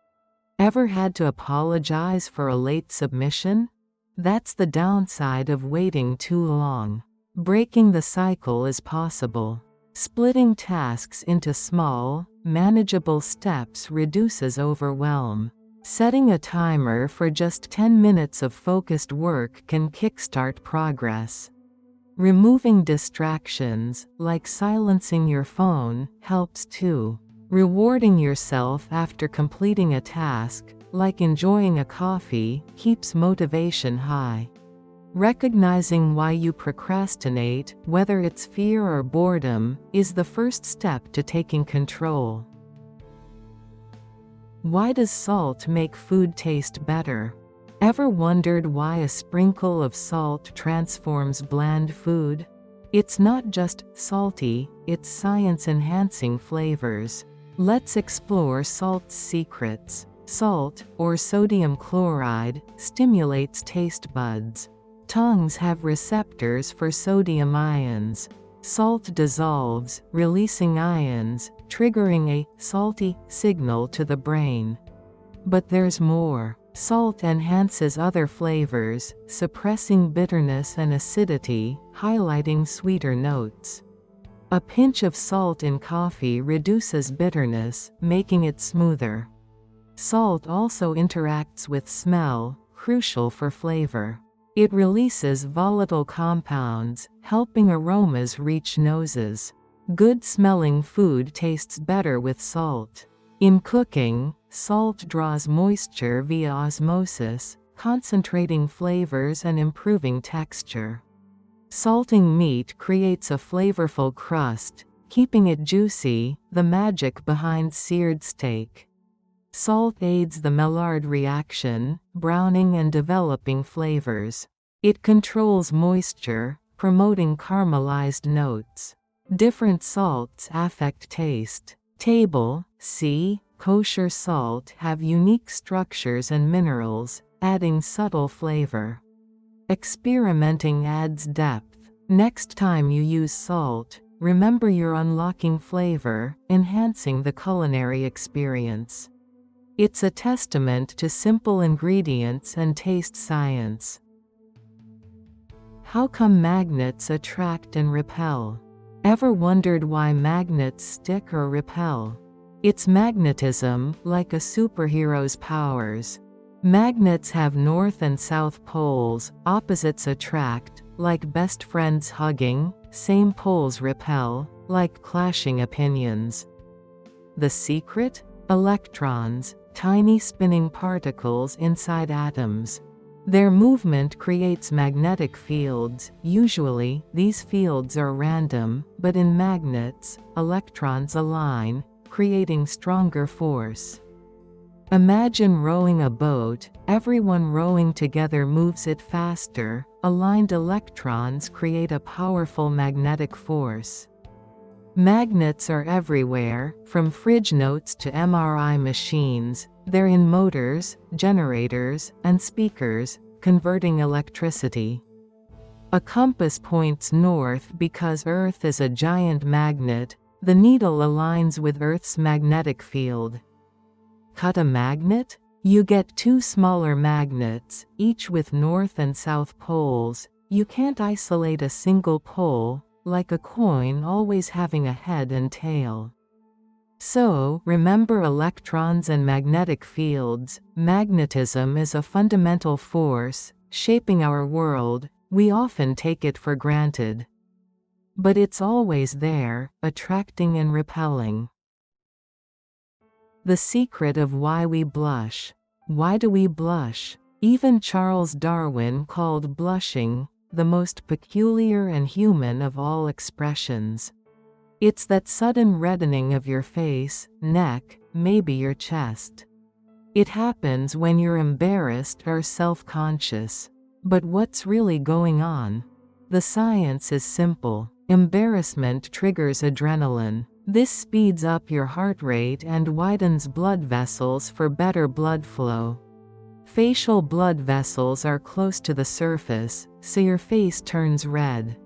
Ever had to apologize for a late submission? That's the downside of waiting too long. Breaking the cycle is possible. Splitting tasks into small, manageable steps reduces overwhelm. Setting a timer for just 10 minutes of focused work can kickstart progress. Removing distractions, like silencing your phone, helps too. Rewarding yourself after completing a task, like enjoying a coffee, keeps motivation high. Recognizing why you procrastinate, whether it's fear or boredom, is the first step to taking control. Why does salt make food taste better? Ever wondered why a sprinkle of salt transforms bland food? It's not just salty, it's science-enhancing flavors. Let's explore salt's secrets. Salt, or sodium chloride, stimulates taste buds. Tongues have receptors for sodium ions. Salt dissolves, releasing ions, triggering a salty signal to the brain. But there's more. Salt enhances other flavors, suppressing bitterness and acidity, highlighting sweeter notes. A pinch of salt in coffee reduces bitterness, making it smoother. Salt also interacts with smell, crucial for flavor. It releases volatile compounds, helping aromas reach noses. Good-smelling food tastes better with salt. In cooking, salt draws moisture via osmosis, concentrating flavors and improving texture. Salting meat creates a flavorful crust, keeping it juicy, the magic behind seared steak. Salt aids the Maillard reaction, browning and developing flavors. It controls moisture, promoting caramelized notes. Different salts affect taste. Table, sea, kosher salt have unique structures and minerals, adding subtle flavor. Experimenting adds depth. Next time you use salt, remember you're unlocking flavor, enhancing the culinary experience. It's a testament to simple ingredients and taste science. How come magnets attract and repel? Ever wondered why magnets stick or repel? It's magnetism, like a superhero's powers. Magnets have north and south poles, opposites attract, like best friends hugging, same poles repel, like clashing opinions. The secret? Electrons, tiny spinning particles inside atoms. Their movement creates magnetic fields. Usually, these fields are random, but in magnets, electrons align, creating stronger force. Imagine rowing a boat. Everyone rowing together moves it faster. Aligned electrons create a powerful magnetic force. Magnets are everywhere, from fridge notes to MRI machines. They're in motors, generators, and speakers, converting electricity. A compass points north because Earth is a giant magnet. The needle aligns with Earth's magnetic field. Cut a magnet? You get two smaller magnets, each with north and south poles. You can't isolate a single pole, like a coin always having a head and tail. So, remember electrons and magnetic fields. Magnetism is a fundamental force, shaping our world. We often take it for granted. But it's always there, attracting and repelling. The secret of why we blush. Why do we blush? Even Charles Darwin called blushing the most peculiar and human of all expressions. It's that sudden reddening of your face, neck, maybe your chest. It happens when you're embarrassed or self-conscious. But what's really going on? The science is simple. Embarrassment triggers adrenaline. This speeds up your heart rate and widens blood vessels for better blood flow. Facial blood vessels are close to the surface, so your face turns red.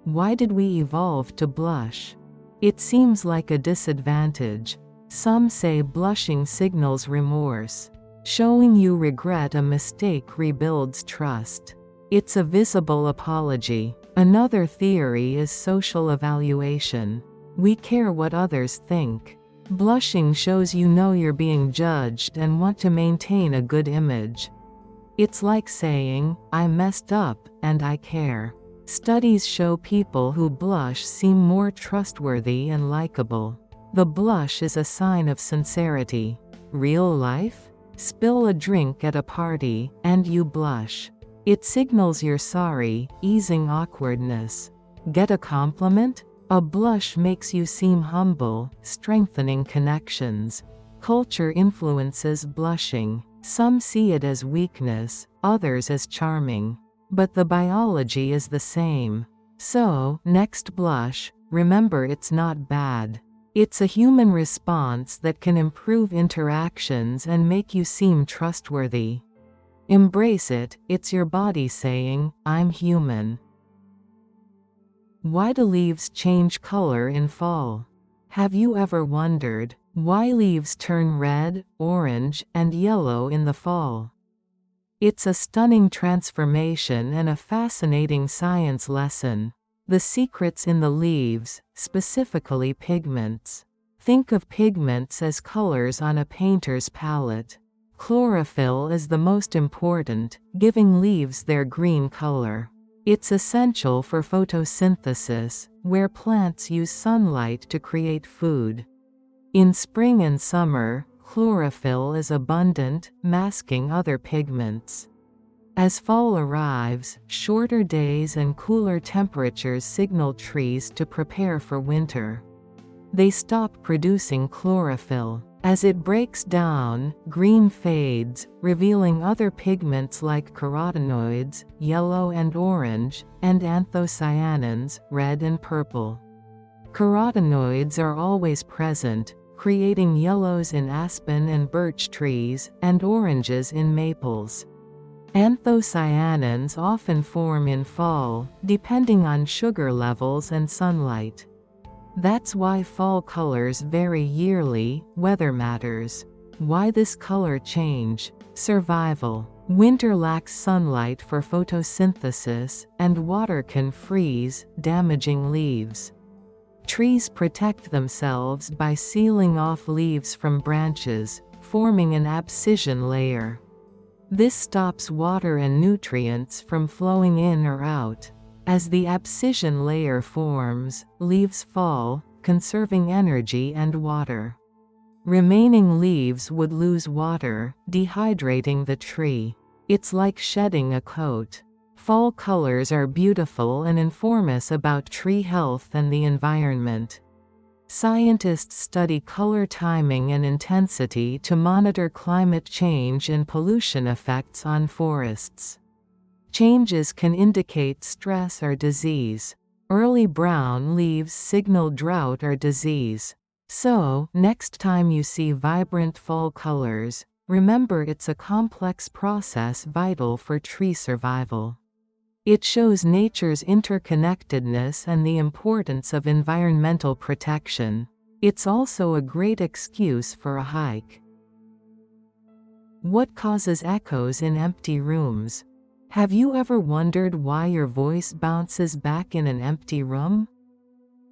Why did we evolve to blush? It seems like a disadvantage. Some say blushing signals remorse. Showing you regret a mistake rebuilds trust. It's a visible apology. Another theory is social evaluation. We care what others think. Blushing shows you know you're being judged and want to maintain a good image. It's like saying, I messed up, and I care. Studies show people who blush seem more trustworthy and likable. The blush is a sign of sincerity. Real life? Spill a drink at a party, and you blush. It signals you're sorry, easing awkwardness. Get a compliment? A blush makes you seem humble, strengthening connections. Culture influences blushing. Some see it as weakness, others as charming. But the biology is the same. So, next blush, remember it's not bad. It's a human response that can improve interactions and make you seem trustworthy. Embrace it, it's your body saying, I'm human. Why do leaves change color in fall? Have you ever wondered why leaves turn red, orange, and yellow in the fall? It's a stunning transformation and a fascinating science lesson. The secret's in the leaves, specifically pigments. Think of pigments as colors on a painter's palette. Chlorophyll is the most important, giving leaves their green color. It's essential for photosynthesis, where plants use sunlight to create food. In spring and summer, chlorophyll is abundant, masking other pigments. As fall arrives, shorter days and cooler temperatures signal trees to prepare for winter. They stop producing chlorophyll. As it breaks down, green fades, revealing other pigments like carotenoids, yellow and orange, and anthocyanins, red and purple. Carotenoids are always present, creating yellows in aspen and birch trees, and oranges in maples. Anthocyanins often form in fall, depending on sugar levels and sunlight. That's why fall colors vary yearly. Weather matters. Why this color change? Survival. Winter lacks sunlight for photosynthesis, and water can freeze, damaging leaves. Trees protect themselves by sealing off leaves from branches, forming an abscission layer. This stops water and nutrients from flowing in or out. As the abscission layer forms, leaves fall, conserving energy and water. Remaining leaves would lose water, dehydrating the tree. It's like shedding a coat. Fall colors are beautiful and inform us about tree health and the environment. Scientists study color timing and intensity to monitor climate change and pollution effects on forests. Changes can indicate stress or disease. Early brown leaves signal drought or disease. So, next time you see vibrant fall colors, remember it's a complex process vital for tree survival. It shows nature's interconnectedness and the importance of environmental protection. It's also a great excuse for a hike. What causes echoes in empty rooms? Have you ever wondered why your voice bounces back in an empty room?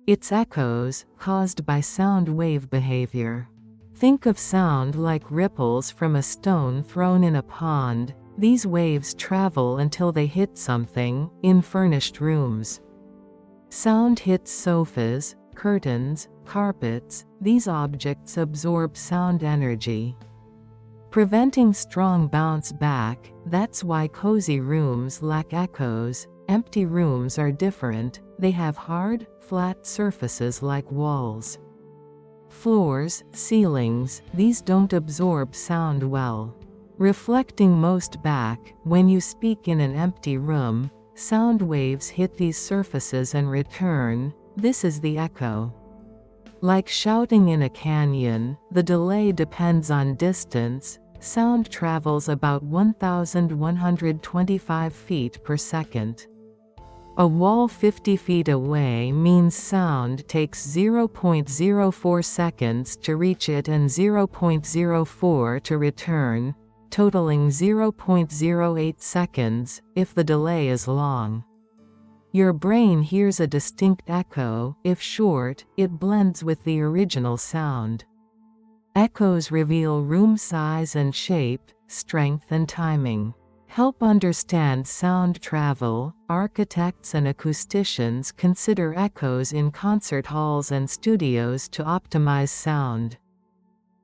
It's echoes, caused by sound wave behavior. Think of sound like ripples from a stone thrown in a pond. These waves travel until they hit something, in furnished rooms. Sound hits sofas, curtains, carpets, these objects absorb sound energy, preventing strong bounce back. That's why cozy rooms lack echoes. Empty rooms are different, they have hard, flat surfaces like walls. Floors, ceilings, these don't absorb sound well, reflecting most back. When you speak in an empty room, sound waves hit these surfaces and return. This is the echo. Like shouting in a canyon, the delay depends on distance. Sound travels about 1,125 feet per second. A wall 50 feet away means sound takes 0.04 seconds to reach it and 0.04 to return, totaling 0.08 seconds, if the delay is long. Your brain hears a distinct echo. If short, it blends with the original sound. Echoes reveal room size and shape, strength and timing. Help understand sound travel. Architects and acousticians consider echoes in concert halls and studios to optimize sound.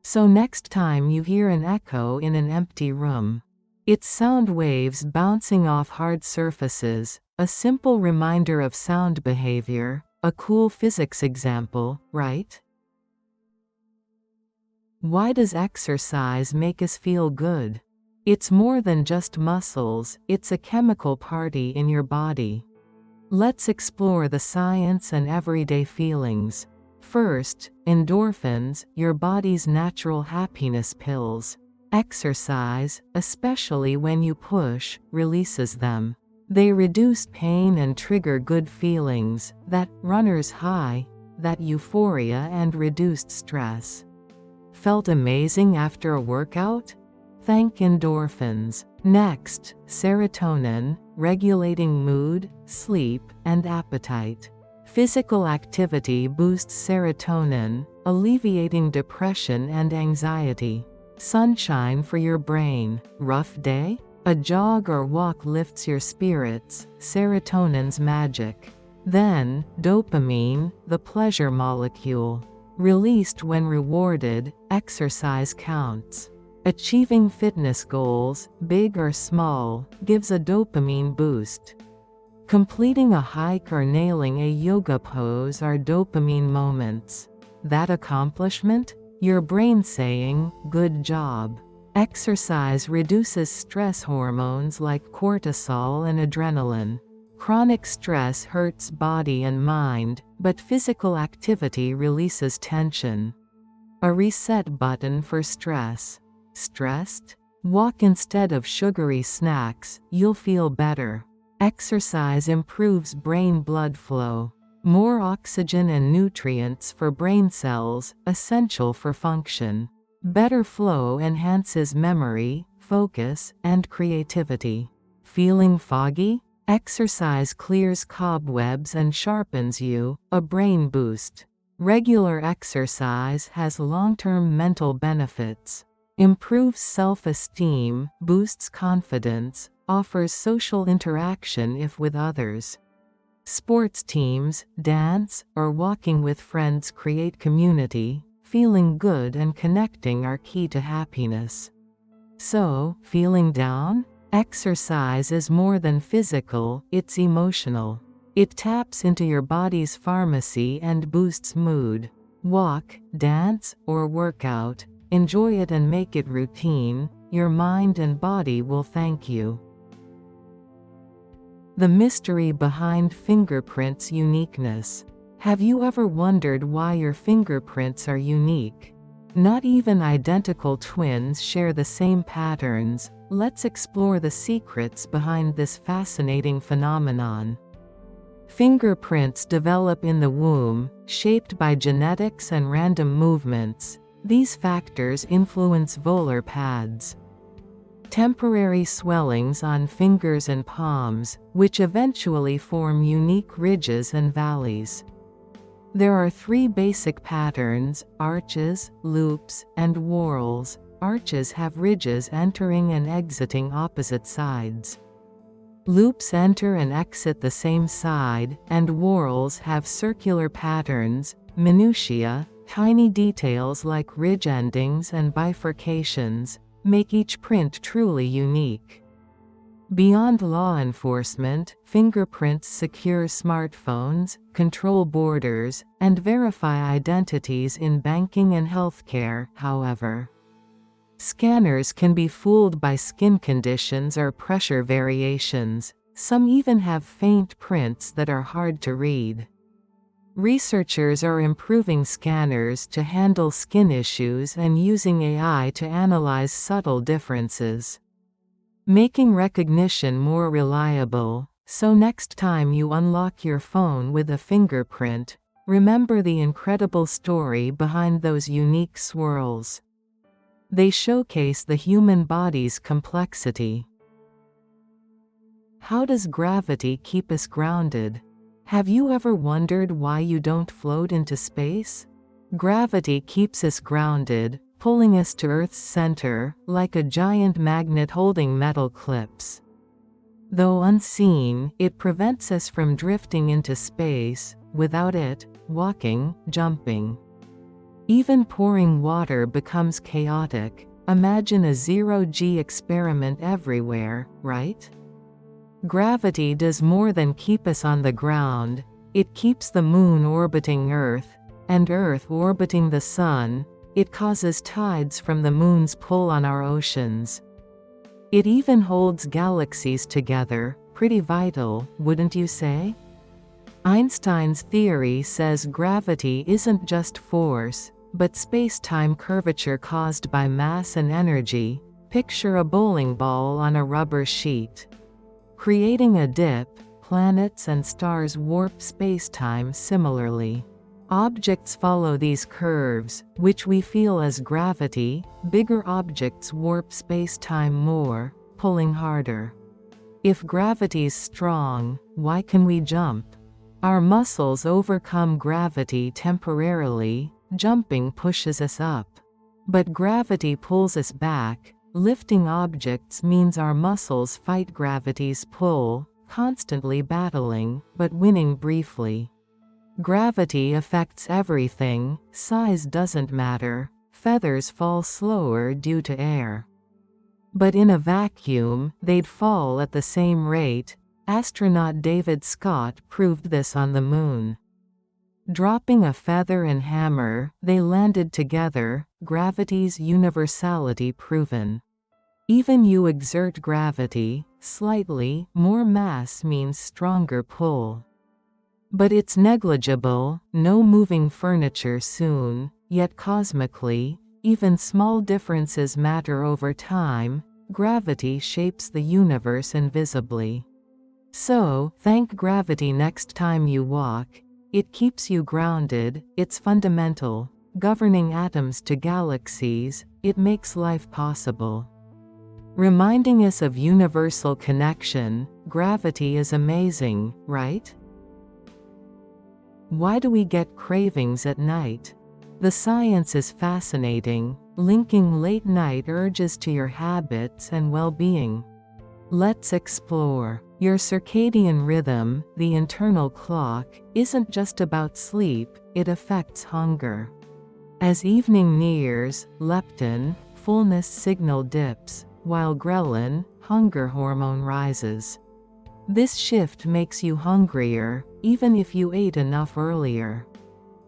So next time you hear an echo in an empty room, it's sound waves bouncing off hard surfaces, a simple reminder of sound behavior, a cool physics example, right? Why does exercise make us feel good? It's more than just muscles, it's a chemical party in your body. Let's explore the science and everyday feelings. First, endorphins, your body's natural happiness pills. Exercise, especially when you push, releases them. They reduce pain and trigger good feelings, that runner's high, that euphoria and reduced stress. Felt amazing after a workout? Thank endorphins. Next, serotonin, regulating mood, sleep, and appetite. Physical activity boosts serotonin, alleviating depression and anxiety. Sunshine for your brain. Rough day? A jog or walk lifts your spirits, serotonin's magic. Then, dopamine, the pleasure molecule. Released when rewarded, exercise counts. Achieving fitness goals, big or small, gives a dopamine boost. Completing a hike or nailing a yoga pose are dopamine moments. That accomplishment? Your brain saying, "Good job." Exercise reduces stress hormones like cortisol and adrenaline. Chronic stress hurts body and mind, but physical activity releases tension. A reset button for stress. Stressed? Walk instead of sugary snacks, you'll feel better. Exercise improves brain blood flow. More oxygen and nutrients for brain cells, essential for function. Better flow enhances memory, focus, and creativity. Feeling foggy? Exercise clears cobwebs and sharpens you, a brain boost. Regular exercise has long-term mental benefits. Improves self-esteem, boosts confidence, offers social interaction if with others. Sports teams, dance, or walking with friends create community. Feeling good and connecting are key to happiness. So, feeling down? Exercise is more than physical, it's emotional. It taps into your body's pharmacy and boosts mood. Walk, dance, or workout. Enjoy it and make it routine. Your mind and body will thank you. The mystery behind fingerprints' uniqueness. Have you ever wondered why your fingerprints are unique? Not even identical twins share the same patterns. Let's explore the secrets behind this fascinating phenomenon. Fingerprints develop in the womb, shaped by genetics and random movements. These factors influence volar pads. Temporary swellings on fingers and palms, which eventually form unique ridges and valleys. There are three basic patterns: arches, loops, and whorls. Arches have ridges entering and exiting opposite sides. Loops enter and exit the same side, and whorls have circular patterns, minutiae, tiny details like ridge endings and bifurcations, make each print truly unique. Beyond law enforcement, fingerprints secure smartphones, control borders, and verify identities in banking and healthcare, however. Scanners can be fooled by skin conditions or pressure variations. Some even have faint prints that are hard to read. Researchers are improving scanners to handle skin issues and using AI to analyze subtle differences, making recognition more reliable. So next time you unlock your phone with a fingerprint, remember the incredible story behind those unique swirls. They showcase the human body's complexity. How does gravity keep us grounded? Have you ever wondered why you don't float into space? Gravity keeps us grounded, pulling us to Earth's center, like a giant magnet holding metal clips. Though unseen, it prevents us from drifting into space. Without it, walking, jumping, even pouring water becomes chaotic. Imagine a zero-G experiment everywhere, right? Gravity does more than keep us on the ground. It keeps the moon orbiting Earth, and Earth orbiting the sun. It causes tides from the moon's pull on our oceans. It even holds galaxies together. Pretty vital, wouldn't you say? Einstein's theory says gravity isn't just force, but space-time curvature caused by mass and energy. Picture a bowling ball on a rubber sheet. Creating a dip, planets and stars warp space-time similarly. Objects follow these curves, which we feel as gravity. Bigger objects warp space-time more, pulling harder. If gravity's strong, why can we jump? Our muscles overcome gravity temporarily. Jumping pushes us up. But gravity pulls us back. Lifting objects means our muscles fight gravity's pull, constantly battling, but winning briefly. Gravity affects everything. Size doesn't matter. Feathers fall slower due to air. But in a vacuum, they'd fall at the same rate. Astronaut David Scott proved this on the moon. Dropping a feather and hammer, they landed together. Gravity's universality proven. Even you exert gravity, slightly, more mass means stronger pull. But it's negligible, no moving furniture soon, yet cosmically, even small differences matter over time. Gravity shapes the universe invisibly. So, thank gravity next time you walk. It keeps you grounded. It's fundamental, governing atoms to galaxies. It makes life possible. Reminding us of universal connection. Gravity is amazing, right? Why do we get cravings at night? The science is fascinating, linking late-night urges to your habits and well-being. Let's explore. Your circadian rhythm, the internal clock, isn't just about sleep, it affects hunger. As evening nears, leptin, fullness signal dips, while ghrelin, hunger hormone rises. This shift makes you hungrier, even if you ate enough earlier.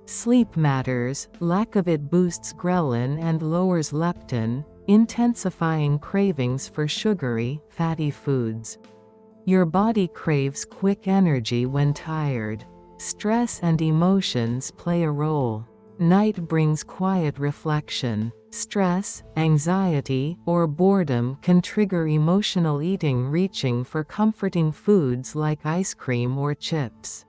Sleep matters. Lack of it boosts ghrelin and lowers leptin, intensifying cravings for sugary, fatty foods. Your body craves quick energy when tired. Stress and emotions play a role. Night brings quiet reflection. Stress, anxiety, or boredom can trigger emotional eating, reaching for comforting foods like ice cream or chips.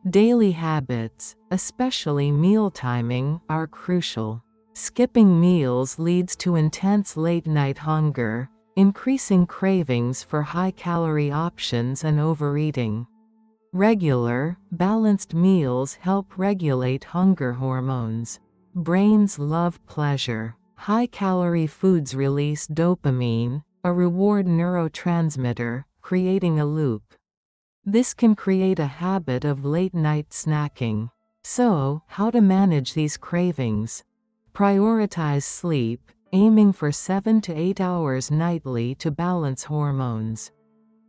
Daily habits, especially meal timing, are crucial. Skipping meals leads to intense late-night hunger, increasing cravings for high-calorie options and overeating. Regular, balanced meals help regulate hunger hormones. Brains love pleasure. High-calorie foods release dopamine, a reward neurotransmitter, creating a loop. This can create a habit of late-night snacking. So, how to manage these cravings? Prioritize sleep, aiming for 7 to 8 hours nightly to balance hormones.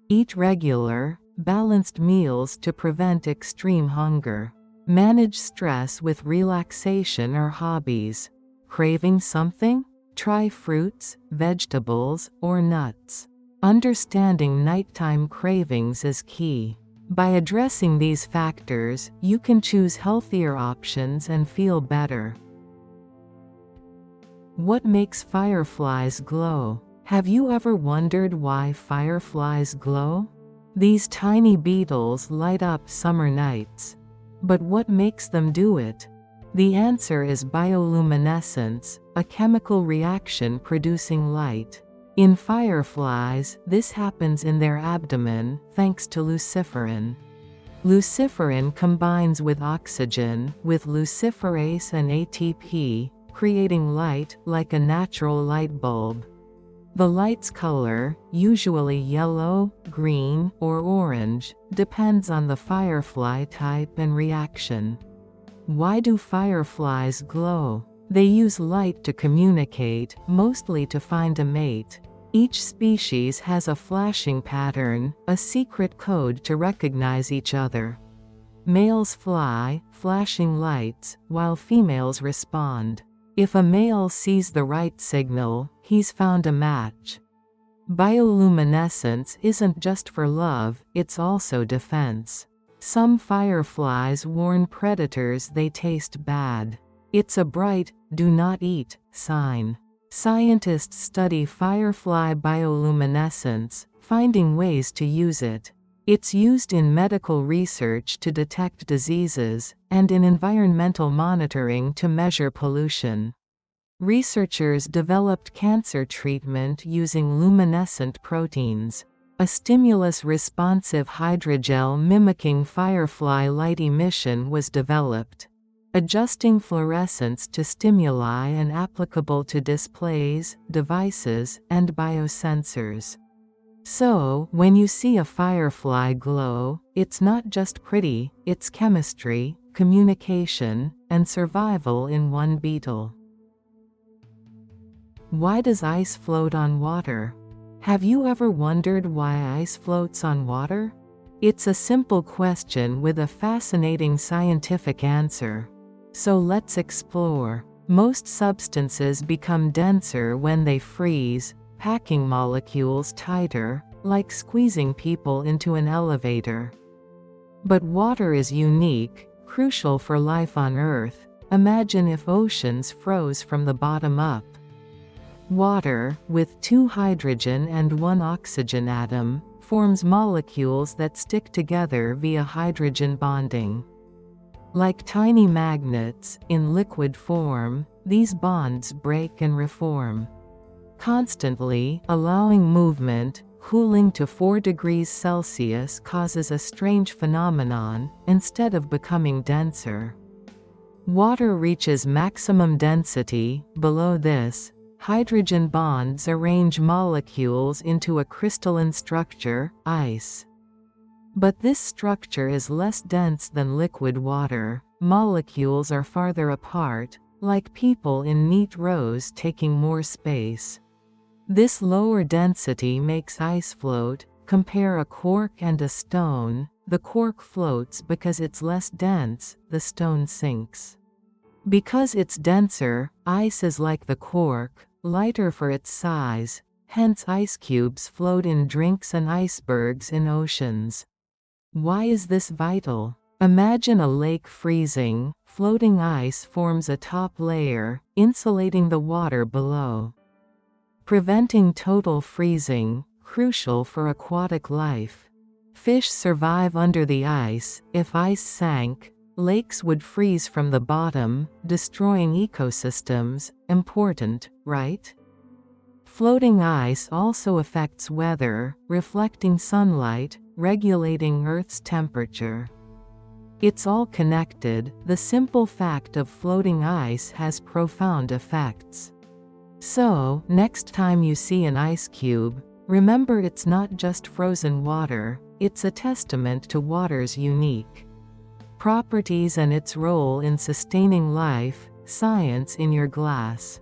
Eat regular, balanced meals to prevent extreme hunger. Manage stress with relaxation or hobbies. Craving something? Try fruits, vegetables, or nuts. Understanding nighttime cravings is key. By addressing these factors, you can choose healthier options and feel better. What makes fireflies glow? Have you ever wondered why fireflies glow? These tiny beetles light up summer nights. But what makes them do it? The answer is bioluminescence, a chemical reaction producing light. In fireflies, this happens in their abdomen, thanks to luciferin. Luciferin combines with oxygen, with luciferase and ATP, creating light like a natural light bulb. The light's color, usually yellow, green, or orange, depends on the firefly type and reaction. Why do fireflies glow? They use light to communicate, mostly to find a mate. Each species has a flashing pattern, a secret code to recognize each other. Males fly, flashing lights, while females respond. If a male sees the right signal, he's found a match. Bioluminescence isn't just for love, it's also defense. Some fireflies warn predators they taste bad. It's a bright, do not eat, sign. Scientists study firefly bioluminescence, finding ways to use it. It's used in medical research to detect diseases, and in environmental monitoring to measure pollution. Researchers developed cancer treatment using luminescent proteins. A stimulus-responsive hydrogel mimicking firefly light emission was developed. Adjusting fluorescence to stimuli and applicable to displays, devices, and biosensors. So, when you see a firefly glow, it's not just pretty, it's chemistry, communication, and survival in one beetle. Why does ice float on water? Have you ever wondered why ice floats on water? It's a simple question with a fascinating scientific answer. So let's explore. Most substances become denser when they freeze, packing molecules tighter, like squeezing people into an elevator. But water is unique, crucial for life on Earth. Imagine if oceans froze from the bottom up. Water, with 2 hydrogen and 1 oxygen atom, forms molecules that stick together via hydrogen bonding. Like tiny magnets, in liquid form, these bonds break and reform. Constantly allowing movement, cooling to 4 degrees Celsius causes a strange phenomenon, instead of becoming denser. Water reaches maximum density. Below this, hydrogen bonds arrange molecules into a crystalline structure, ice. But this structure is less dense than liquid water. Molecules are farther apart, like people in neat rows taking more space. This lower density makes ice float. Compare a cork and a stone. The cork floats because it's less dense, the stone sinks. Because it's denser, ice is like the cork, lighter for its size, hence ice cubes float in drinks and icebergs in oceans. Why is this vital? Imagine a lake freezing. Floating ice forms a top layer, insulating the water below. Preventing total freezing, crucial for aquatic life. Fish survive under the ice. If ice sank, lakes would freeze from the bottom, destroying ecosystems. Important, right? Floating ice also affects weather, reflecting sunlight, regulating Earth's temperature. It's all connected. The simple fact of floating ice has profound effects. So, next time you see an ice cube, remember it's not just frozen water, it's a testament to water's unique properties and its role in sustaining life, science in your glass.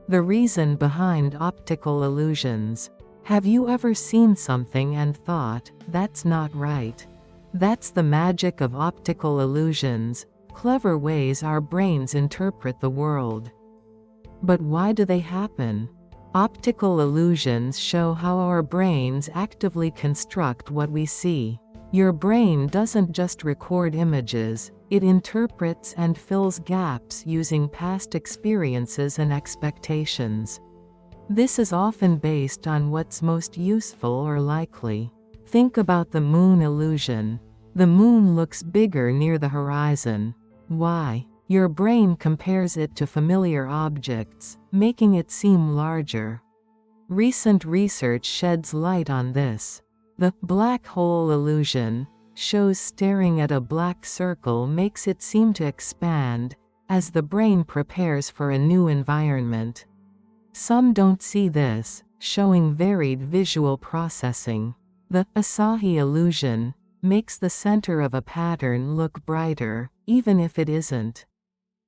The reason behind optical illusions. Have you ever seen something and thought, that's not right? That's the magic of optical illusions, clever ways our brains interpret the world. But why do they happen? Optical illusions show how our brains actively construct what we see. Your brain doesn't just record images, it interprets and fills gaps using past experiences and expectations. This is often based on what's most useful or likely. Think about the moon illusion. The moon looks bigger near the horizon. Why? Your brain compares it to familiar objects, making it seem larger. Recent research sheds light on this. The black hole illusion shows staring at a black circle makes it seem to expand as the brain prepares for a new environment. Some don't see this, showing varied visual processing. The Asahi illusion makes the center of a pattern look brighter, even if it isn't.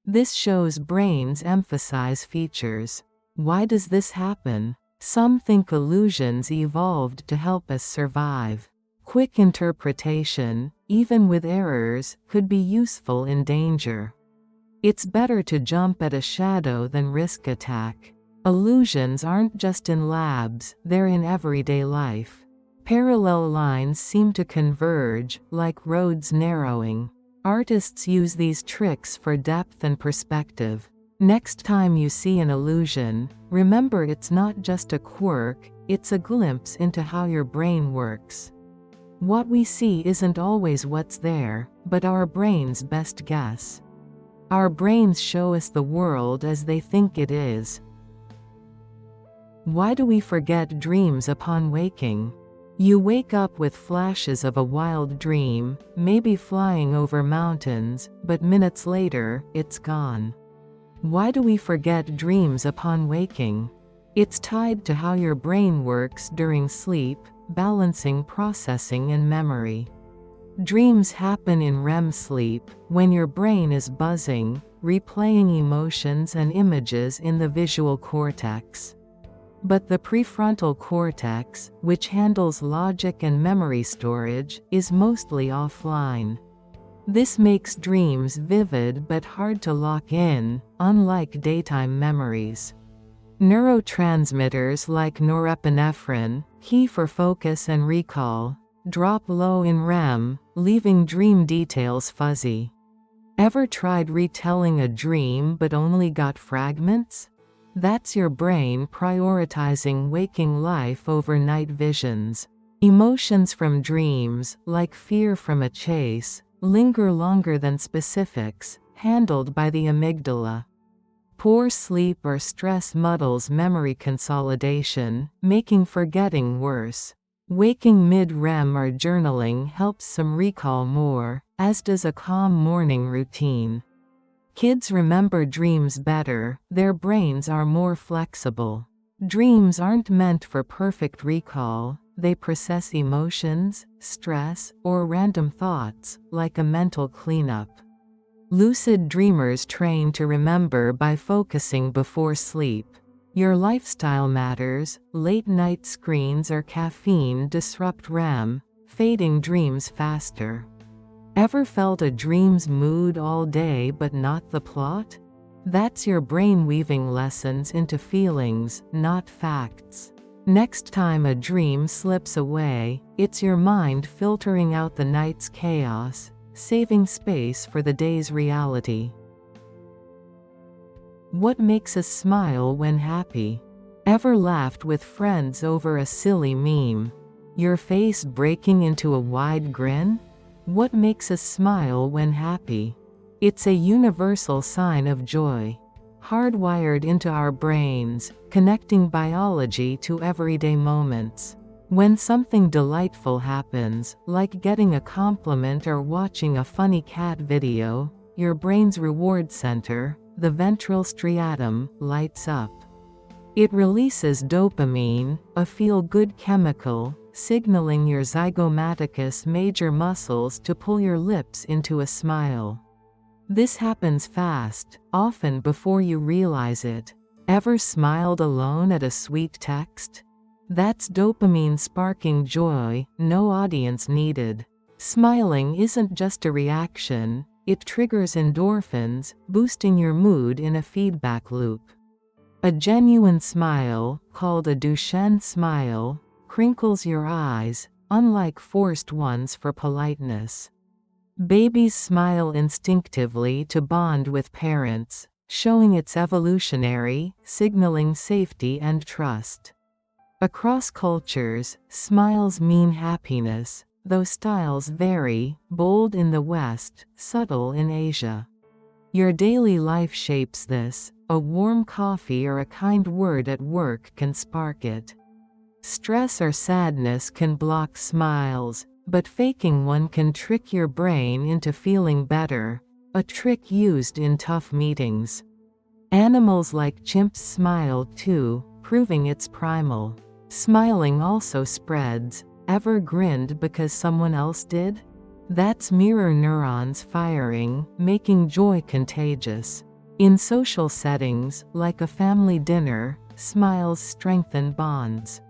This shows brains emphasize features. Why does this happen? Some think illusions evolved to help us survive. Quick interpretation, even with errors, could be useful in danger. It's better to jump at a shadow than risk attack. Illusions aren't just in labs, they're in everyday life. Parallel lines seem to converge, like roads narrowing. Artists use these tricks for depth and perspective. Next time you see an illusion, remember it's not just a quirk, it's a glimpse into how your brain works. What we see isn't always what's there, but our brain's best guess. Our brains show us the world as they think it is. Why do we forget dreams upon waking? You wake up with flashes of a wild dream, maybe flying over mountains, but minutes later, it's gone. Why do we forget dreams upon waking? It's tied to how your brain works during sleep, balancing processing and memory. Dreams happen in REM sleep, when your brain is buzzing, replaying emotions and images in the visual cortex. But the prefrontal cortex, which handles logic and memory storage, is mostly offline. This makes dreams vivid but hard to lock in, unlike daytime memories. Neurotransmitters like norepinephrine, key for focus and recall, drop low in REM, leaving dream details fuzzy. Ever tried retelling a dream but only got fragments? That's your brain prioritizing waking life over night visions. Emotions from dreams, like fear from a chase, linger longer than specifics, handled by the amygdala. Poor sleep or stress muddles memory consolidation, making forgetting worse. Waking mid-REM or journaling helps some recall more, as does a calm morning routine. Kids remember dreams better, their brains are more flexible. Dreams aren't meant for perfect recall, they process emotions, stress, or random thoughts, like a mental cleanup. Lucid dreamers train to remember by focusing before sleep. Your lifestyle matters, late-night screens or caffeine disrupt REM, fading dreams faster. Ever felt a dream's mood all day but not the plot? That's your brain weaving lessons into feelings, not facts. Next time a dream slips away, it's your mind filtering out the night's chaos, saving space for the day's reality. What makes us smile when happy? Ever laughed with friends over a silly meme? Your face breaking into a wide grin? What makes us smile when happy? It's a universal sign of joy. Hardwired into our brains, connecting biology to everyday moments. When something delightful happens, like getting a compliment or watching a funny cat video, your brain's reward center, the ventral striatum, lights up. It releases dopamine, a feel-good chemical, signaling your zygomaticus major muscles to pull your lips into a smile. This happens fast, often before you realize it. Ever smiled alone at a sweet text? That's dopamine sparking joy, no audience needed. Smiling isn't just a reaction, it triggers endorphins, boosting your mood in a feedback loop. A genuine smile, called a Duchenne smile, crinkles your eyes, unlike forced ones for politeness. Babies smile instinctively to bond with parents, showing its evolutionary, signaling safety and trust. Across cultures, smiles mean happiness, though styles vary, bold in the West, subtle in Asia. Your daily life shapes this. A warm coffee or a kind word at work can spark it. Stress or sadness can block smiles, but faking one can trick your brain into feeling better, a trick used in tough meetings. Animals like chimps smile too, proving it's primal. Smiling also spreads. Ever grinned because someone else did? That's mirror neurons firing, making joy contagious. In social settings, like a family dinner, smiles strengthen bonds.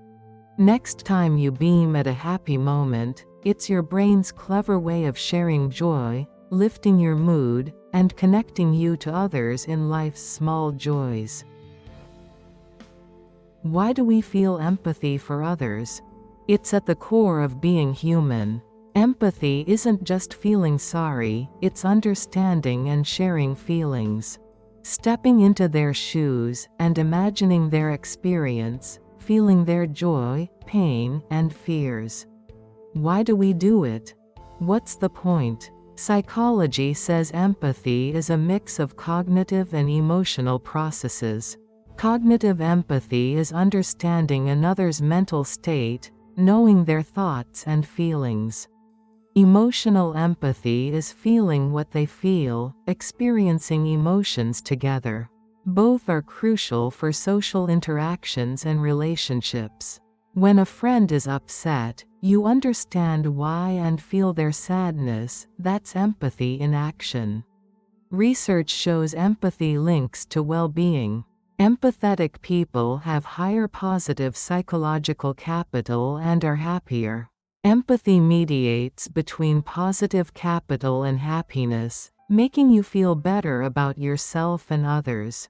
Next time you beam at a happy moment, it's your brain's clever way of sharing joy, lifting your mood, and connecting you to others in life's small joys. Why do we feel empathy for others? It's at the core of being human. Empathy isn't just feeling sorry, it's understanding and sharing feelings. Stepping into their shoes and imagining their experience, feeling their joy, pain, and fears. Why do we do it? What's the point? Psychology says empathy is a mix of cognitive and emotional processes. Cognitive empathy is understanding another's mental state, knowing their thoughts and feelings. Emotional empathy is feeling what they feel, experiencing emotions together. Both are crucial for social interactions and relationships. When a friend is upset, you understand why and feel their sadness. That's empathy in action. Research shows empathy links to well-being. Empathetic people have higher positive psychological capital and are happier. Empathy mediates between positive capital and happiness, making you feel better about yourself and others.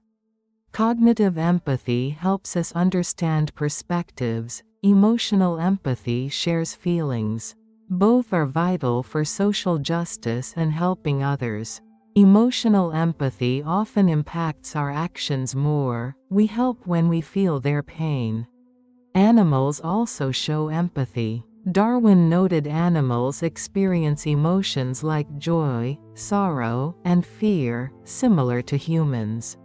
Cognitive empathy helps us understand perspectives. Emotional empathy shares feelings. Both are vital for social justice and helping others. Emotional empathy often impacts our actions more. We help when we feel their pain. Animals also show empathy. Darwin noted animals experience emotions like joy, sorrow, and fear, similar to humans.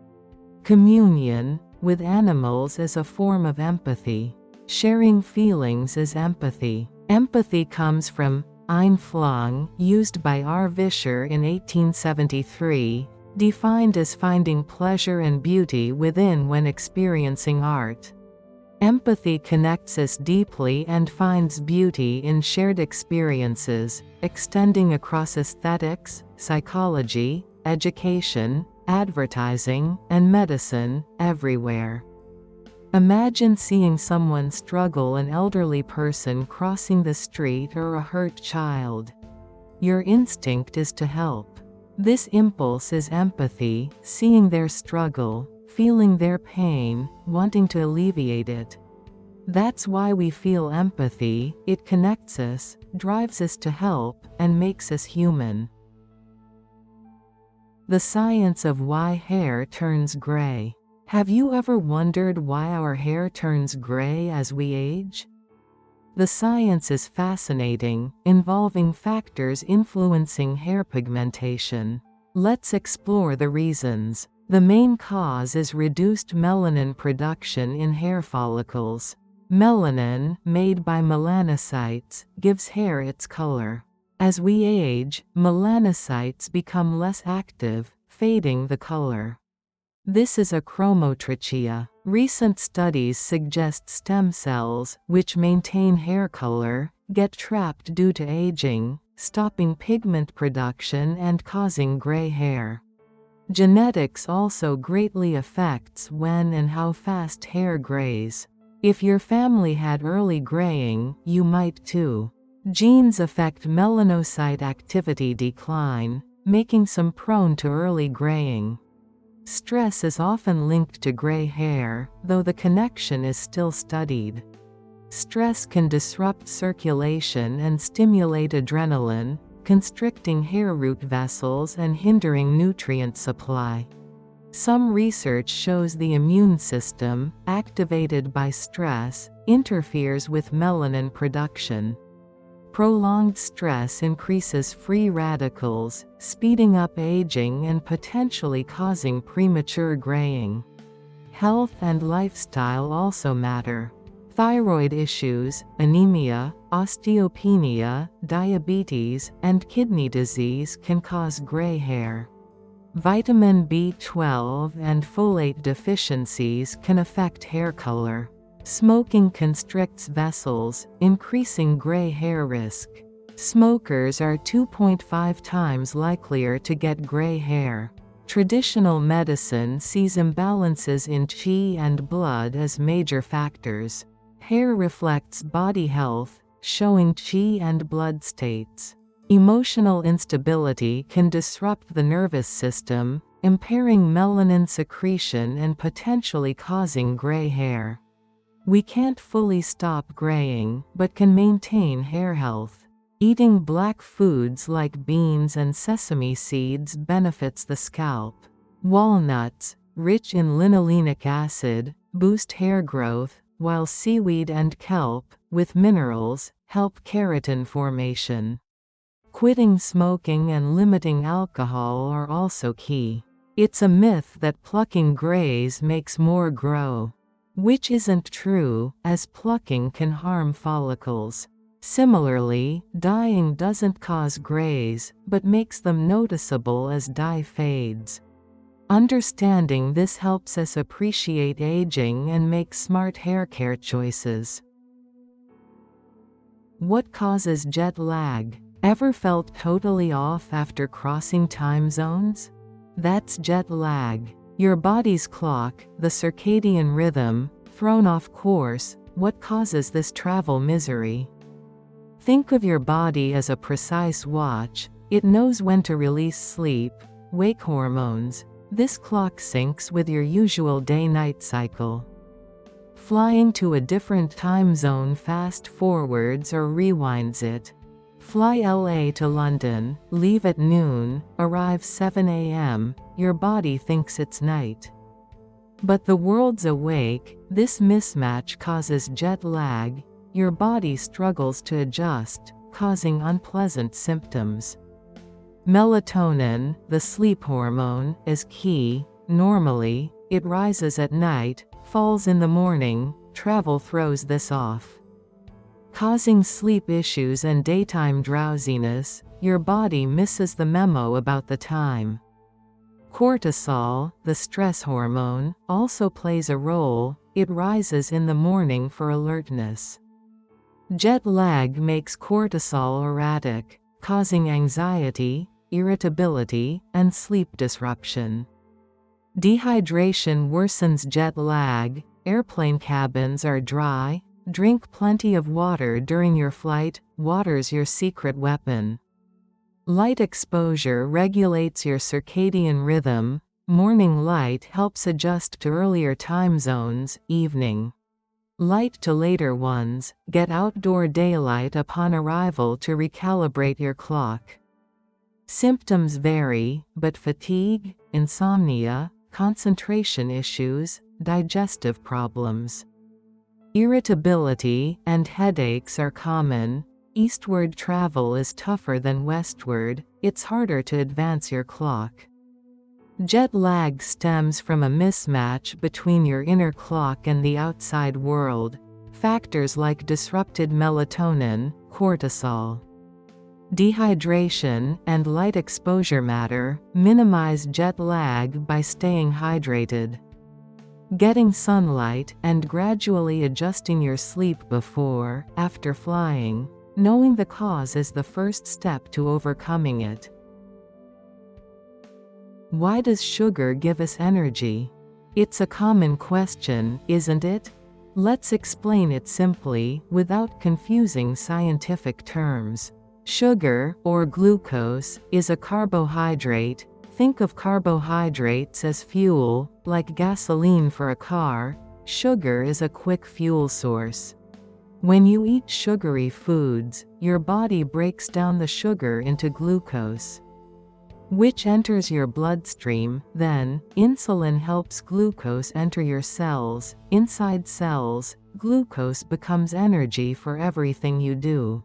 Communion with animals is a form of empathy. Sharing feelings is empathy. Empathy comes from Einfühlung, used by R. Vischer in 1873, defined as finding pleasure and beauty within when experiencing art. Empathy connects us deeply and finds beauty in shared experiences, extending across aesthetics, psychology, education, advertising, and medicine, everywhere. Imagine seeing someone struggle, an elderly person crossing the street or a hurt child. Your instinct is to help. This impulse is empathy, seeing their struggle, feeling their pain, wanting to alleviate it. That's why we feel empathy. It connects us, drives us to help, and makes us human. The science of why hair turns gray. Have you ever wondered why our hair turns gray as we age? The science is fascinating, involving factors influencing hair pigmentation. Let's explore the reasons. The main cause is reduced melanin production in hair follicles. Melanin, made by melanocytes, gives hair its color. As we age, melanocytes become less active, fading the color. This is achromotrichia. Recent studies suggest stem cells, which maintain hair color, get trapped due to aging, stopping pigment production and causing gray hair. Genetics also greatly affects when and how fast hair grays. If your family had early graying, you might too. Genes affect melanocyte activity decline, making some prone to early graying. Stress is often linked to gray hair, though the connection is still studied. Stress can disrupt circulation and stimulate adrenaline, constricting hair root vessels and hindering nutrient supply. Some research shows the immune system, activated by stress, interferes with melanin production. Prolonged stress increases free radicals, speeding up aging and potentially causing premature graying. Health and lifestyle also matter. Thyroid issues, anemia, osteopenia, diabetes, and kidney disease can cause gray hair. Vitamin B12 and folate deficiencies can affect hair color. Smoking constricts vessels, increasing gray hair risk. Smokers are 2.5 times likelier to get gray hair. Traditional medicine sees imbalances in qi and blood as major factors. Hair reflects body health, showing qi and blood states. Emotional instability can disrupt the nervous system, impairing melanin secretion and potentially causing gray hair. We can't fully stop graying, but can maintain hair health. Eating black foods like beans and sesame seeds benefits the scalp. Walnuts, rich in linolenic acid, boost hair growth, while seaweed and kelp, with minerals, help keratin formation. Quitting smoking and limiting alcohol are also key. It's a myth that plucking grays makes more grow. Which isn't true, as plucking can harm follicles. Similarly, dyeing doesn't cause grays, but makes them noticeable as dye fades. Understanding this helps us appreciate aging and make smart hair care choices. What causes jet lag? Ever felt totally off after crossing time zones? That's jet lag. Your body's clock, the circadian rhythm, thrown off course. What causes this travel misery? Think of your body as a precise watch. It knows when to release sleep, wake hormones. This clock syncs with your usual day-night cycle. Flying to a different time zone fast forwards or rewinds it. Fly LA to London, leave at noon, arrive 7 a.m., your body thinks it's night. But the world's awake. This mismatch causes jet lag. Your body struggles to adjust, causing unpleasant symptoms. Melatonin, the sleep hormone, is key. Normally, it rises at night, falls in the morning. Travel throws this off, causing sleep issues and daytime drowsiness. Your body misses the memo about the time. Cortisol, the stress hormone, also plays a role. It rises in the morning for alertness. Jet lag makes cortisol erratic, causing anxiety, irritability, and sleep disruption. Dehydration worsens jet lag. Airplane cabins are dry. Drink plenty of water during your flight. Water's your secret weapon. Light exposure regulates your circadian rhythm. Morning light helps adjust to earlier time zones. Evening light to later ones. Get outdoor daylight upon arrival to recalibrate your clock. Symptoms vary, but fatigue, insomnia, concentration issues, digestive problems, irritability, and headaches are common. Eastward travel is tougher than westward. It's harder to advance your clock. Jet lag stems from a mismatch between your inner clock and the outside world. Factors like disrupted melatonin, cortisol, Dehydration and light exposure matter. Minimize jet lag by staying hydrated. Getting sunlight and gradually adjusting your sleep before, after flying. Knowing the cause is the first step to overcoming it. Why does sugar give us energy? It's a common question, isn't it? Let's explain it simply, without confusing scientific terms. Sugar, or glucose, is a carbohydrate. Think of carbohydrates as fuel, like gasoline for a car. Sugar is a quick fuel source. When you eat sugary foods, your body breaks down the sugar into glucose, which enters your bloodstream. Then, insulin helps glucose enter your cells. Inside cells, glucose becomes energy for everything you do.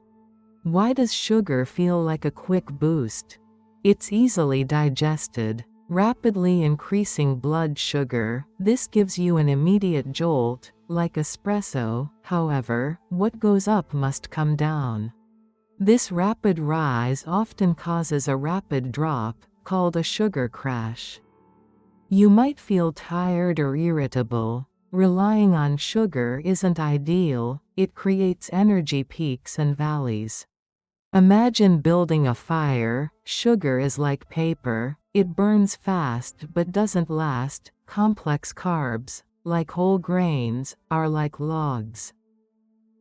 Why does sugar feel like a quick boost? It's easily digested. Rapidly increasing blood sugar, this gives you an immediate jolt, like espresso. However, what goes up must come down. This rapid rise often causes a rapid drop, called a sugar crash. You might feel tired or irritable. Relying on sugar isn't ideal. It creates energy peaks and valleys. Imagine building a fire. Sugar is like paper. It burns fast but doesn't last. Complex carbs, like whole grains, are like logs.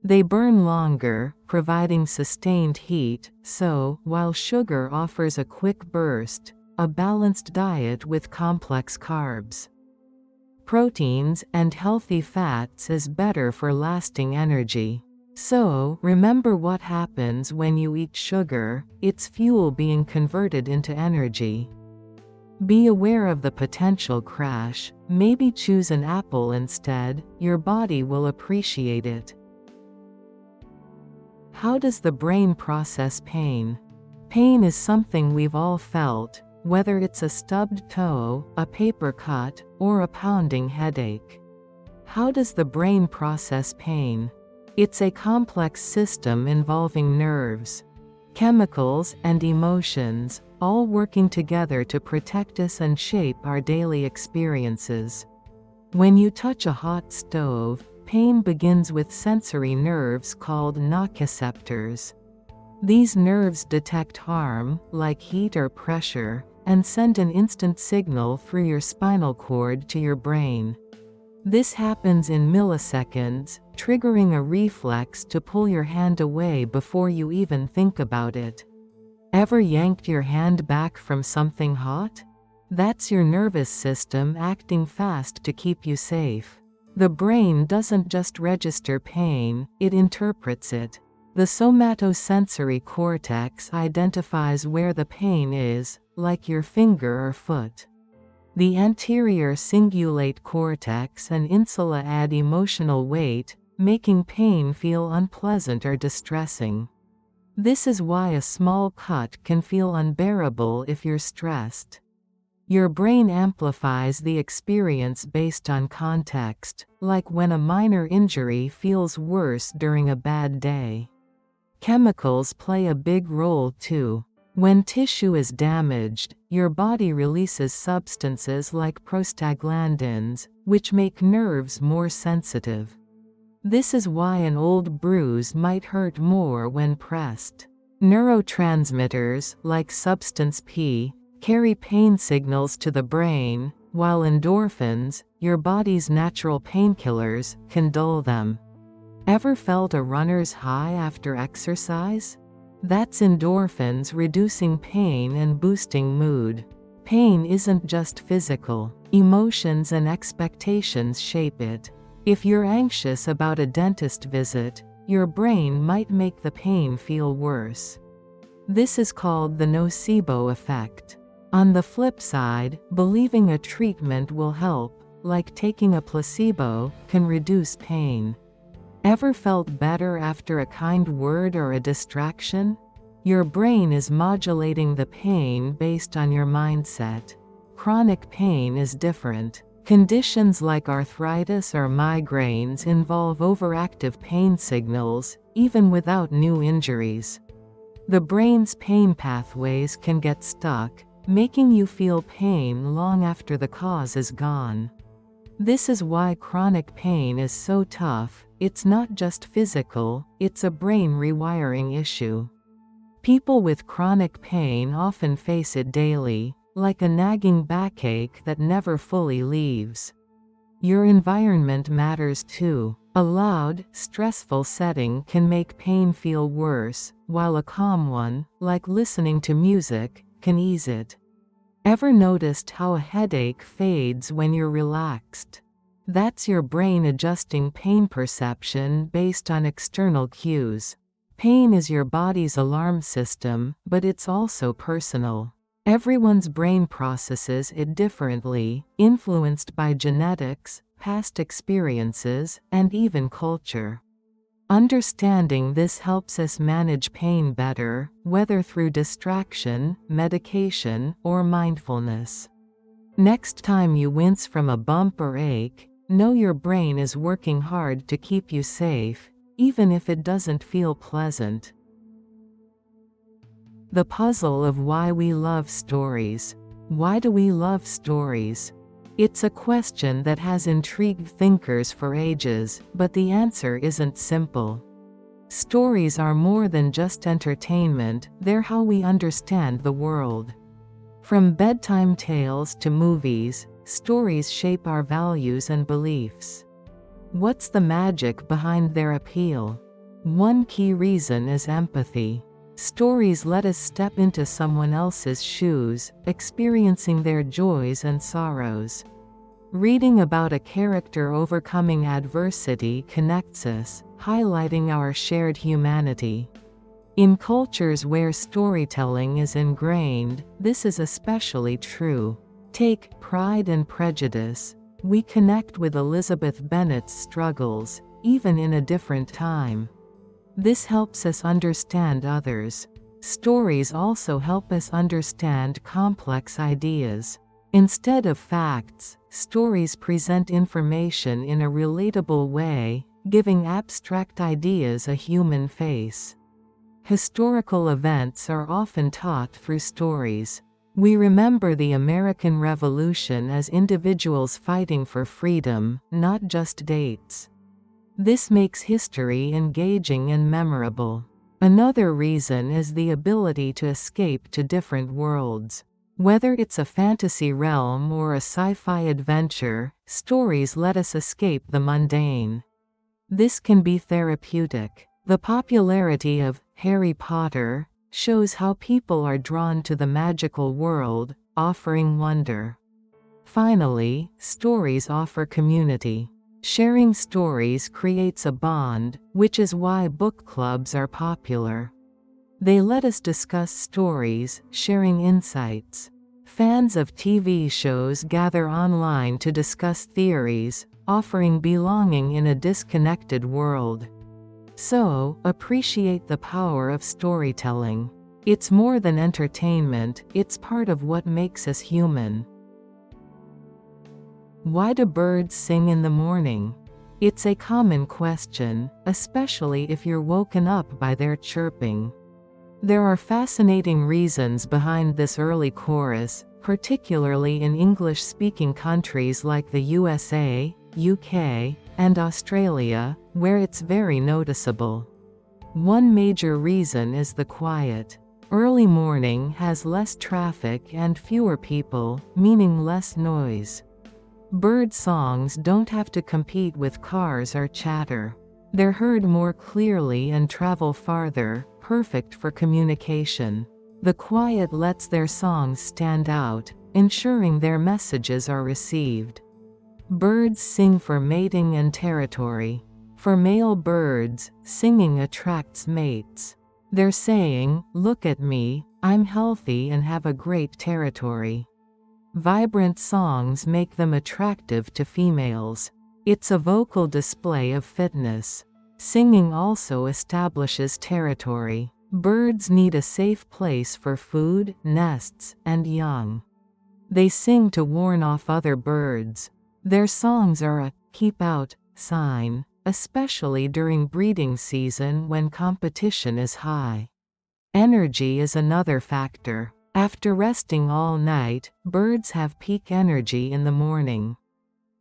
They burn longer, providing sustained heat. So, while sugar offers a quick burst, a balanced diet with complex carbs, proteins, and healthy fats is better for lasting energy. So, remember what happens when you eat sugar. It's fuel being converted into energy. Be aware of the potential crash. Maybe choose an apple instead. Your body will appreciate it. How does the brain process pain? Pain is something we've all felt, whether it's a stubbed toe, a paper cut, or a pounding headache. How does the brain process pain? It's a complex system involving nerves, chemicals, and emotions, all working together to protect us and shape our daily experiences. When you touch a hot stove, pain begins with sensory nerves called nociceptors. These nerves detect harm, like heat or pressure, and send an instant signal through your spinal cord to your brain. This happens in milliseconds, triggering a reflex to pull your hand away before you even think about it. Ever yanked your hand back from something hot? That's your nervous system acting fast to keep you safe. The brain doesn't just register pain, it interprets it. The somatosensory cortex identifies where the pain is, like your finger or foot. The anterior cingulate cortex and insula add emotional weight, making pain feel unpleasant or distressing. This is why a small cut can feel unbearable if you're stressed. Your brain amplifies the experience based on context, like when a minor injury feels worse during a bad day. Chemicals play a big role too. When tissue is damaged, your body releases substances like prostaglandins, which make nerves more sensitive. This is why an old bruise might hurt more when pressed. Neurotransmitters, like substance P, carry pain signals to the brain, while endorphins, your body's natural painkillers, can dull them. Ever felt a runner's high after exercise? That's endorphins reducing pain and boosting mood. Pain isn't just physical. Emotions and expectations shape it. If you're anxious about a dentist visit, your brain might make the pain feel worse. This is called the nocebo effect. On the flip side, believing a treatment will help, like taking a placebo, can reduce pain. Ever felt better after a kind word or a distraction? Your brain is modulating the pain based on your mindset. Chronic pain is different. Conditions like arthritis or migraines involve overactive pain signals, even without new injuries. The brain's pain pathways can get stuck, making you feel pain long after the cause is gone. This is why chronic pain is so tough. It's not just physical, it's a brain rewiring issue. People with chronic pain often face it daily, like a nagging backache that never fully leaves. Your environment matters too. A loud, stressful setting can make pain feel worse, while a calm one, like listening to music, can ease it. Ever noticed how a headache fades when you're relaxed? That's your brain adjusting pain perception based on external cues. Pain is your body's alarm system, but it's also personal. Everyone's brain processes it differently, influenced by genetics, past experiences, and even culture. Understanding this helps us manage pain better, whether through distraction, medication, or mindfulness. Next time you wince from a bump or ache, know your brain is working hard to keep you safe, even if it doesn't feel pleasant. The puzzle of why we love stories. Why do we love stories? It's a question that has intrigued thinkers for ages, but the answer isn't simple. Stories are more than just entertainment, they're how we understand the world. From bedtime tales to movies, stories shape our values and beliefs. What's the magic behind their appeal? One key reason is empathy. Stories let us step into someone else's shoes, experiencing their joys and sorrows. Reading about a character overcoming adversity connects us, highlighting our shared humanity. In cultures where storytelling is ingrained, this is especially true. Take Pride and Prejudice. We connect with Elizabeth Bennet's struggles, even in a different time. This helps us understand others. Stories also help us understand complex ideas. Instead of facts, stories present information in a relatable way, giving abstract ideas a human face. Historical events are often taught through stories. We remember the American Revolution as individuals fighting for freedom, not just dates. This makes history engaging and memorable. Another reason is the ability to escape to different worlds. Whether it's a fantasy realm or a sci-fi adventure, stories let us escape the mundane. This can be therapeutic. The popularity of Harry Potter shows how people are drawn to the magical world, offering wonder. Finally, stories offer community. Sharing stories creates a bond, which is why book clubs are popular. They let us discuss stories, sharing insights. Fans of TV shows gather online to discuss theories, offering belonging in a disconnected world. So, appreciate the power of storytelling. It's more than entertainment, it's part of what makes us human. Why do birds sing in the morning? It's a common question, especially if you're woken up by their chirping. There are fascinating reasons behind this early chorus, particularly in English-speaking countries like the USA, UK, and Australia, where it's very noticeable. One major reason is the quiet. Early morning has less traffic and fewer people, meaning less noise. Bird songs don't have to compete with cars or chatter. They're heard more clearly and travel farther, perfect for communication. The quiet lets their songs stand out, ensuring their messages are received. Birds sing for mating and territory. For male birds, singing attracts mates. They're saying, "Look at me, I'm healthy and have a great territory." Vibrant songs make them attractive to females. It's a vocal display of fitness. Singing also establishes territory. Birds need a safe place for food, nests, and young. They sing to warn off other birds. Their songs are a "keep out" sign, especially during breeding season when competition is high. Energy is another factor. After resting all night, birds have peak energy in the morning.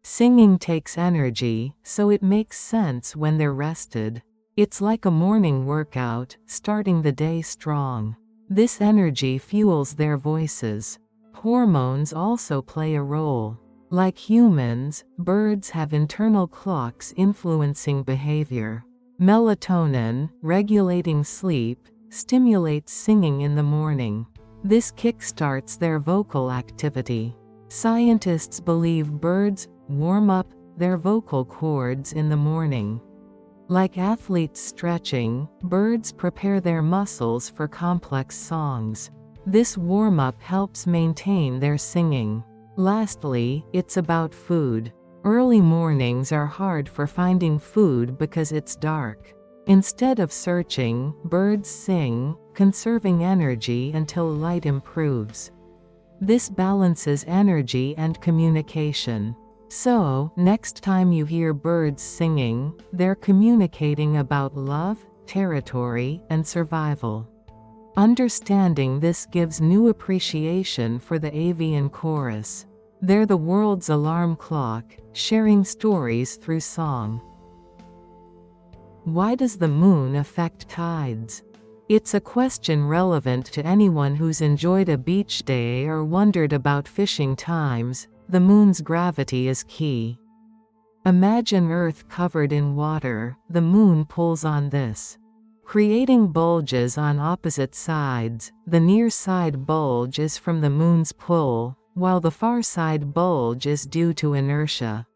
Singing takes energy, so it makes sense when they're rested. It's like a morning workout, starting the day strong. This energy fuels their voices. Hormones also play a role. Like humans, birds have internal clocks influencing behavior. Melatonin, regulating sleep, stimulates singing in the morning. This kickstarts their vocal activity. Scientists believe birds warm up their vocal cords in the morning. Like athletes stretching, birds prepare their muscles for complex songs. This warm-up helps maintain their singing. Lastly, it's about food. Early mornings are hard for finding food because it's dark. Instead of searching, birds sing, conserving energy until light improves. This balances energy and communication. So, next time you hear birds singing, they're communicating about love, territory, and survival. Understanding this gives new appreciation for the avian chorus. They're the world's alarm clock, sharing stories through song. Why does the moon affect tides? It's a question relevant to anyone who's enjoyed a beach day or wondered about fishing times. The moon's gravity is key. Imagine Earth covered in water. The moon pulls on this, creating bulges on opposite sides. The near side bulge is from the moon's pull, while the far side bulge is due to inertia.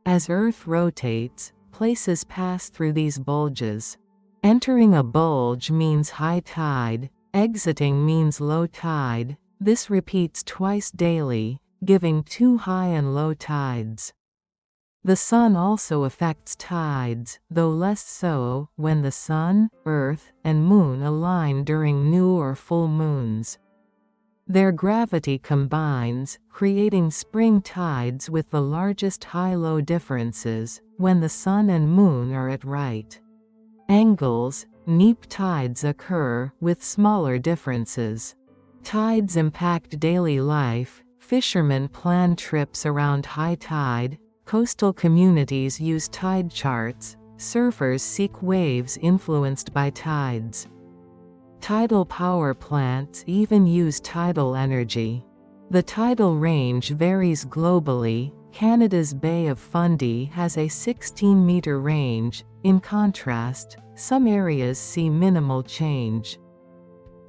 As Earth rotates, places pass through these bulges. Entering a bulge means high tide, exiting means low tide. This repeats twice daily, giving 2 high and low tides. The sun also affects tides, though less so, when the sun, earth, and moon align during new or full moons. Their gravity combines, creating spring tides with the largest high-low differences, when the sun and moon are at right angles. Neap tides occur, with smaller differences. Tides impact daily life. Fishermen plan trips around high tide. Coastal communities use tide charts. Surfers seek waves influenced by tides. Tidal power plants even use tidal energy. The tidal range varies globally. Canada's Bay of Fundy has a 16-meter range. In contrast, some areas see minimal change.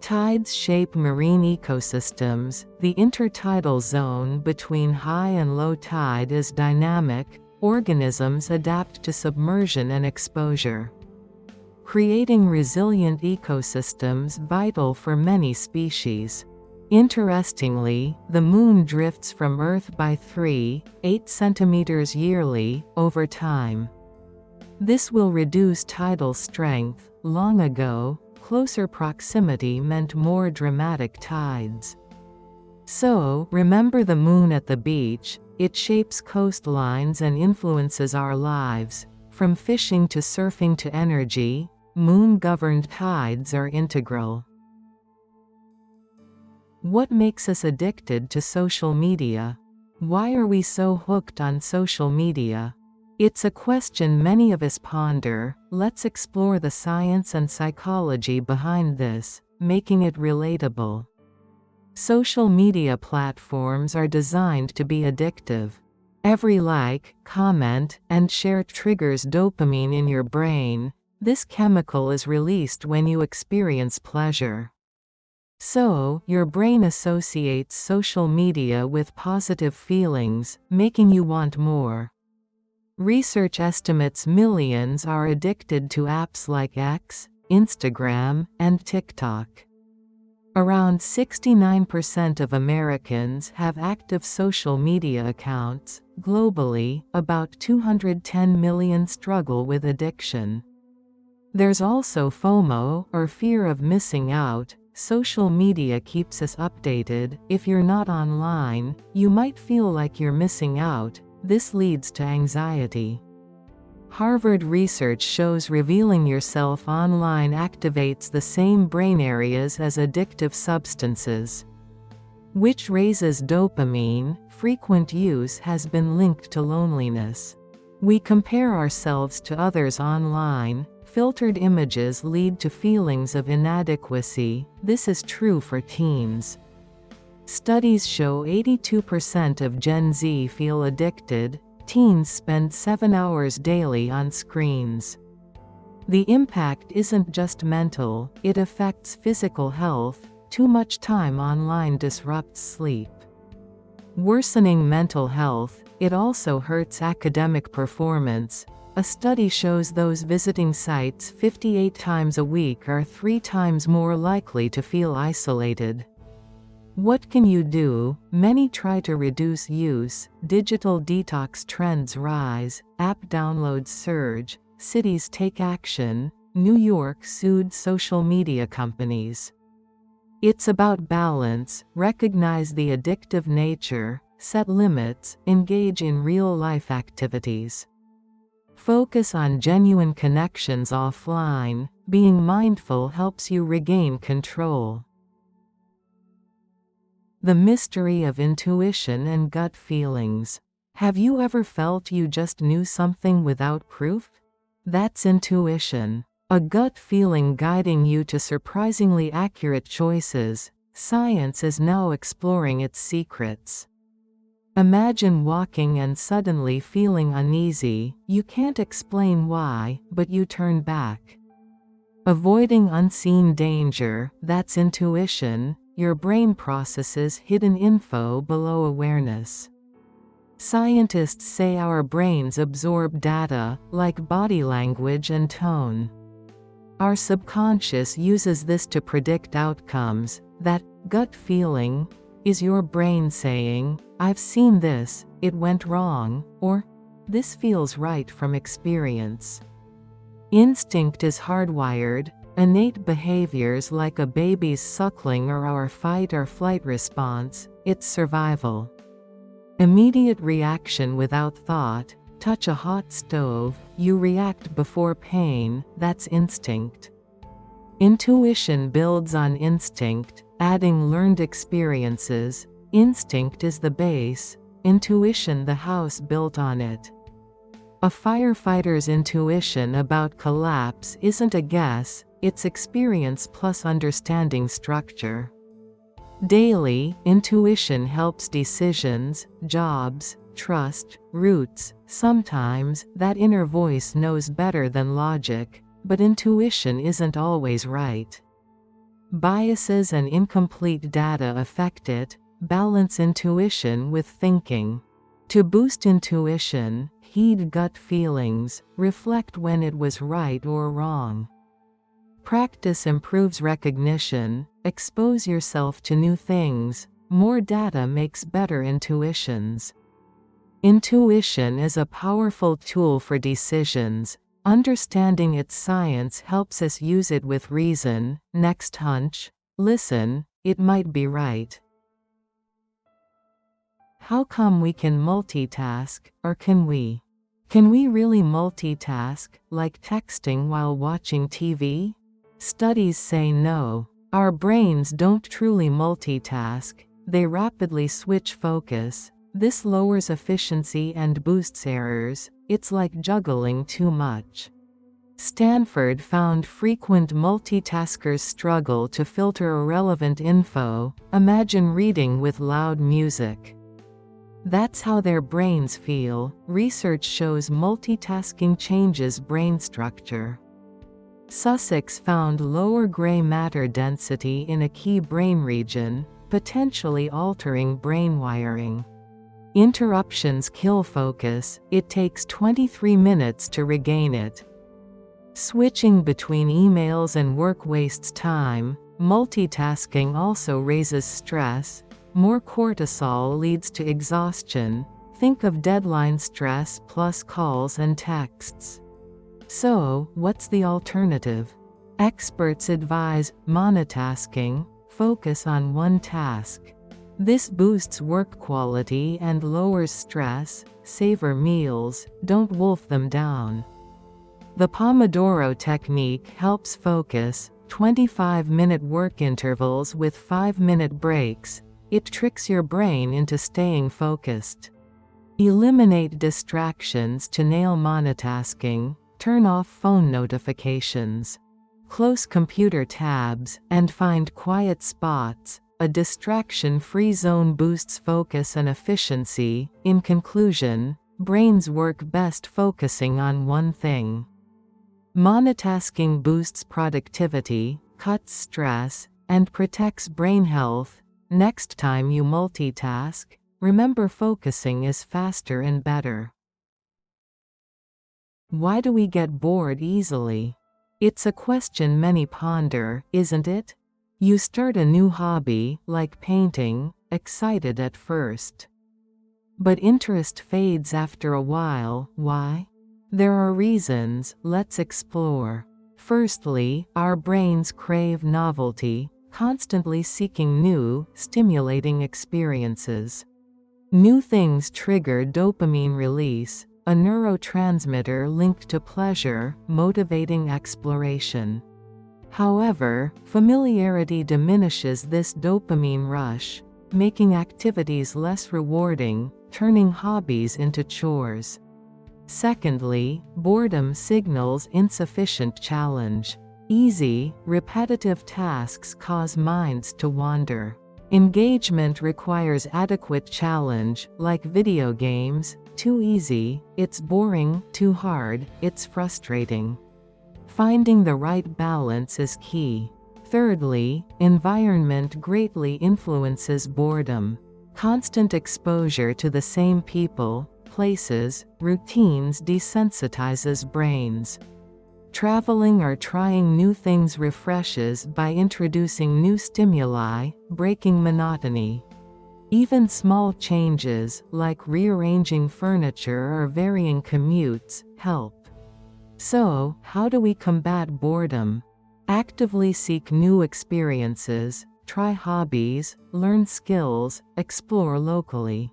Tides shape marine ecosystems. The intertidal zone between high and low tide is dynamic. Organisms adapt to submersion and exposure, creating resilient ecosystems vital for many species. Interestingly, the moon drifts from Earth by 3.8 centimeters yearly, over time. This will reduce tidal strength. Long ago, closer proximity meant more dramatic tides. So, remember the moon at the beach. It shapes coastlines and influences our lives. From fishing to surfing to energy, moon-governed tides are integral. What makes us addicted to social media? Why are we so hooked on social media? It's a question many of us ponder. Let's explore the science and psychology behind this, making it relatable. Social media platforms are designed to be addictive. Every like, comment, and share triggers dopamine in your brain. This chemical is released when you experience pleasure. So, your brain associates social media with positive feelings, making you want more. Research estimates millions are addicted to apps like X, Instagram, and TikTok. Around 69% of Americans have active social media accounts. Globally, about 210 million struggle with addiction. There's also FOMO, or fear of missing out. Social media keeps us updated. If you're not online, you might feel like you're missing out. This leads to anxiety. Harvard research shows revealing yourself online activates the same brain areas as addictive substances, which raises dopamine. Frequent use has been linked to loneliness. We compare ourselves to others online. Filtered images lead to feelings of inadequacy. This is true for teens. Studies show 82% of Gen Z feel addicted. Teens spend 7 hours daily on screens. The impact isn't just mental, it affects physical health. Too much time online disrupts sleep, worsening mental health. It also hurts academic performance. A study shows those visiting sites 58 times a week are 3 times more likely to feel isolated. What can you do? Many try to reduce use. Digital detox trends rise. App downloads surge. Cities take action. New York sued social media companies. It's about balance. Recognize the addictive nature. Set limits. Engage in real-life activities. Focus on genuine connections offline. Being mindful helps you regain control. The mystery of intuition and gut feelings. Have you ever felt you just knew something without proof? That's intuition. A gut feeling guiding you to surprisingly accurate choices. Science is now exploring its secrets. Imagine walking and suddenly feeling uneasy. You can't explain why, but you turn back. Avoiding unseen danger. That's intuition. Your brain processes hidden info below awareness. Scientists say our brains absorb data, like body language and tone. Our subconscious uses this to predict outcomes. That gut feeling is your brain saying, "I've seen this, it went wrong," or "This feels right from experience." Instinct is hardwired. Innate behaviors like a baby's suckling or our fight or flight response, it's survival. Immediate reaction without thought. Touch a hot stove, you react before pain. That's instinct. Intuition builds on instinct, adding learned experiences. Instinct is the base, intuition the house built on it. A firefighter's intuition about collapse isn't a guess, it's experience plus understanding structure. Daily, intuition helps decisions, jobs, trust, routes. Sometimes, that inner voice knows better than logic, but intuition isn't always right. Biases and incomplete data affect it. Balance intuition with thinking. To boost intuition, heed gut feelings, reflect when it was right or wrong. Practice improves recognition, expose yourself to new things. More data makes better intuitions. Intuition is a powerful tool for decisions. Understanding its science helps us use it with reason. Next hunch. Listen, it might be right. How come we can multitask, or can we? Can we really multitask, like texting while watching TV? Studies say no. Our brains don't truly multitask, they rapidly switch focus. This lowers efficiency and boosts errors. It's like juggling too much. Stanford found frequent multitaskers struggle to filter irrelevant info. Imagine reading with loud music. That's how their brains feel. Research shows multitasking changes brain structure. Sussex found lower gray matter density in a key brain region, potentially altering brain wiring. Interruptions kill focus. It takes 23 minutes to regain it. Switching between emails and work wastes time. Multitasking also raises stress. More cortisol leads to exhaustion. Think of deadline stress plus calls and texts. So, what's the alternative? Experts advise monotasking, focus on one task. This boosts work quality and lowers stress. Savor meals, don't wolf them down. The Pomodoro technique helps focus, 25-minute work intervals with 5-minute breaks. It tricks your brain into staying focused. Eliminate distractions to nail monotasking. Turn off phone notifications. Close computer tabs, and find quiet spots. A distraction-free zone boosts focus and efficiency. In conclusion, brains work best focusing on one thing. Monotasking boosts productivity, cuts stress, and protects brain health. Next time you multitask, remember focusing is faster and better. Why do we get bored easily? It's a question many ponder, isn't it? You start a new hobby, like painting, excited at first. But interest fades after a while. Why? There are reasons. Let's explore. Firstly, our brains crave novelty, constantly seeking new, stimulating experiences. New things trigger dopamine release, a neurotransmitter linked to pleasure, motivating exploration. However, familiarity diminishes this dopamine rush, making activities less rewarding, turning hobbies into chores. Secondly, boredom signals insufficient challenge. Easy, repetitive tasks cause minds to wander. Engagement requires adequate challenge, like video games. Too easy, it's boring. Too hard, it's frustrating. Finding the right balance is key. Thirdly, environment greatly influences boredom. Constant exposure to the same people, places, routines desensitizes brains. Traveling or trying new things refreshes by introducing new stimuli, breaking monotony. Even small changes, like rearranging furniture or varying commutes, help. So, how do we combat boredom? Actively seek new experiences, try hobbies, learn skills, explore locally.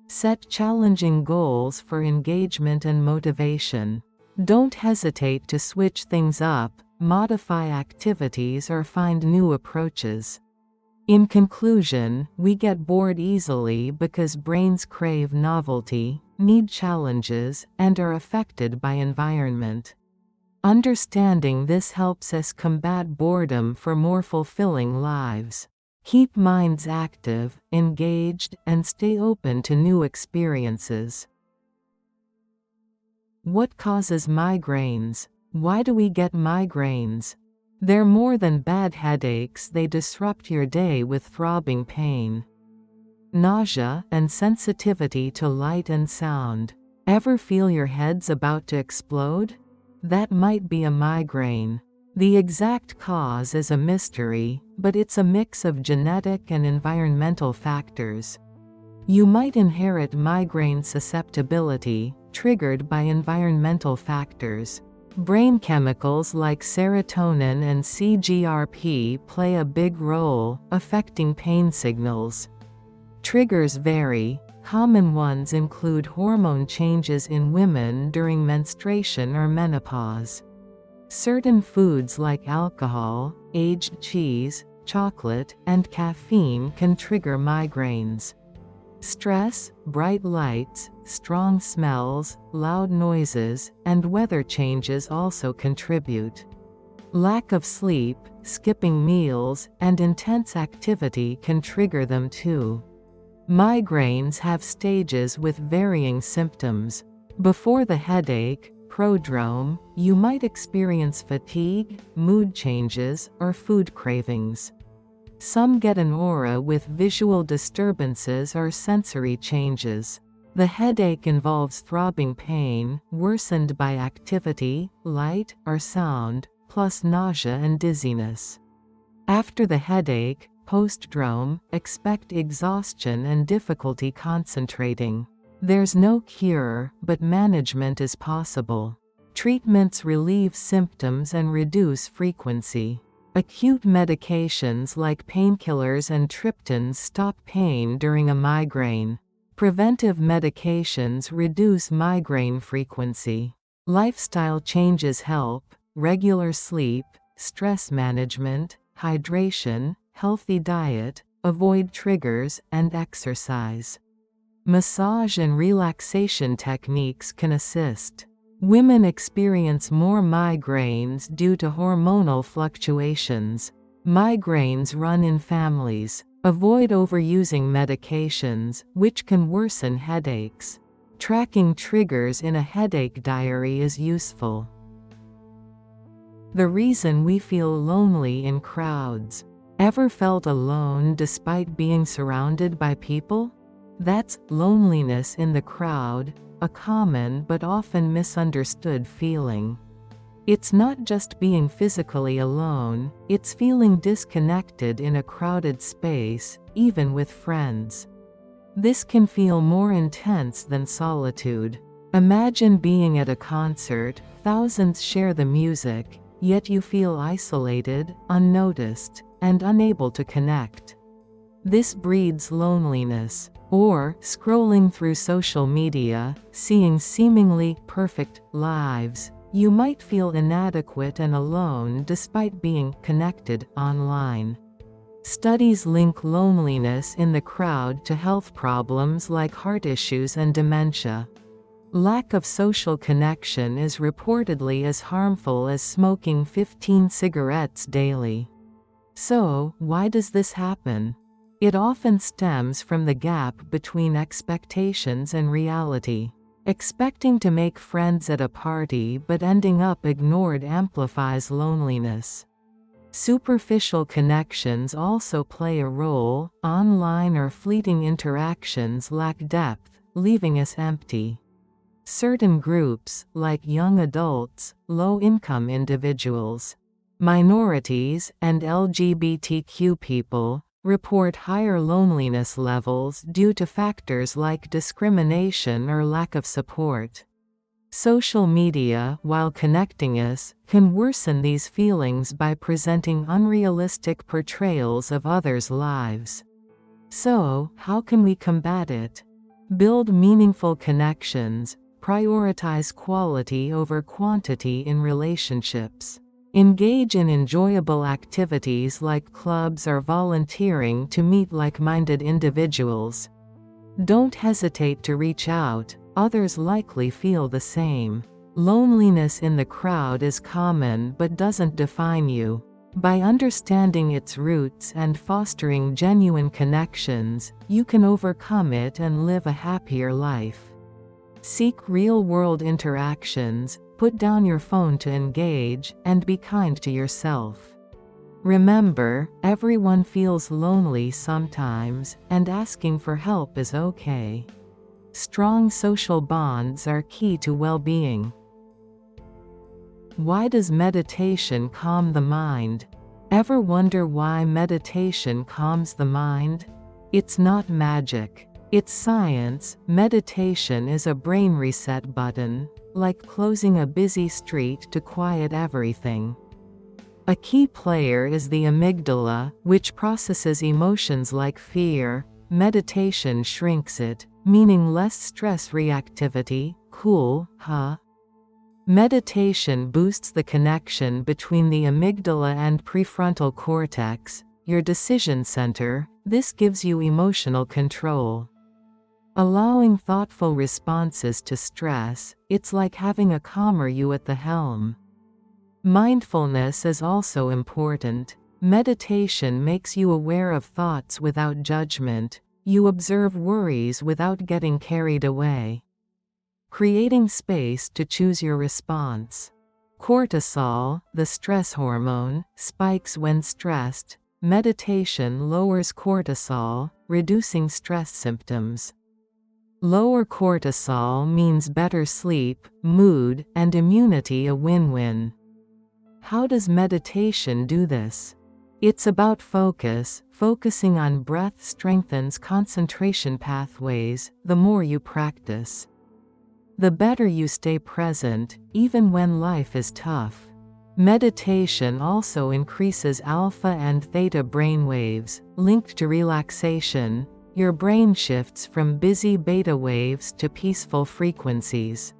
Set challenging goals for engagement and motivation. Don't hesitate to switch things up, modify activities or find new approaches. In conclusion, we get bored easily because brains crave novelty, need challenges, and are affected by environment. Understanding this helps us combat boredom for more fulfilling lives. Keep minds active, engaged, and stay open to new experiences. What causes migraines? Why do we get migraines? They're more than bad headaches, they disrupt your day with throbbing pain. Nausea and sensitivity to light and sound. Ever feel your head's about to explode? That might be a migraine. The exact cause is a mystery, but it's a mix of genetic and environmental factors. You might inherit migraine susceptibility, triggered by environmental factors. Brain chemicals like serotonin and CGRP play a big role, affecting pain signals. Triggers vary. Common ones include hormone changes in women during menstruation or menopause. Certain foods like alcohol, aged cheese, chocolate, and caffeine can trigger migraines. Stress, bright lights, strong smells, loud noises, and weather changes also contribute. Lack of sleep, skipping meals, and intense activity can trigger them too. Migraines have stages with varying symptoms. Before the headache, prodrome, you might experience fatigue, mood changes, or food cravings. Some get an aura with visual disturbances or sensory changes. The headache involves throbbing pain, worsened by activity, light, or sound, plus nausea and dizziness. After the headache, postdrome, expect exhaustion and difficulty concentrating. There's no cure, but management is possible. Treatments relieve symptoms and reduce frequency. Acute medications like painkillers and triptans stop pain during a migraine. Preventive medications reduce migraine frequency. Lifestyle changes help: regular sleep, stress management, hydration, healthy diet, avoid triggers, and exercise. Massage and relaxation techniques can assist. Women experience more migraines due to hormonal fluctuations. Migraines run in families. Avoid overusing medications, which can worsen headaches. Tracking triggers in a headache diary is useful. The reason we feel lonely in crowds. Ever felt alone despite being surrounded by people? That's loneliness in the crowd, a common but often misunderstood feeling. It's not just being physically alone, it's feeling disconnected in a crowded space, even with friends. This can feel more intense than solitude. Imagine being at a concert, thousands share the music, yet you feel isolated, unnoticed, and unable to connect. This breeds loneliness. Or, scrolling through social media, seeing seemingly perfect lives, you might feel inadequate and alone despite being connected online. Studies link loneliness in the crowd to health problems like heart issues and dementia. Lack of social connection is reportedly as harmful as smoking 15 cigarettes daily. So, why does this happen? It often stems from the gap between expectations and reality. Expecting to make friends at a party but ending up ignored amplifies loneliness. Superficial connections also play a role. Online or fleeting interactions lack depth, leaving us empty. Certain groups, like young adults, low-income individuals, minorities, and LGBTQ people, report higher loneliness levels due to factors like discrimination or lack of support. Social media, while connecting us, can worsen these feelings by presenting unrealistic portrayals of others' lives. So, how can we combat it? Build meaningful connections, prioritize quality over quantity in relationships. Engage in enjoyable activities like clubs or volunteering to meet like-minded individuals. Don't hesitate to reach out, others likely feel the same. Loneliness in the crowd is common but doesn't define you. By understanding its roots and fostering genuine connections, you can overcome it and live a happier life. Seek real-world interactions, put down your phone to engage, and be kind to yourself. Remember, everyone feels lonely sometimes, and asking for help is okay. Strong social bonds are key to well-being. Why does meditation calm the mind? Ever wonder why meditation calms the mind? It's not magic. It's science. Meditation is a brain reset button, like closing a busy street to quiet everything. A key player is the amygdala, which processes emotions like fear. Meditation shrinks it, meaning less stress reactivity. Cool, huh? Meditation boosts the connection between the amygdala and prefrontal cortex, your decision center. This gives you emotional control. Allowing thoughtful responses to stress, it's like having a calmer you at the helm. Mindfulness is also important. Meditation makes you aware of thoughts without judgment. You observe worries without getting carried away. Creating space to choose your response. Cortisol, the stress hormone, spikes when stressed. Meditation lowers cortisol, reducing stress symptoms. Lower cortisol means better sleep, mood, and immunity, a win-win. How does meditation do this? It's about focus. Focusing on breath strengthens concentration pathways. The more you practice, the better you stay present, even when life is tough. Meditation also increases alpha and theta brainwaves, linked to relaxation. Your brain shifts from busy beta waves to peaceful frequencies.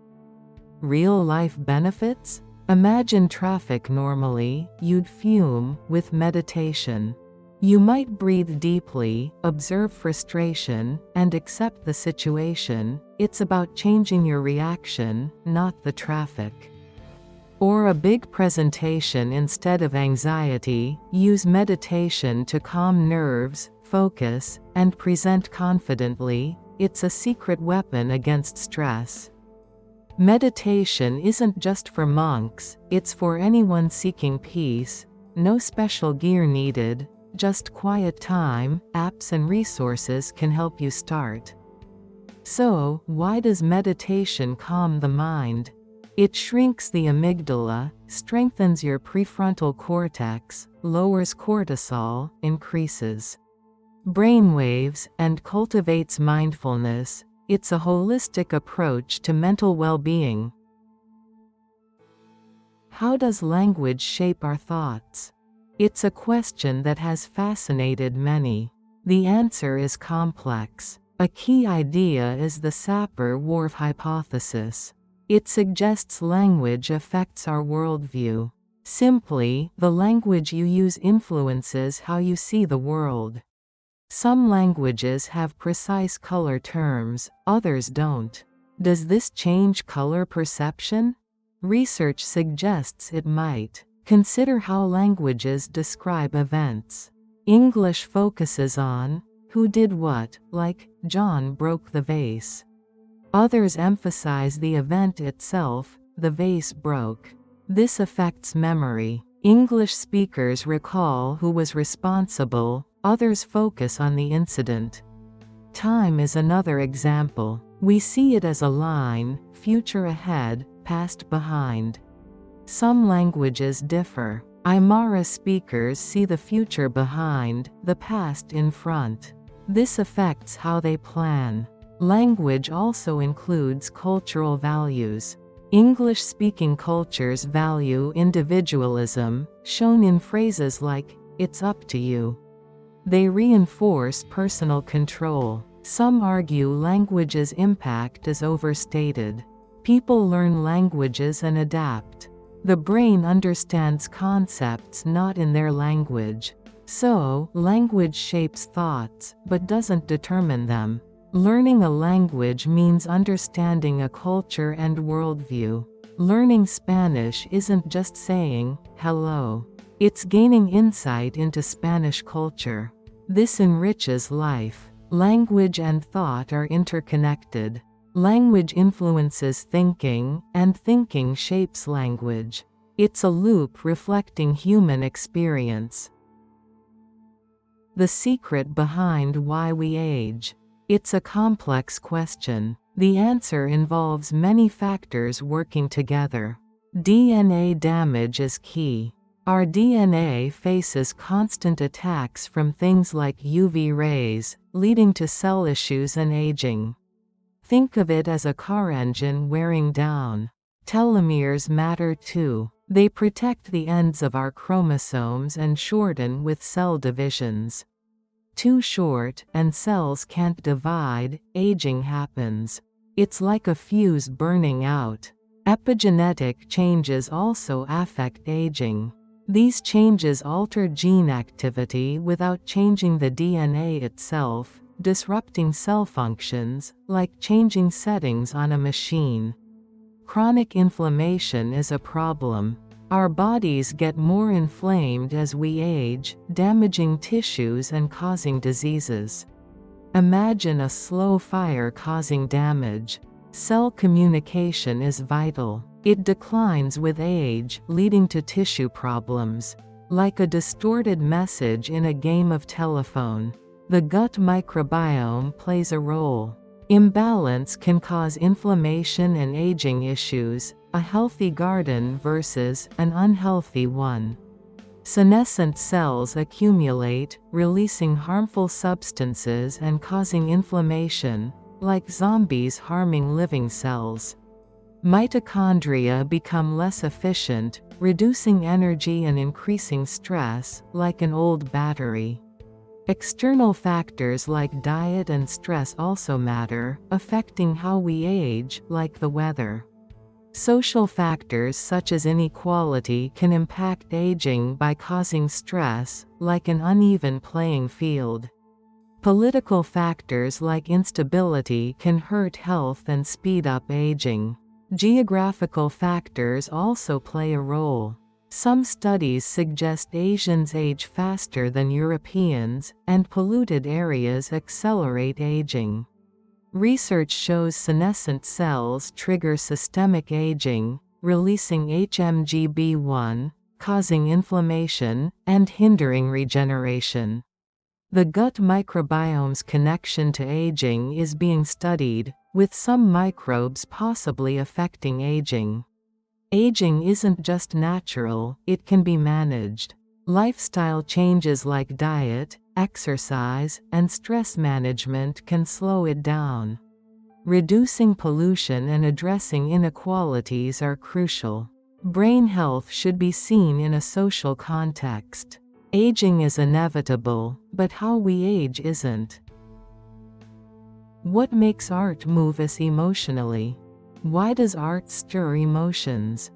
Real-life benefits? Imagine traffic normally, you'd fume. With meditation, you might breathe deeply, observe frustration, and accept the situation. It's about changing your reaction, not the traffic. Or a big presentation instead of anxiety, use meditation to calm nerves, focus, and present confidently. It's a secret weapon against stress. Meditation isn't just for monks, it's for anyone seeking peace. No special gear needed, just quiet time. Apps and resources can help you start. So, why does meditation calm the mind? It shrinks the amygdala, strengthens your prefrontal cortex, lowers cortisol, increases brainwaves, and cultivates mindfulness. It's a holistic approach to mental well-being. How does language shape our thoughts? It's a question that has fascinated many. The answer is complex. A key idea is the Sapir-Whorf hypothesis. It suggests language affects our worldview. Simply, the language you use influences how you see the world. Some languages have precise color terms, others don't. Does this change color perception? Research suggests it might. Consider how languages describe events. English focuses on who did what, like, John broke the vase. Others emphasize the event itself, the vase broke. This affects memory. English speakers recall who was responsible, others focus on the incident. Time is another example. We see it as a line, future ahead, past behind. Some languages differ. Aymara speakers see the future behind, the past in front. This affects how they plan. Language also includes cultural values. English-speaking cultures value individualism, shown in phrases like, "It's up to you." They reinforce personal control. Some argue language's impact is overstated. People learn languages and adapt. The brain understands concepts not in their language. So, language shapes thoughts, but doesn't determine them. Learning a language means understanding a culture and worldview. Learning Spanish isn't just saying, hello. It's gaining insight into Spanish culture. This enriches life. Language and thought are interconnected. Language influences thinking, and thinking shapes language. It's a loop reflecting human experience. The secret behind why we age. It's a complex question. The answer involves many factors working together. DNA damage is key. Our DNA faces constant attacks from things like UV rays, leading to cell issues and aging. Think of it as a car engine wearing down. Telomeres matter too. They protect the ends of our chromosomes and shorten with cell divisions. Too short, and cells can't divide, aging happens. It's like a fuse burning out. Epigenetic changes also affect aging. These changes alter gene activity without changing the DNA itself, disrupting cell functions, like changing settings on a machine. Chronic inflammation is a problem. Our bodies get more inflamed as we age, damaging tissues and causing diseases. Imagine a slow fire causing damage. Cell communication is vital. It declines with age, leading to tissue problems. Like a distorted message in a game of telephone. The gut microbiome plays a role. Imbalance can cause inflammation and aging issues, a healthy garden versus an unhealthy one. Senescent cells accumulate, releasing harmful substances and causing inflammation, like zombies harming living cells. Mitochondria become less efficient, reducing energy and increasing stress, like an old battery. External factors like diet and stress also matter, affecting how we age, like the weather. Social factors such as inequality can impact aging by causing stress, like an uneven playing field. Political factors like instability can hurt health and speed up aging. Geographical factors also play a role. Some studies suggest Asians age faster than Europeans, and polluted areas accelerate aging. Research shows senescent cells trigger systemic aging, releasing HMGB1, causing inflammation, and hindering regeneration. The gut microbiome's connection to aging is being studied, with some microbes possibly affecting aging. Aging isn't just natural, it can be managed. Lifestyle changes like diet, exercise, and stress management can slow it down. Reducing pollution and addressing inequalities are crucial. Brain health should be seen in a social context. Aging is inevitable, but how we age isn't. What makes art move us emotionally? Why does art stir emotions?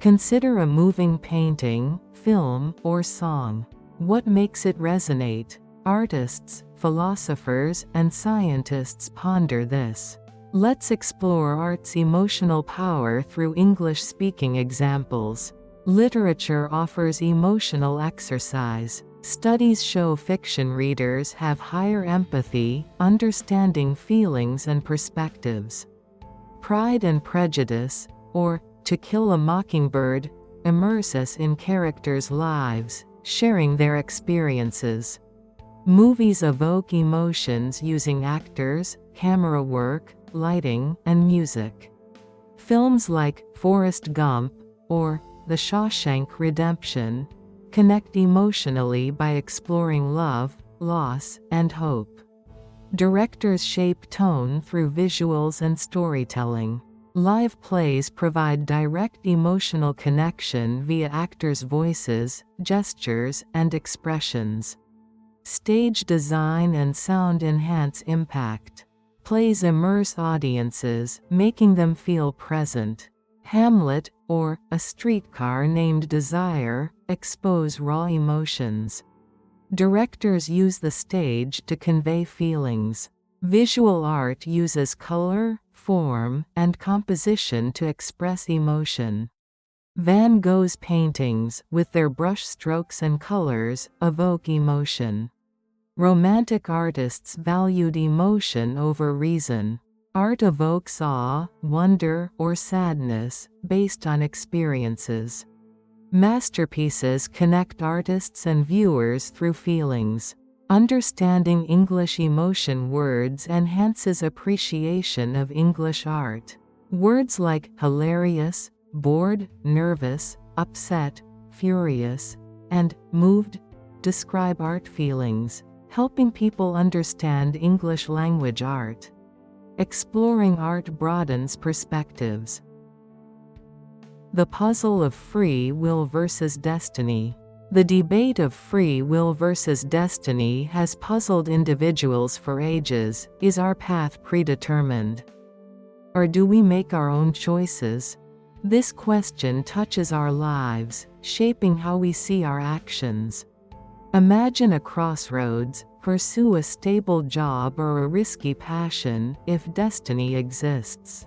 Consider a moving painting, film, or song. What makes it resonate? Artists, philosophers, and scientists ponder this. Let's explore art's emotional power through English-speaking examples. Literature offers emotional exercise. Studies show fiction readers have higher empathy, understanding feelings and perspectives. Pride and Prejudice, or To Kill a Mockingbird, immerse us in characters' lives, sharing their experiences. Movies evoke emotions using actors, camera work, lighting, and music. Films like Forrest Gump or The Shawshank Redemption connect emotionally by exploring love, loss, and hope. Directors shape tone through visuals and storytelling. Live plays provide direct emotional connection via actors' voices, gestures, and expressions. Stage design and sound enhance impact. Plays immerse audiences, making them feel present. Hamlet, or A Streetcar Named Desire, expose raw emotions. Directors use the stage to convey feelings. Visual art uses color, form, and composition to express emotion. Van Gogh's paintings, with their brush strokes and colors, evoke emotion. Romantic artists valued emotion over reason. Art evokes awe, wonder, or sadness, based on experiences. Masterpieces connect artists and viewers through feelings. Understanding English emotion words enhances appreciation of English art. Words like hilarious, bored, nervous, upset, furious, and moved describe art feelings, helping people understand English language art. Exploring art broadens perspectives. The puzzle of free will versus destiny. The debate of free will versus destiny has puzzled individuals for ages. Is our path predetermined? Or do we make our own choices? This question touches our lives, shaping how we see our actions. Imagine a crossroads: pursue a stable job or a risky passion, if destiny exists.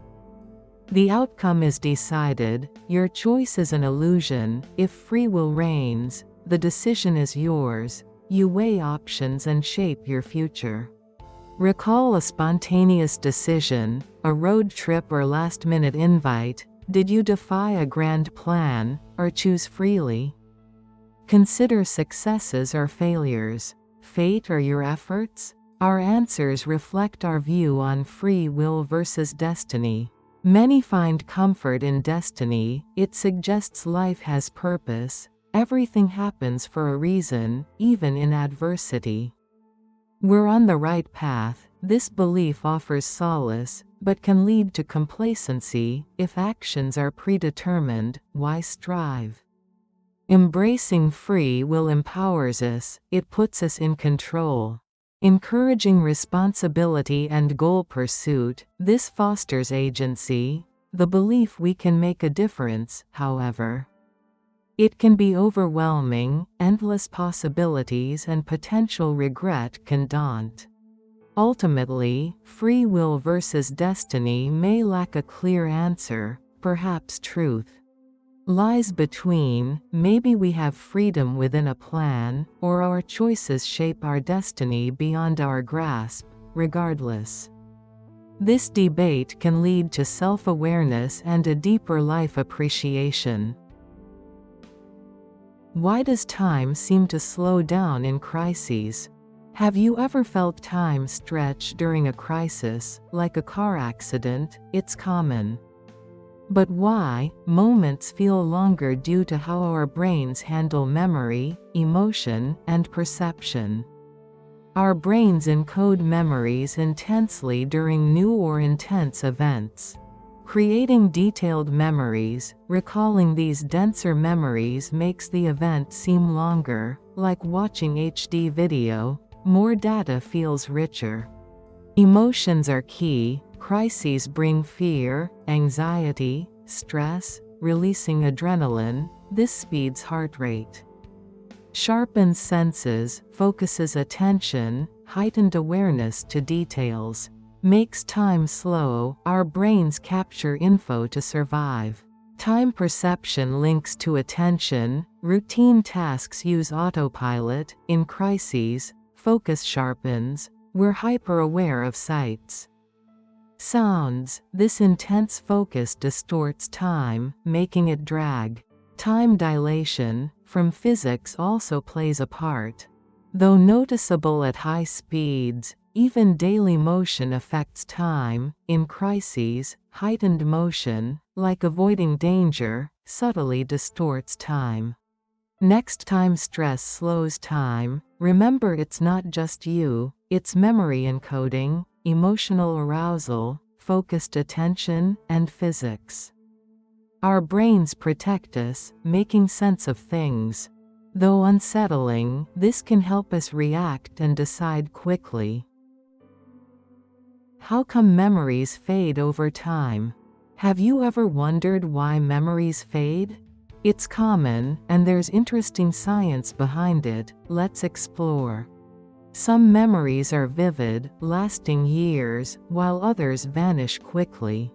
The outcome is decided, your choice is an illusion. If free will reigns, the decision is yours. You weigh options and shape your future. Recall a spontaneous decision, a road trip or last-minute invite. Did you defy a grand plan, or choose freely? Consider successes or failures. Fate or your efforts? Our answers reflect our view on free will versus destiny. Many find comfort in destiny. It suggests life has purpose. Everything happens for a reason, even in adversity. We're on the right path. This belief offers solace, but can lead to complacency. If actions are predetermined, why strive? Embracing free will empowers us. It puts us in control. Encouraging responsibility and goal pursuit, this fosters agency. the belief we can make a difference, however. It can be overwhelming, endless possibilities and potential regret can daunt. Ultimately, free will versus destiny may lack a clear answer, perhaps truth lies between. Maybe we have freedom within a plan, or our choices shape our destiny beyond our grasp. Regardless, this debate can lead to self-awareness and a deeper life appreciation. Why does time seem to slow down in crises? Have you ever felt time stretch during a crisis, like a car accident? It's common. But why? Moments feel longer due to how our brains handle memory, emotion, and perception. Our brains encode memories intensely during new or intense events. Creating detailed memories, recalling these denser memories makes the event seem longer, like watching HD video. More data feels richer. Emotions are key. Crises bring fear, anxiety, stress, releasing adrenaline. This speeds heart rate, sharpens senses, focuses attention, heightened awareness to details, makes time slow. Our brains capture info to survive. Time perception links to attention. Routine tasks use autopilot. In crises, focus sharpens. We're hyper-aware of sights, sounds. This intense focus distorts time, making it drag. Time dilation, from physics, also plays a part. Though noticeable at high speeds, even daily motion affects time. In crises, heightened motion, like avoiding danger, subtly distorts time. Next time stress slows time. Remember, it's not just you, it's memory encoding, emotional arousal, focused attention, and physics. Our brains protect us, making sense of things. Though unsettling, this can help us react and decide quickly. How come memories fade over time? Have you ever wondered why memories fade? It's common, and there's interesting science behind it. Let's explore. Some memories are vivid, lasting years, while others vanish quickly.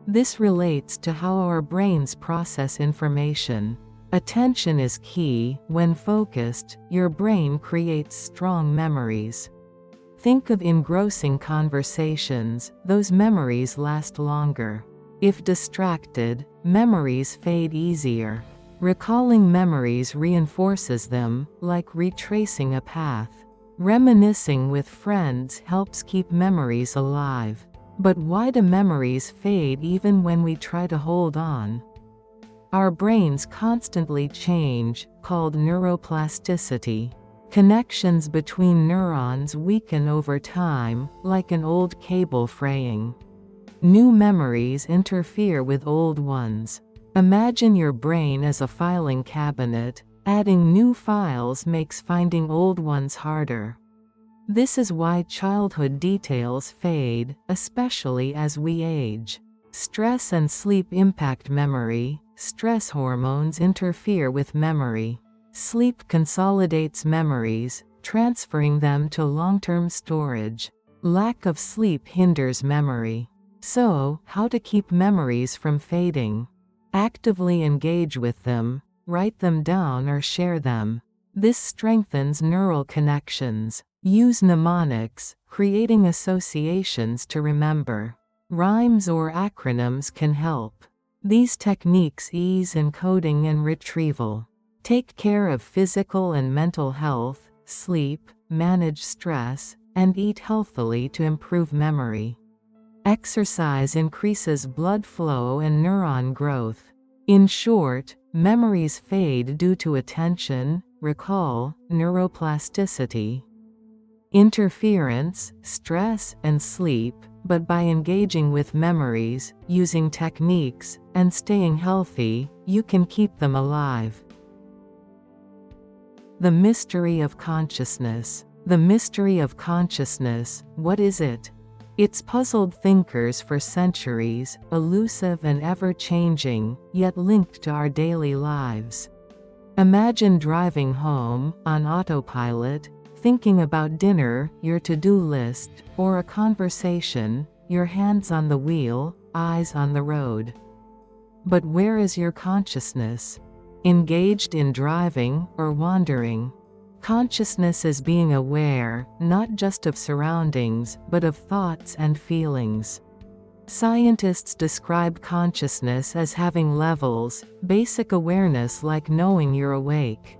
This relates to how our brains process information. Attention is key. When focused, your brain creates strong memories. Think of engrossing conversations. Those memories last longer. If distracted, memories fade easier. Recalling memories reinforces them, like retracing a path. Reminiscing with friends helps keep memories alive. But why do memories fade even when we try to hold on? Our brains constantly change, called neuroplasticity. Connections between neurons weaken over time, like an old cable fraying. New memories interfere with old ones. Imagine your brain as a filing cabinet. Adding new files makes finding old ones harder. This is why childhood details fade, especially as we age. Stress and sleep impact memory. Stress hormones interfere with memory. Sleep consolidates memories, transferring them to long-term storage. Lack of sleep hinders memory. So, how to keep memories from fading? Actively engage with them, write them down or share them. This strengthens neural connections. Use mnemonics, creating associations to remember. Rhymes or acronyms can help. These techniques ease encoding and retrieval. Take care of physical and mental health, sleep, manage stress, and eat healthily to improve memory. Exercise increases blood flow and neuron growth. In short, memories fade due to attention, recall, neuroplasticity, interference, stress, and sleep, but by engaging with memories, using techniques, and staying healthy, you can keep them alive. The mystery of consciousness. The mystery of consciousness, what is it? It's puzzled thinkers for centuries, elusive and ever-changing, yet linked to our daily lives. Imagine driving home, on autopilot, thinking about dinner, your to-do list, or a conversation, your hands on the wheel, eyes on the road. But where is your consciousness? Engaged in driving, or wandering? Consciousness is being aware, not just of surroundings, but of thoughts and feelings. Scientists describe consciousness as having levels: basic awareness, like knowing you're awake;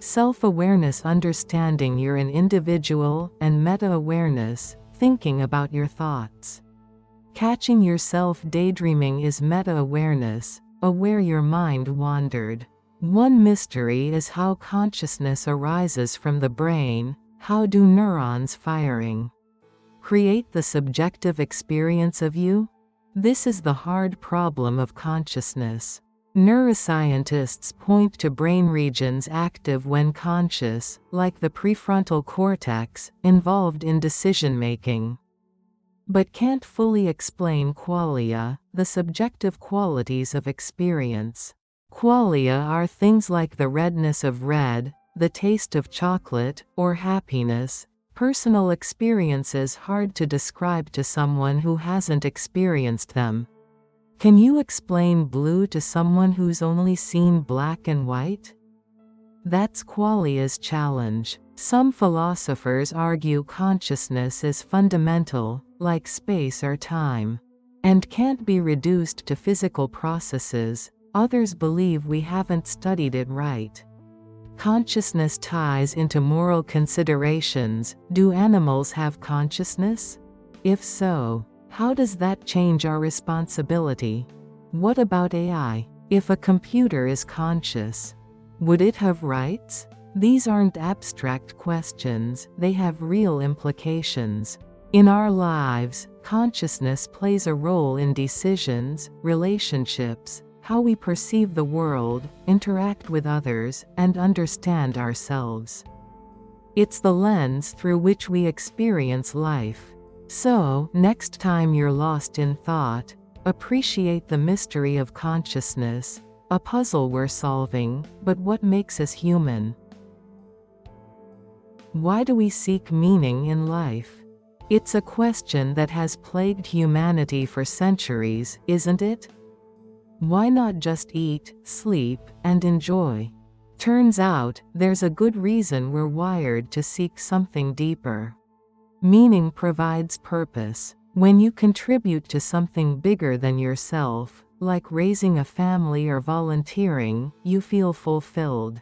self-awareness, understanding you're an individual; and meta-awareness, thinking about your thoughts. Catching yourself daydreaming is meta-awareness, aware your mind wandered. One mystery is how consciousness arises from the brain. How do neurons firing create the subjective experience of you? This is the hard problem of consciousness. Neuroscientists point to brain regions active when conscious, like the prefrontal cortex, involved in decision-making, but can't fully explain qualia, the subjective qualities of experience. Qualia are things like the redness of red, the taste of chocolate, or happiness, personal experiences hard to describe to someone who hasn't experienced them. Can you explain blue to someone who's only seen black and white? That's qualia's challenge. Some philosophers argue consciousness is fundamental, like space or time, and can't be reduced to physical processes. Others believe we haven't studied it right. Consciousness ties into moral considerations. Do animals have consciousness? If so, how does that change our responsibility? What about AI? If a computer is conscious, would it have rights? These aren't abstract questions, they have real implications. In our lives, consciousness plays a role in decisions, relationships, how we perceive the world, interact with others, and understand ourselves. It's the lens through which we experience life. So, next time you're lost in thought, appreciate the mystery of consciousness, a puzzle we're solving, but what makes us human? Why do we seek meaning in life? It's a question that has plagued humanity for centuries, isn't it? Why not just eat, sleep, and enjoy? Turns out, there's a good reason we're wired to seek something deeper. Meaning provides purpose. When you contribute to something bigger than yourself, like raising a family or volunteering, you feel fulfilled.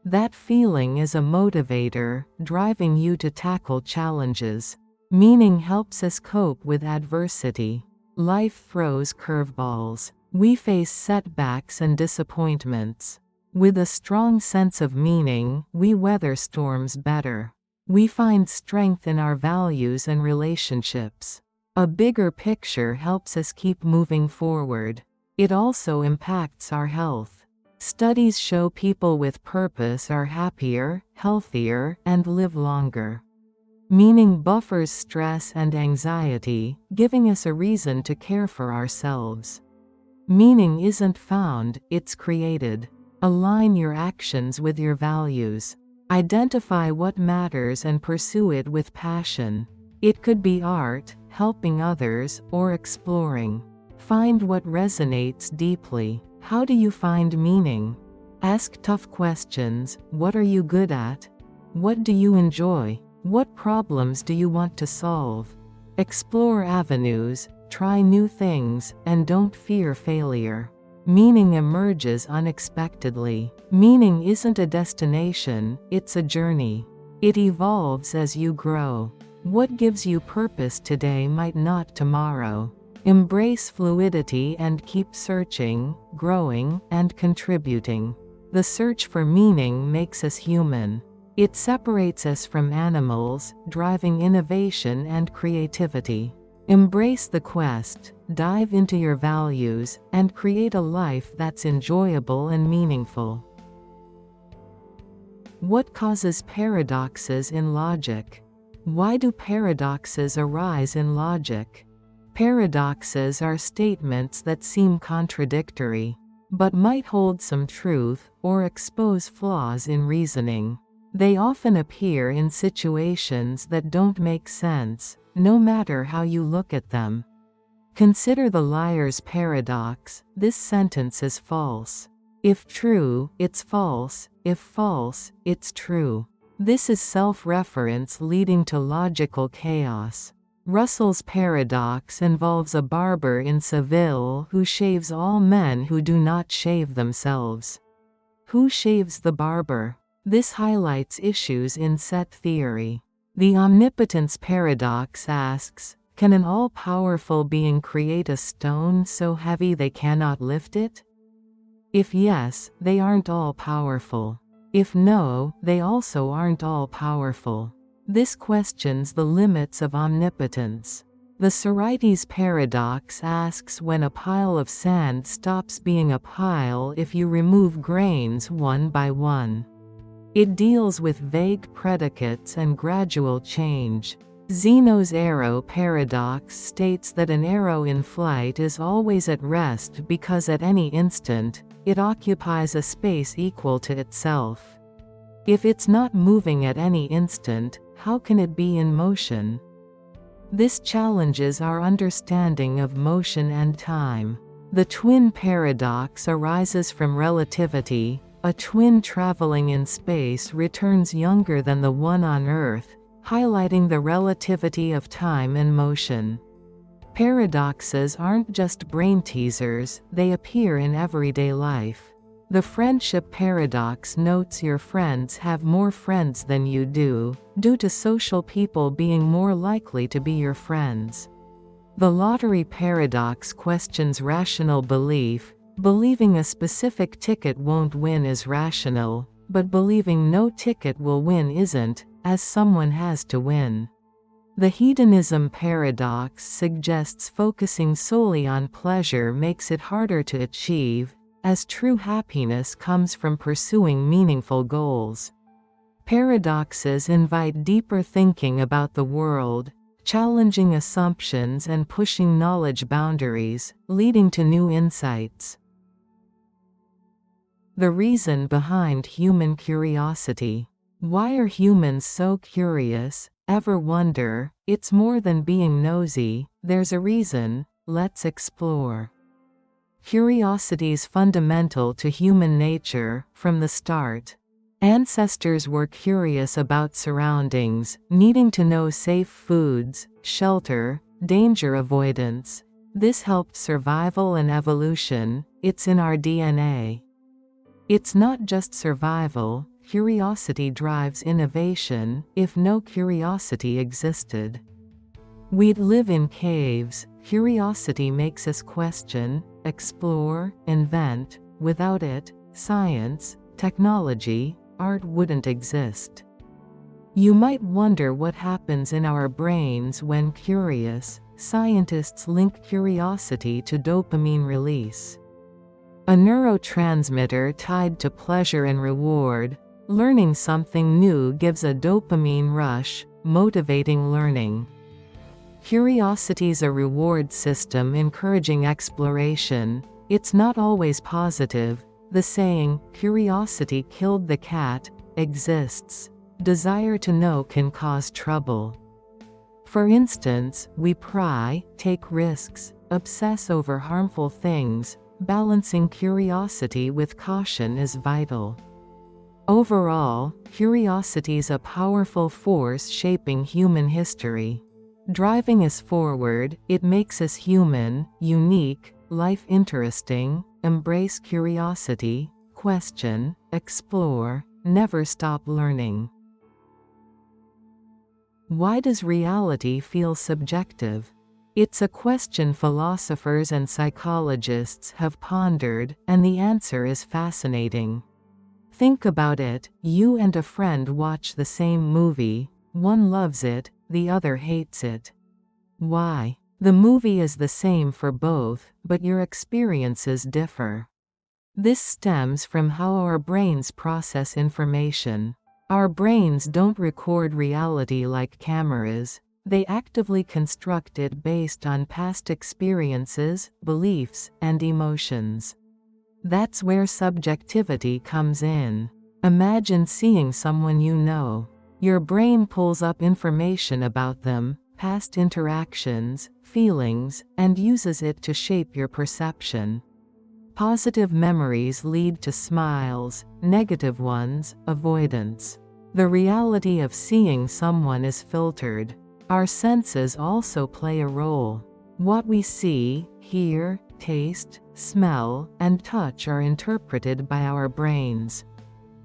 That feeling is a motivator, driving you to tackle challenges. Meaning helps us cope with adversity. Life throws curveballs. We face setbacks and disappointments. With a strong sense of meaning, we weather storms better. We find strength in our values and relationships. A bigger picture helps us keep moving forward. It also impacts our health. Studies show people with purpose are happier, healthier, and live longer. Meaning buffers stress and anxiety, giving us a reason to care for ourselves. Meaning isn't found, it's created. Align your actions with your values. Identify what matters and pursue it with passion. It could be art, helping others, or exploring. Find what resonates deeply. How do you find meaning? Ask tough questions. What are you good at? What do you enjoy? What problems do you want to solve? Explore avenues, try new things, and don't fear failure. Meaning emerges unexpectedly. Meaning isn't a destination, it's a journey. It evolves as you grow. What gives you purpose today might not tomorrow. Embrace fluidity and keep searching, growing, and contributing. The search for meaning makes us human. It separates us from animals, driving innovation and creativity. Embrace the quest, dive into your values, and create a life that's enjoyable and meaningful. What causes paradoxes in logic? Why do paradoxes arise in logic? Paradoxes are statements that seem contradictory, but might hold some truth or expose flaws in reasoning. They often appear in situations that don't make sense, no matter how you look at them. Consider the liar's paradox. This sentence is false. If true, it's false. If false, it's true. This is self-reference leading to logical chaos. Russell's paradox involves a barber in Seville who shaves all men who do not shave themselves. Who shaves the barber? This highlights issues in set theory. The omnipotence paradox asks, can an all-powerful being create a stone so heavy they cannot lift it? If yes, they aren't all-powerful. If no, they also aren't all-powerful. This questions the limits of omnipotence. The Sorites paradox asks when a pile of sand stops being a pile if you remove grains one by one. It deals with vague predicates and gradual change. Zeno's arrow paradox states that an arrow in flight is always at rest because at any instant, it occupies a space equal to itself. If it's not moving at any instant, how can it be in motion? This challenges our understanding of motion and time. The twin paradox arises from relativity. A twin traveling in space returns younger than the one on Earth, highlighting the relativity of time and motion. Paradoxes aren't just brain teasers, they appear in everyday life. The friendship paradox notes your friends have more friends than you do, due to social people being more likely to be your friends. The lottery paradox questions rational belief. Believing a specific ticket won't win is rational, but believing no ticket will win isn't, as someone has to win. The hedonism paradox suggests focusing solely on pleasure makes it harder to achieve, as true happiness comes from pursuing meaningful goals. Paradoxes invite deeper thinking about the world, challenging assumptions and pushing knowledge boundaries, leading to new insights. The reason behind human curiosity. Why are humans so curious? Ever wonder? It's more than being nosy, there's a reason. Let's explore. Curiosity's fundamental to human nature, from the start. Ancestors were curious about surroundings, needing to know safe foods, shelter, danger avoidance. This helped survival and evolution. It's in our DNA. It's not just survival, curiosity drives innovation. If no curiosity existed, we'd live in caves. Curiosity makes us question, explore, invent. Without it, science, technology, art wouldn't exist. You might wonder what happens in our brains when curious. Scientists link curiosity to dopamine release, a neurotransmitter tied to pleasure and reward. Learning something new gives a dopamine rush, motivating learning. Curiosity's a reward system encouraging exploration. It's not always positive. The saying, "Curiosity killed the cat," exists. Desire to know can cause trouble. For instance, we pry, take risks, obsess over harmful things. Balancing curiosity with caution is vital. Overall, curiosity's a powerful force shaping human history. Driving us forward, it makes us human, unique, life interesting. Embrace curiosity, question, explore, never stop learning. Why does reality feel subjective? It's a question philosophers and psychologists have pondered, and the answer is fascinating. Think about it. You and a friend watch the same movie. One loves it, the other hates it. Why? The movie is the same for both, but your experiences differ. This stems from how our brains process information. Our brains don't record reality like cameras. They actively construct it based on past experiences, beliefs, and emotions. That's where subjectivity comes in. Imagine seeing someone you know. Your brain pulls up information about them, past interactions, feelings, and uses it to shape your perception. Positive memories lead to smiles, negative ones, avoidance. The reality of seeing someone is filtered. Our senses also play a role. What we see, hear, taste, smell, and touch are interpreted by our brains.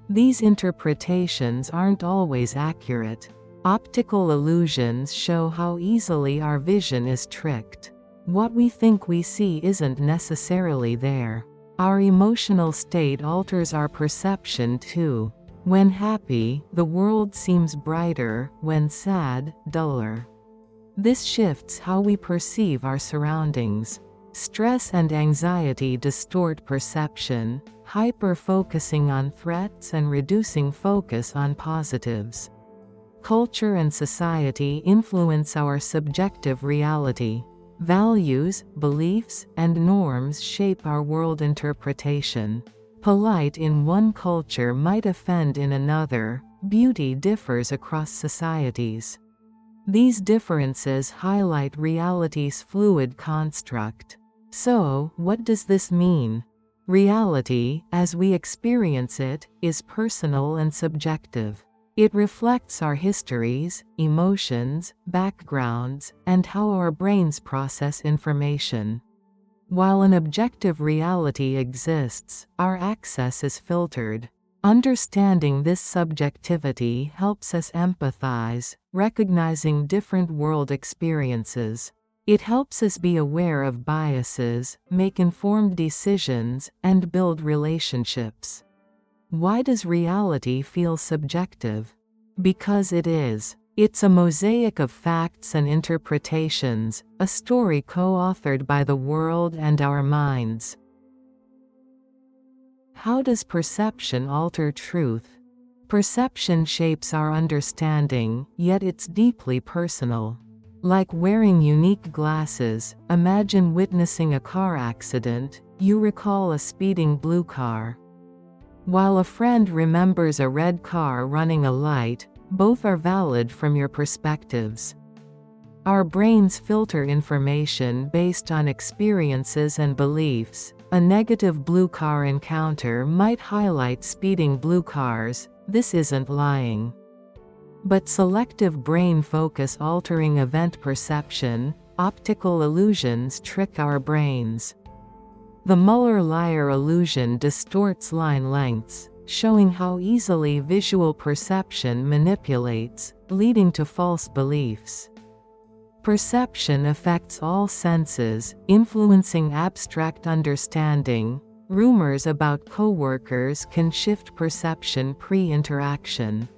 These interpretations aren't always accurate. Optical illusions show how easily our vision is tricked. What we think we see isn't necessarily there. Our emotional state alters our perception too. When happy, the world seems brighter; when sad, duller. This shifts how we perceive our surroundings. Stress and anxiety distort perception, hyper-focusing on threats and reducing focus on positives. Culture and society influence our subjective reality. Values, beliefs, and norms shape our world interpretation. Polite in one culture might offend in another. Beauty differs across societies. These differences highlight reality's fluid construct. So, what does this mean? Reality, as we experience it, is personal and subjective. It reflects our histories, emotions, backgrounds, and how our brains process information. While an objective reality exists, our access is filtered. Understanding this subjectivity helps us empathize, recognizing different world experiences. It helps us be aware of biases, make informed decisions, and build relationships. Why does reality feel subjective? Because it is. It's a mosaic of facts and interpretations, a story co-authored by the world and our minds. How does perception alter truth? Perception shapes our understanding, yet it's deeply personal. Like wearing unique glasses, imagine witnessing a car accident, you recall a speeding blue car. While a friend remembers a red car running a light, both are valid from your perspectives. Our brains filter information based on experiences and beliefs. A negative blue car encounter might highlight speeding blue cars. This isn't lying. But selective brain focus altering event perception, optical illusions trick our brains. The Muller-Lyer illusion distorts line lengths, showing how easily visual perception manipulates, leading to false beliefs. Perception affects all senses, influencing abstract understanding. Rumors about coworkers can shift perception pre-interaction.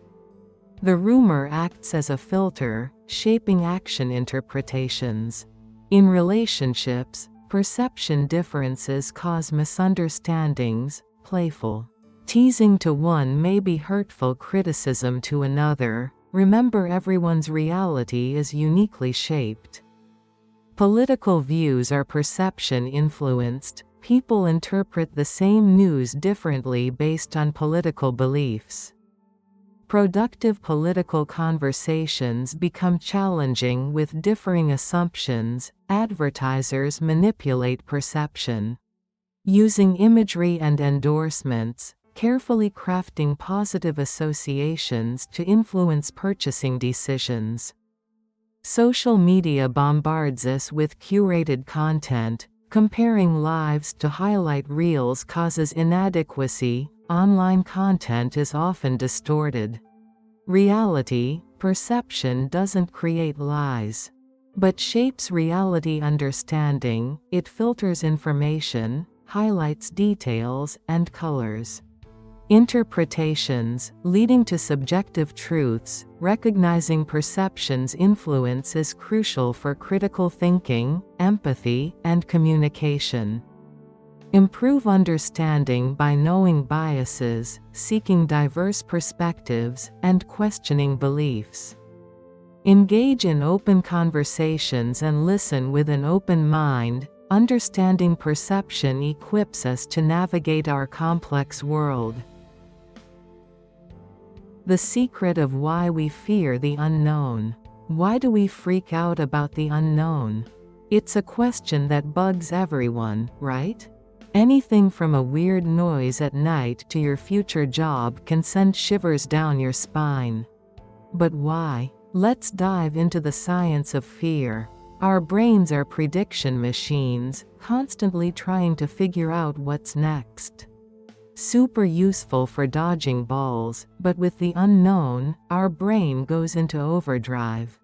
The rumor acts as a filter, shaping action interpretations. In relationships, perception differences cause misunderstandings. Playful teasing to one may be hurtful criticism to another. Remember, everyone's reality is uniquely shaped. Political views are perception influenced. People interpret the same news differently based on political beliefs. Productive political conversations become challenging with differing assumptions. Advertisers manipulate perception. Using imagery and endorsements, carefully crafting positive associations to influence purchasing decisions. Social media bombards us with curated content. Comparing lives to highlight reels causes inadequacy. Online content is often distorted. Reality, perception doesn't create lies, but shapes reality understanding. It filters information, highlights details, and colors interpretations, leading to subjective truths. Recognizing perception's influence is crucial for critical thinking, empathy, and communication. Improve understanding by knowing biases, seeking diverse perspectives, and questioning beliefs. Engage in open conversations and listen with an open mind. Understanding perception equips us to navigate our complex world. The secret of why we fear the unknown. Why do we freak out about the unknown? It's a question that bugs everyone, right? Anything from a weird noise at night to your future job can send shivers down your spine. But why? Let's dive into the science of fear. Our brains are prediction machines, constantly trying to figure out what's next. Super useful for dodging balls, but with the unknown, our brain goes into overdrive.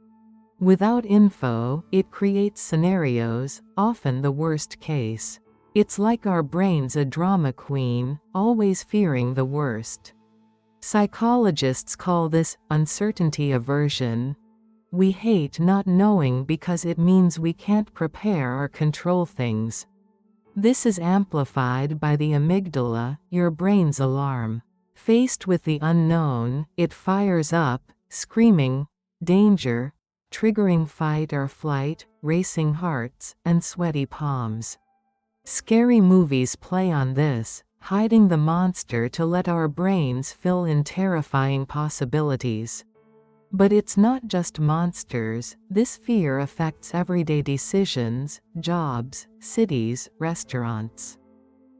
Without info, it creates scenarios, often the worst case. It's like our brain's a drama queen, always fearing the worst. Psychologists call this uncertainty aversion. We hate not knowing because it means we can't prepare or control things. This is amplified by the amygdala, your brain's alarm. Faced with the unknown, it fires up, screaming, danger, triggering fight or flight, racing hearts, and sweaty palms. Scary movies play on this, hiding the monster to let our brains fill in terrifying possibilities. But it's not just monsters. This fear affects everyday decisions, jobs, cities, restaurants.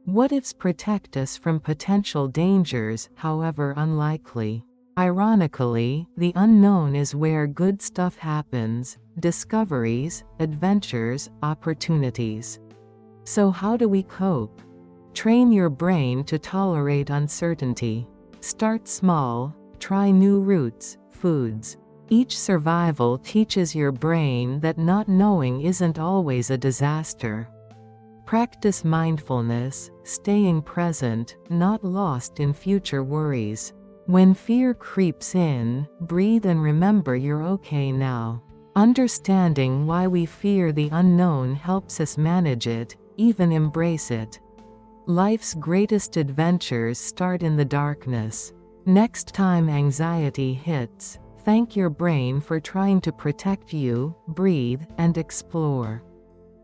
What-ifs protect us from potential dangers, however unlikely. Ironically, the unknown is where good stuff happens, discoveries, adventures, opportunities. So how do we cope? Train your brain to tolerate uncertainty. Start small, try new routes, foods. Each survival teaches your brain that not knowing isn't always a disaster. Practice mindfulness, staying present, not lost in future worries. When fear creeps in, breathe and remember you're okay now. Understanding why we fear the unknown helps us manage it, even embrace it. Life's greatest adventures start in the darkness. Next time anxiety hits, thank your brain for trying to protect you, breathe, and explore.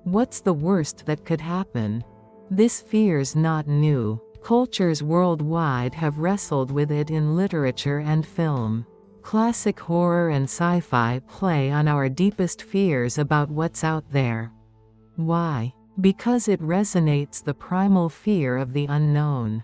What's the worst that could happen? This fear's not new. Cultures worldwide have wrestled with it in literature and film. Classic horror and sci-fi play on our deepest fears about what's out there. Why? Because it resonates the primal fear of the unknown.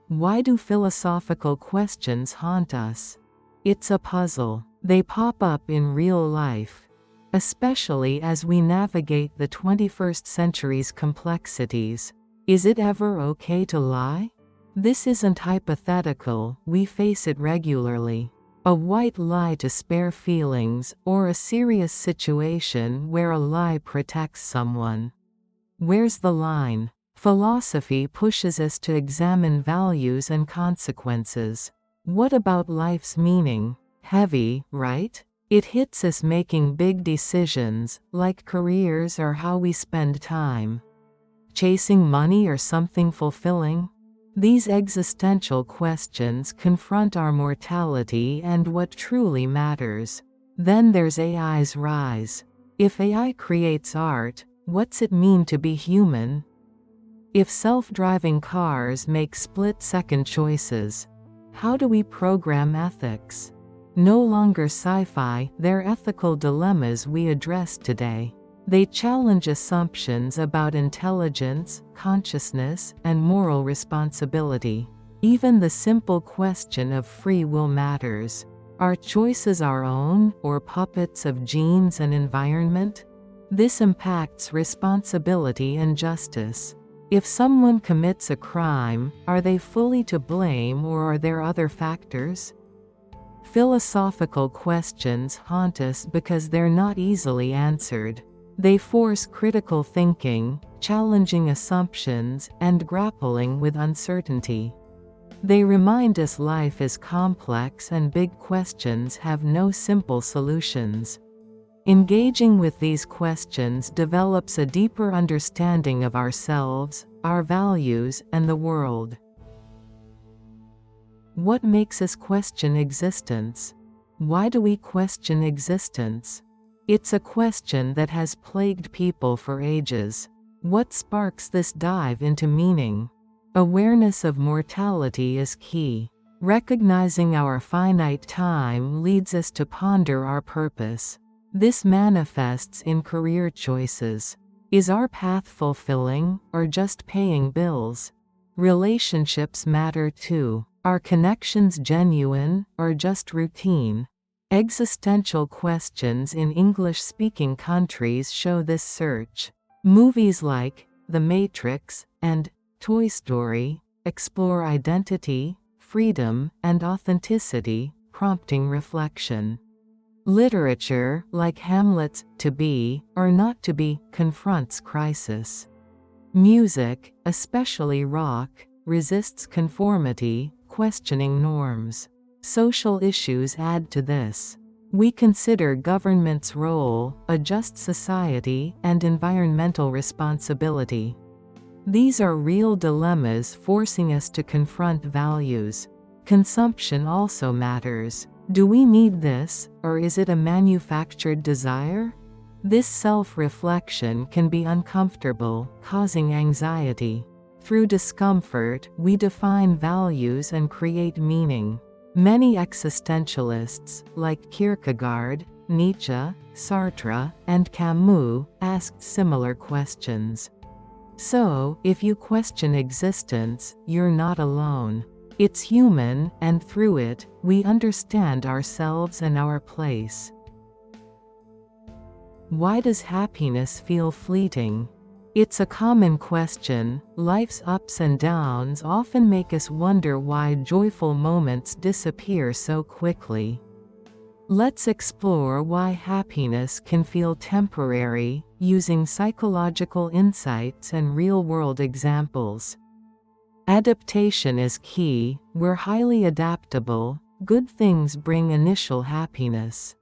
Why do philosophical questions haunt us? It's a puzzle. They pop up in real life, especially as we navigate the 21st century's complexities. Is it ever okay to lie? This isn't hypothetical, we face it regularly. A white lie to spare feelings, or a serious situation where a lie protects someone. Where's the line? Philosophy pushes us to examine values and consequences. What about life's meaning? Heavy, right? It hits us making big decisions, like careers or how we spend time. Chasing money or something fulfilling? These existential questions confront our mortality and what truly matters. Then there's AI's rise. If AI creates art, what's it mean to be human? If self-driving cars make split-second choices, how do we program ethics? No longer sci-fi, they're ethical dilemmas we address today. They challenge assumptions about intelligence, consciousness, and moral responsibility. Even the simple question of free will matters. Are choices our own, or puppets of genes and environment? This impacts responsibility and justice. If someone commits a crime, are they fully to blame or are there other factors? Philosophical questions haunt us because they're not easily answered. They force critical thinking, challenging assumptions, and grappling with uncertainty. They remind us life is complex and big questions have no simple solutions. Engaging with these questions develops a deeper understanding of ourselves, our values, and the world. What makes us question existence? Why do we question existence? It's a question that has plagued people for ages. What sparks this dive into meaning? Awareness of mortality is key. Recognizing our finite time leads us to ponder our purpose. This manifests in career choices. Is our path fulfilling, or just paying bills? Relationships matter too. Are connections genuine, or just routine? Existential questions in English-speaking countries show this search. Movies like The Matrix and Toy Story explore identity, freedom, and authenticity, prompting reflection. Literature, like Hamlet's To Be or Not to Be, confronts crisis. Music, especially rock, resists conformity, questioning norms. Social issues add to this. We consider government's role, a just society, and environmental responsibility. These are real dilemmas forcing us to confront values. Consumption also matters. Do we need this, or is it a manufactured desire? This self-reflection can be uncomfortable, causing anxiety. Through discomfort, we define values and create meaning. Many existentialists, like Kierkegaard, Nietzsche, Sartre, and Camus, asked similar questions. So, if you question existence, you're not alone. It's human, and through it, we understand ourselves and our place. Why does happiness feel fleeting? It's a common question. Life's ups and downs often make us wonder why joyful moments disappear so quickly. Let's explore why happiness can feel temporary, using psychological insights and real-world examples. Adaptation is key. We're highly adaptable. Good things bring initial happiness.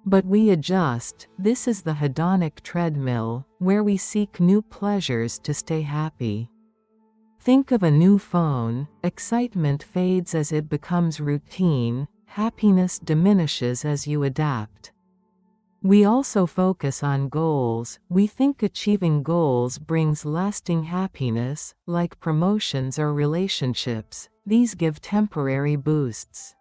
But we adjust. This is the hedonic treadmill, where we seek new pleasures to stay happy. Think of a new phone. Excitement fades as it becomes routine. Happiness diminishes as you adapt. We also focus on goals. We think achieving goals brings lasting happiness, like promotions or relationships. These give temporary boosts.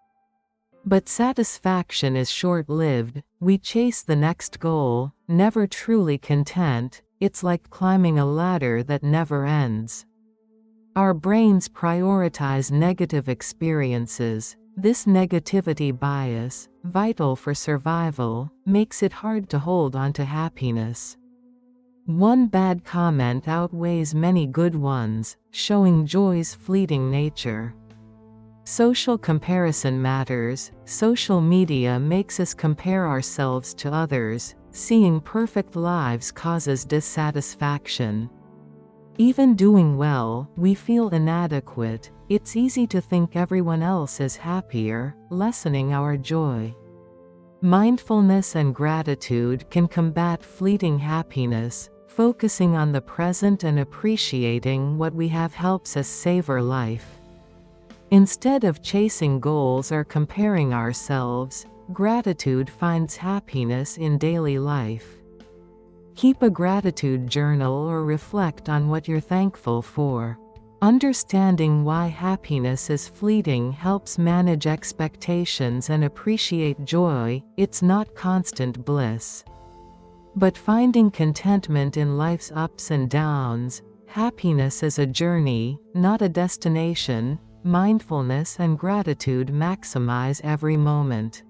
But satisfaction is short-lived. We chase the next goal, never truly content. It's like climbing a ladder that never ends. Our brains prioritize negative experiences. This negativity bias, vital for survival, makes it hard to hold on to happiness. One bad comment outweighs many good ones, showing joy's fleeting nature. Social comparison matters. Social media makes us compare ourselves to others. Seeing perfect lives causes dissatisfaction. Even doing well, we feel inadequate. It's easy to think everyone else is happier, lessening our joy. Mindfulness and gratitude can combat fleeting happiness. Focusing on the present and appreciating what we have helps us savor life. Instead of chasing goals or comparing ourselves, gratitude finds happiness in daily life. Keep a gratitude journal or reflect on what you're thankful for. Understanding why happiness is fleeting helps manage expectations and appreciate joy. It's not constant bliss. But finding contentment in life's ups and downs. Happiness is a journey, not a destination. Mindfulness and gratitude maximize every moment.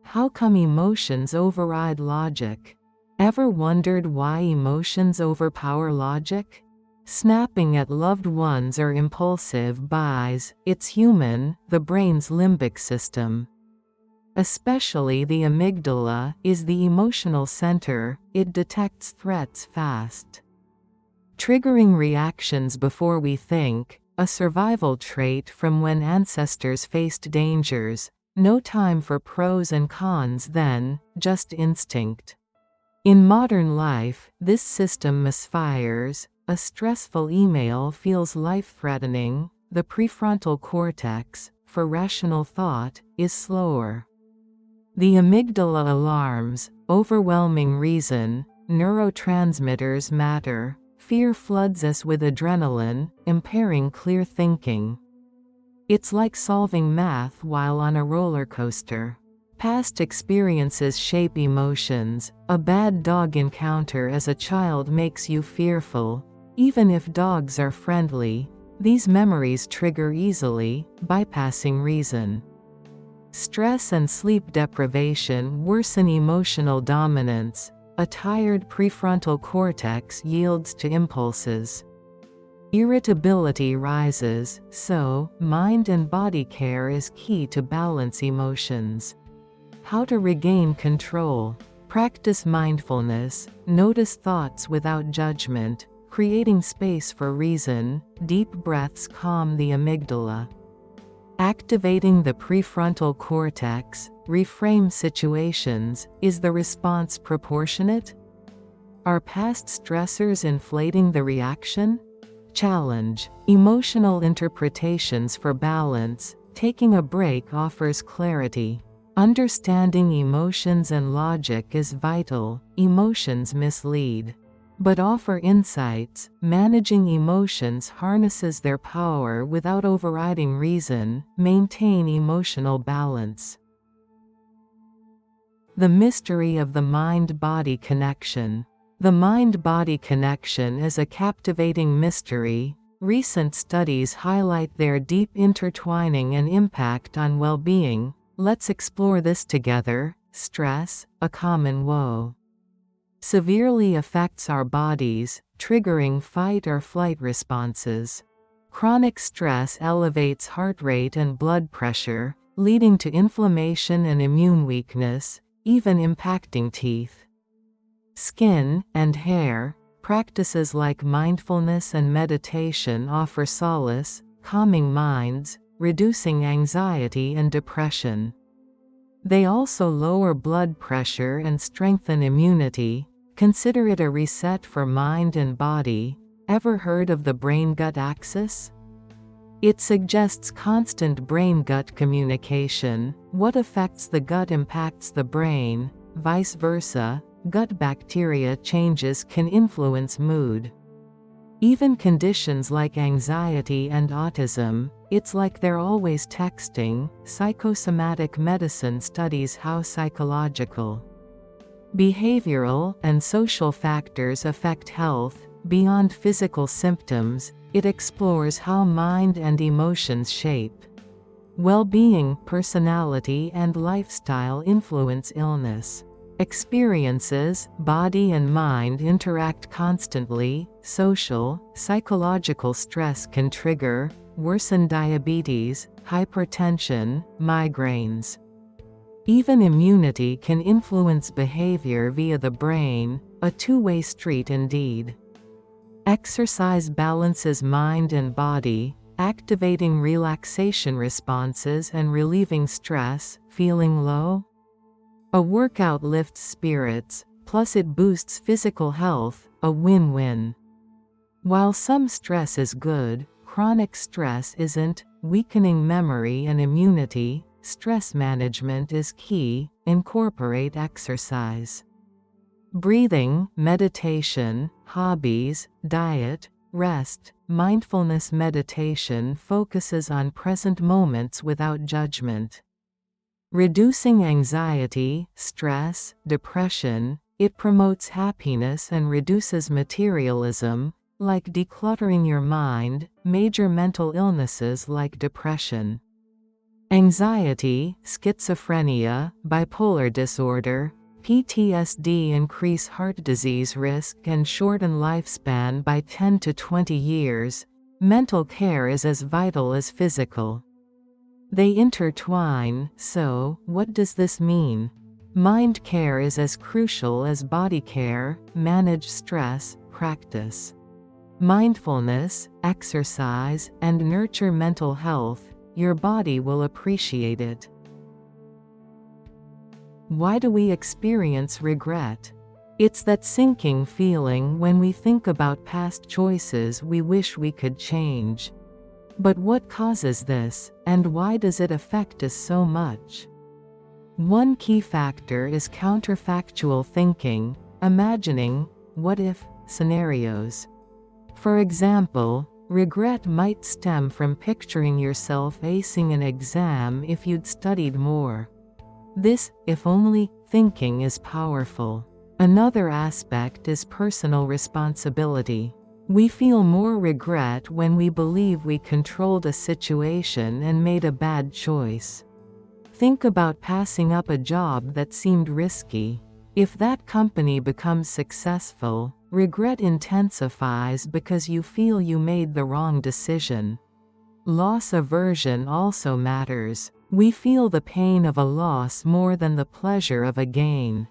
How come emotions override logic? Ever wondered why emotions overpower logic? Snapping at loved ones or impulsive buys, it's human. The brain's limbic system, especially the amygdala, is the emotional center. It detects threats fast, triggering reactions before we think, a survival trait from when ancestors faced dangers. No time for pros and cons then, just instinct. In modern life, this system misfires. A stressful email feels life-threatening. The prefrontal cortex, for rational thought, is slower. The amygdala alarms, overwhelming reason, neurotransmitters matter. Fear floods us with adrenaline, impairing clear thinking. It's like solving math while on a roller coaster. Past experiences shape emotions. A bad dog encounter as a child makes you fearful. Even if dogs are friendly, these memories trigger easily, bypassing reason. Stress and sleep deprivation worsen emotional dominance. A tired prefrontal cortex yields to impulses. Irritability rises, so mind and body care is key to balance emotions. How to regain control. Practice mindfulness. Notice thoughts without judgment, creating space for reason. Deep breaths calm the amygdala. Activating the prefrontal cortex. Reframe situations. Is the response proportionate? Are past stressors inflating the reaction? Challenge. Emotional interpretations for balance. Taking a break offers clarity. Understanding emotions and logic is vital. Emotions mislead, but offer insights. Managing emotions harnesses their power without overriding reason. Maintain emotional balance. The mystery of the mind-body connection. The mind-body connection is a captivating mystery. Recent studies highlight their deep intertwining and impact on well-being. Let's explore this together. Stress, a common woe, severely affects our bodies, triggering fight or flight responses. Chronic stress elevates heart rate and blood pressure, leading to inflammation and immune weakness, even impacting teeth, skin, and hair. Practices like mindfulness and meditation offer solace, calming minds, reducing anxiety and depression. They also lower blood pressure and strengthen immunity. Consider it a reset for mind and body. Ever heard of the brain-gut axis? It suggests constant brain-gut communication. What affects the gut impacts the brain, vice versa. Gut bacteria changes can influence mood. Even conditions like anxiety and autism, it's like they're always texting. Psychosomatic medicine studies how psychological, behavioral, and social factors affect health. Beyond physical symptoms, it explores how mind and emotions shape well-being. Personality and lifestyle influence illness. Experiences, body and mind interact constantly. Social, psychological stress can trigger, worsen diabetes, hypertension, migraines. Even immunity can influence behavior via the brain, a two-way street indeed. Exercise balances mind and body, activating relaxation responses and relieving stress. Feeling low? A workout lifts spirits, plus it boosts physical health, a win-win. While some stress is good, chronic stress isn't. Weakening memory and immunity. Stress management is key. Incorporate exercise, breathing, meditation, hobbies, diet, rest. Mindfulness meditation focuses on present moments without judgment. Reducing anxiety, stress, depression. It promotes happiness and reduces materialism, like decluttering your mind. Major mental illnesses like depression, anxiety, schizophrenia, bipolar disorder, PTSD increase heart disease risk and shorten lifespan by 10 to 20 years. Mental care is as vital as physical. They intertwine. So, what does this mean? Mind care is as crucial as body care. Manage stress, practice mindfulness, exercise, and nurture mental health. Your body will appreciate it. Why do we experience regret? It's that sinking feeling when we think about past choices we wish we could change. But what causes this, and why does it affect us so much? One key factor is counterfactual thinking, imagining what-if scenarios. For example, regret might stem from picturing yourself acing an exam if you'd studied more. This if-only thinking is powerful. Another aspect is personal responsibility. We feel more regret when we believe we controlled a situation and made a bad choice. Think about passing up a job that seemed risky. If that company becomes successful, regret intensifies because you feel you made the wrong decision. Loss aversion also matters. We feel the pain of a loss more than the pleasure of a gain.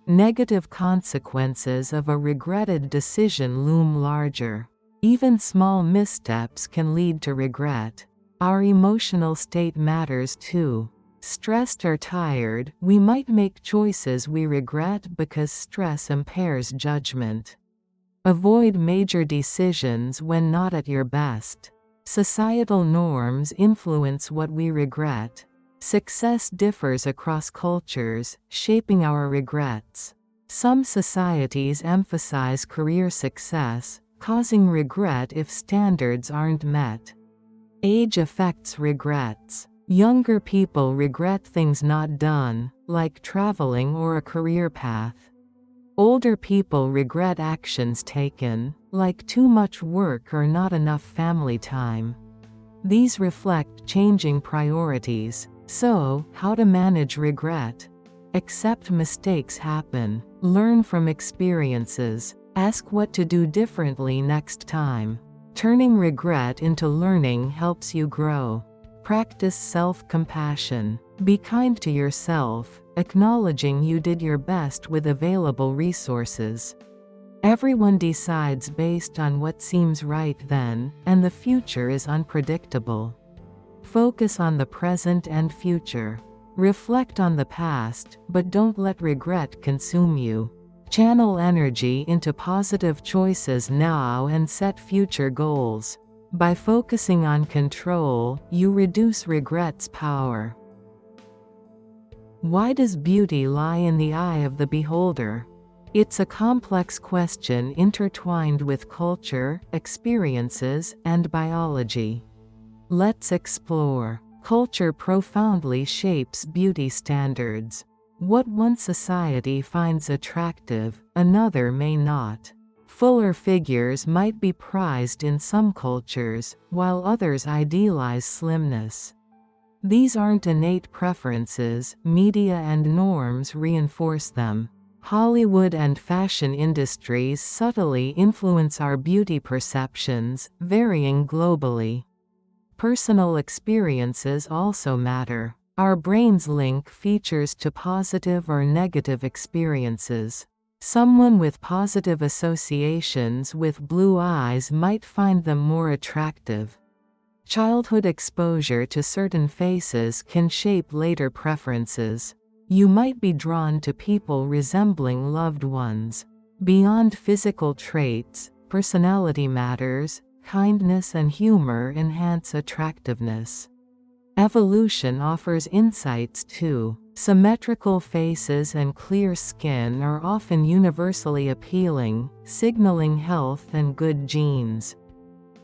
Negative consequences of a regretted decision loom larger. Even small missteps can lead to regret. Our emotional state matters too. Stressed or tired, we might make choices we regret because stress impairs judgment. Avoid major decisions when not at your best. Societal norms influence what we regret. Success differs across cultures, shaping our regrets. Some societies emphasize career success, causing regret if standards aren't met. Age affects regrets. Younger people regret things not done, like traveling or a career path. Older people regret actions taken, like too much work or not enough family time. These reflect changing priorities. So, how to manage regret? Accept mistakes happen. Learn from experiences. Ask what to do differently next time. Turning regret into learning helps you grow. Practice self-compassion. Be kind to yourself, acknowledging you did your best with available resources. Everyone decides based on what seems right then, and the future is unpredictable. Focus on the present and future. Reflect on the past, but don't let regret consume you. Channel energy into positive choices now and set future goals. By focusing on control, you reduce regret's power. Why does beauty lie in the eye of the beholder? It's a complex question intertwined with culture, experiences, and biology. Let's explore. Culture profoundly shapes beauty standards. What one society finds attractive, another may not. Fuller figures might be prized in some cultures, while others idealize slimness. These aren't innate preferences, media and norms reinforce them. Hollywood and fashion industries subtly influence our beauty perceptions, varying globally. Personal experiences also matter. Our brains link features to positive or negative experiences. Someone with positive associations with blue eyes might find them more attractive. Childhood exposure to certain faces can shape later preferences. You might be drawn to people resembling loved ones. Beyond physical traits, personality matters. Kindness and humor enhance attractiveness. Evolution offers insights too. Symmetrical faces and clear skin are often universally appealing, signaling health and good genes.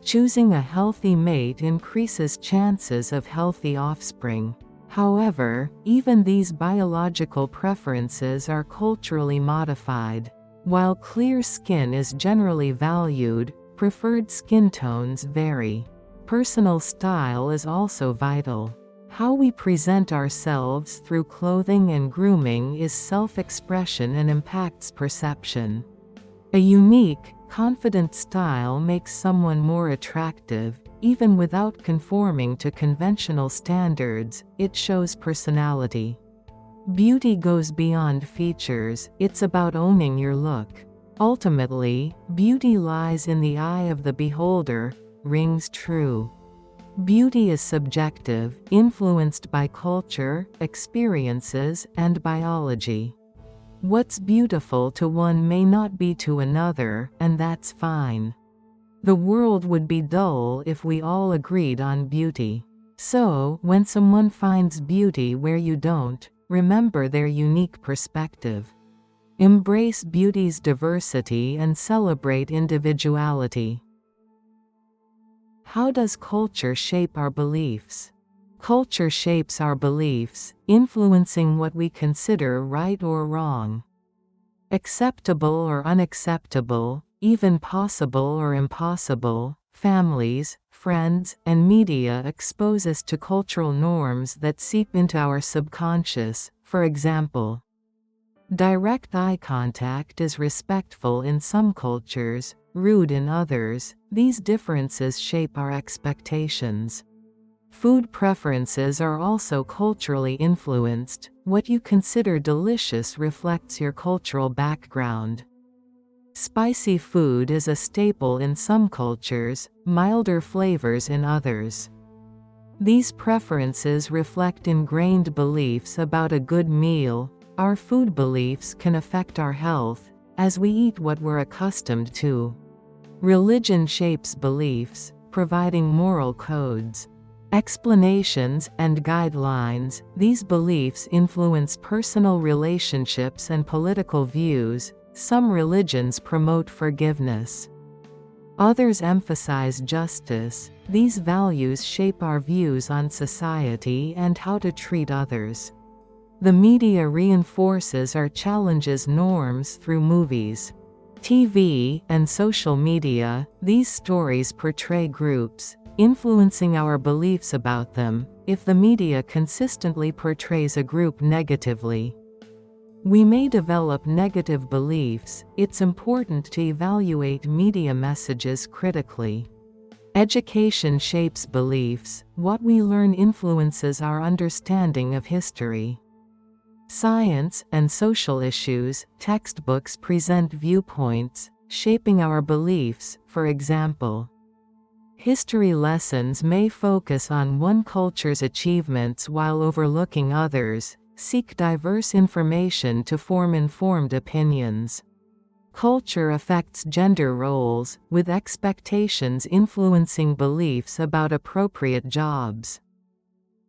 Choosing a healthy mate increases chances of healthy offspring. However, even these biological preferences are culturally modified. While clear skin is generally valued, preferred skin tones vary. Personal style is also vital. How we present ourselves through clothing and grooming is self-expression and impacts perception. A unique, confident style makes someone more attractive, even without conforming to conventional standards. It shows personality. Beauty goes beyond features, it's about owning your look. Ultimately, beauty lies in the eye of the beholder, rings true. Beauty is subjective, influenced by culture, experiences, and biology. What's beautiful to one may not be to another, and that's fine. The world would be dull if we all agreed on beauty. So, when someone finds beauty where you don't, remember their unique perspective. Embrace beauty's diversity and celebrate individuality. How does culture shape our beliefs? Culture shapes our beliefs, influencing what we consider right or wrong. Acceptable or unacceptable, even possible or impossible, families, friends, and media expose us to cultural norms that seep into our subconscious. For example, direct eye contact is respectful in some cultures, rude in others. These differences shape our expectations. Food preferences are also culturally influenced. What you consider delicious reflects your cultural background. Spicy food is a staple in some cultures, milder flavors in others. These preferences reflect ingrained beliefs about a good meal. Our food beliefs can affect our health, as we eat what we're accustomed to. Religion shapes beliefs, providing moral codes, explanations, and guidelines. These beliefs influence personal relationships and political views. Some religions promote forgiveness. Others emphasize justice. These values shape our views on society and how to treat others. The media reinforces or challenges norms through movies, TV, and social media. These stories portray groups, influencing our beliefs about them. If the media consistently portrays a group negatively, we may develop negative beliefs. It's important to evaluate media messages critically. Education shapes beliefs. What we learn influences our understanding of history, science, and social issues. Textbooks present viewpoints, shaping our beliefs. For example, history lessons may focus on one culture's achievements while overlooking others. Seek diverse information to form informed opinions. Culture affects gender roles, with expectations influencing beliefs about appropriate jobs,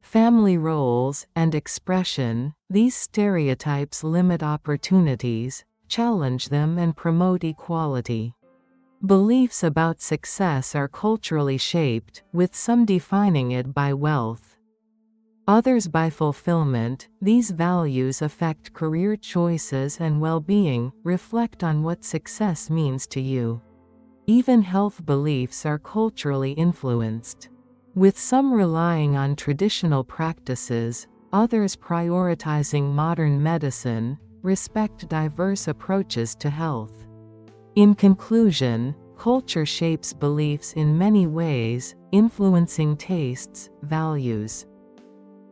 family roles, and expression. These stereotypes limit opportunities, challenge them, and promote equality. Beliefs about success are culturally shaped, with some defining it by wealth, others by fulfillment. These values affect career choices and well-being. Reflect on what success means to you. Even health beliefs are culturally influenced, with some relying on traditional practices, others prioritizing modern medicine. Respect diverse approaches to health. In conclusion, culture shapes beliefs in many ways, influencing tastes, values,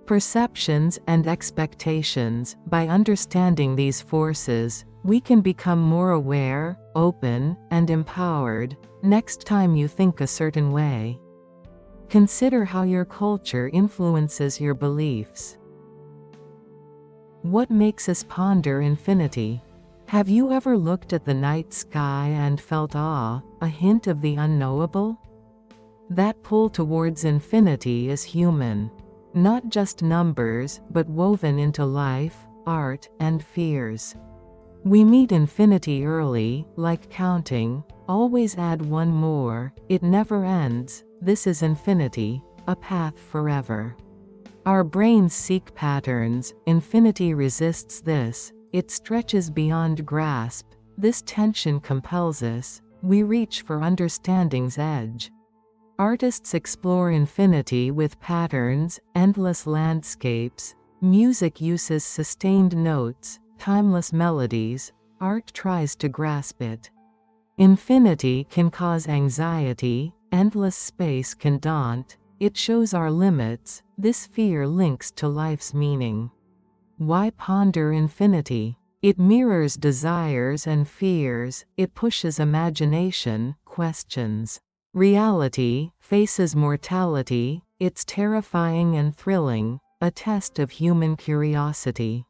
perceptions, and expectations. By understanding these forces, we can become more aware, open, and empowered. Next time you think a certain way, consider how your culture influences your beliefs. What makes us ponder infinity? Have you ever looked at the night sky and felt awe, a hint of the unknowable? That pull towards infinity is human. Not just numbers, but woven into life, art, and fears. We meet infinity early, like counting. Always add one more. It never ends. This is infinity, a path forever. Our brains seek patterns. Infinity resists this. It stretches beyond grasp. This tension compels us. We reach for understanding's edge. Artists explore infinity with patterns, endless landscapes. Music uses sustained notes, timeless melodies. Art tries to grasp it. Infinity can cause anxiety. Endless space can daunt. It shows our limits. This fear links to life's meaning. Why ponder infinity? It mirrors desires and fears. It pushes imagination, questions reality, faces mortality. it's terrifying and thrilling, a test of human curiosity.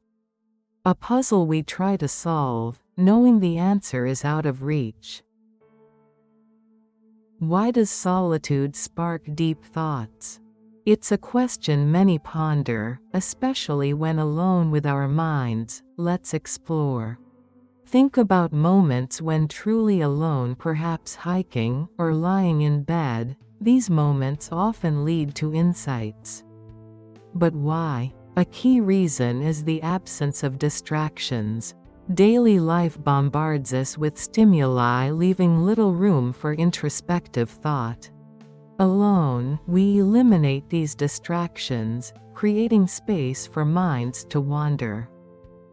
A puzzle we try to solve, knowing the answer is out of reach. Why does solitude spark deep thoughts? It's a question many ponder, especially when alone with our minds. Let's explore. Think about moments when truly alone, perhaps hiking or lying in bed. These moments often lead to insights. But why? A key reason is the absence of distractions. Daily life bombards us with stimuli, leaving little room for introspective thought. Alone, we eliminate these distractions, creating space for minds to wander.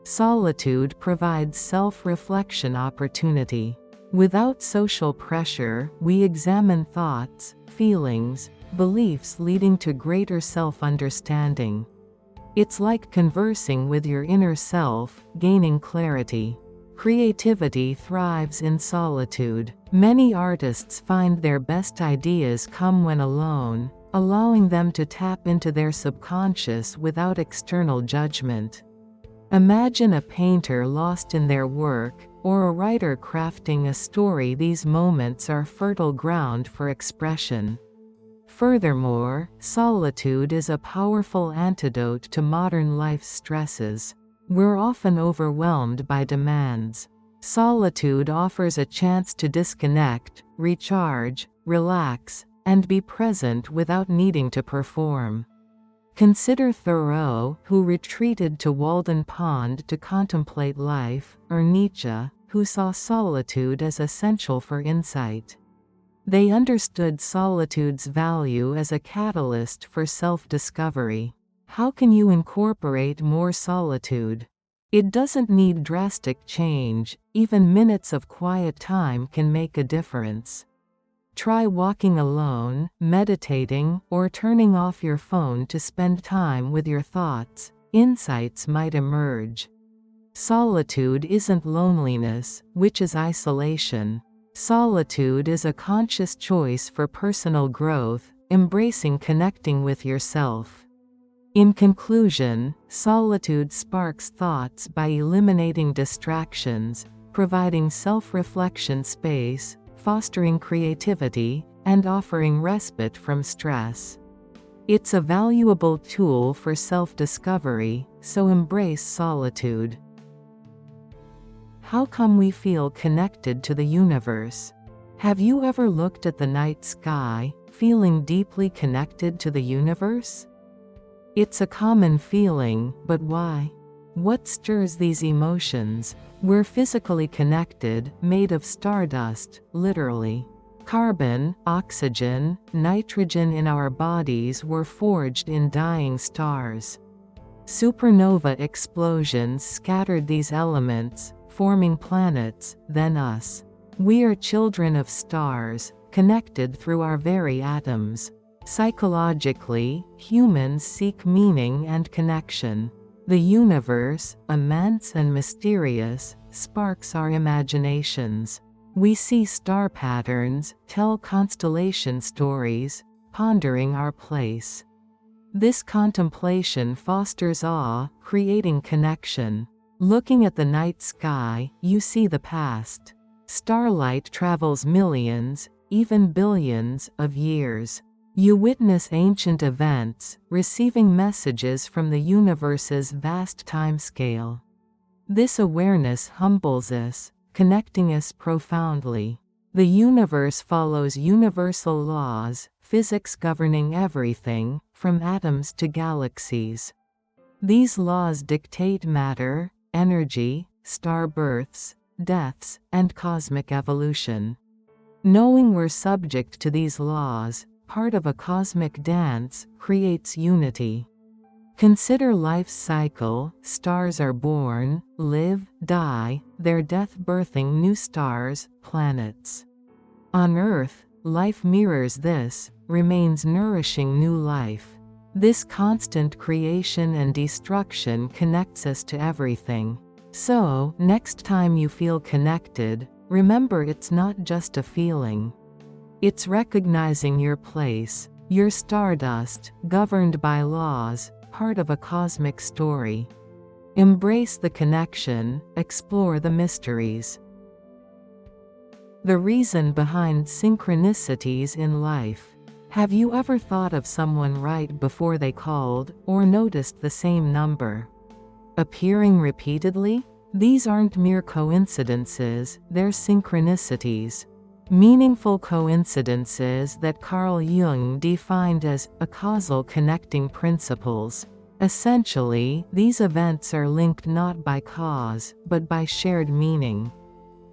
Solitude provides self-reflection opportunity. Without social pressure, we examine thoughts, feelings, beliefs, leading to greater self-understanding. It's like conversing with your inner self, gaining clarity. Creativity thrives in solitude. Many artists find their best ideas come when alone, allowing them to tap into their subconscious without external judgment. Imagine a painter lost in their work, or a writer crafting a story. These moments are fertile ground for expression. Furthermore, solitude is a powerful antidote to modern life's stresses. We're often overwhelmed by demands. Solitude offers a chance to disconnect, recharge, relax, and be present without needing to perform. Consider Thoreau, who retreated to Walden Pond to contemplate life, or Nietzsche, who saw solitude as essential for insight. They understood solitude's value as a catalyst for self-discovery. How can you incorporate more solitude? It doesn't need drastic change. Even minutes of quiet time can make a difference. Try walking alone, meditating, or turning off your phone to spend time with your thoughts. Insights might emerge. Solitude isn't loneliness, which is isolation. Solitude is a conscious choice for personal growth, embracing connecting with yourself. In conclusion, solitude sparks thoughts by eliminating distractions, providing self-reflection space, fostering creativity, and offering respite from stress. It's a valuable tool for self-discovery, so embrace solitude. How come we feel connected to the universe? Have you ever looked at the night sky, feeling deeply connected to the universe? It's a common feeling, but why? What stirs these emotions? We're physically connected, made of stardust, literally. Carbon, oxygen, nitrogen in our bodies were forged in dying stars. Supernova explosions scattered these elements, forming planets, then us. We are children of stars, connected through our very atoms. Psychologically, humans seek meaning and connection. The universe, immense and mysterious, sparks our imaginations. We see star patterns, tell constellation stories, pondering our place. This contemplation fosters awe, creating connection. Looking at the night sky, you see the past. Starlight travels millions, even billions, of years. You witness ancient events, receiving messages from the universe's vast timescale. This awareness humbles us, connecting us profoundly. The universe follows universal laws, physics governing everything, from atoms to galaxies. These laws dictate matter, energy, star births, deaths, and cosmic evolution. Knowing we're subject to these laws, part of a cosmic dance, creates unity. Consider life's cycle. Stars are born, live, die, their death birthing new stars, planets. On Earth, life mirrors this, remains nourishing new life. This constant creation and destruction connects us to everything. So, next time you feel connected, remember it's not just a feeling. It's recognizing your place. You're stardust, governed by laws, part of a cosmic story. Embrace the connection, explore the mysteries. The reason behind synchronicities in life. Have you ever thought of someone right before they called, or noticed the same number appearing repeatedly? These aren't mere coincidences, they're synchronicities. Meaningful coincidences that Carl Jung defined as a causal connecting principles. Essentially, these events are linked not by cause, but by shared meaning.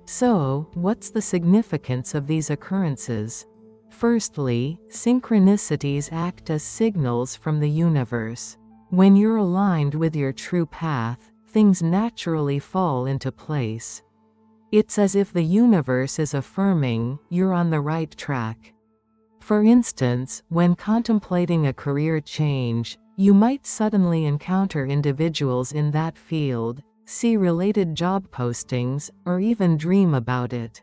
So, what's the significance of these occurrences? Firstly, synchronicities act as signals from the universe. When you're aligned with your true path, things naturally fall into place. It's as if the universe is affirming, you're on the right track. For instance, when contemplating a career change, you might suddenly encounter individuals in that field, see related job postings, or even dream about it.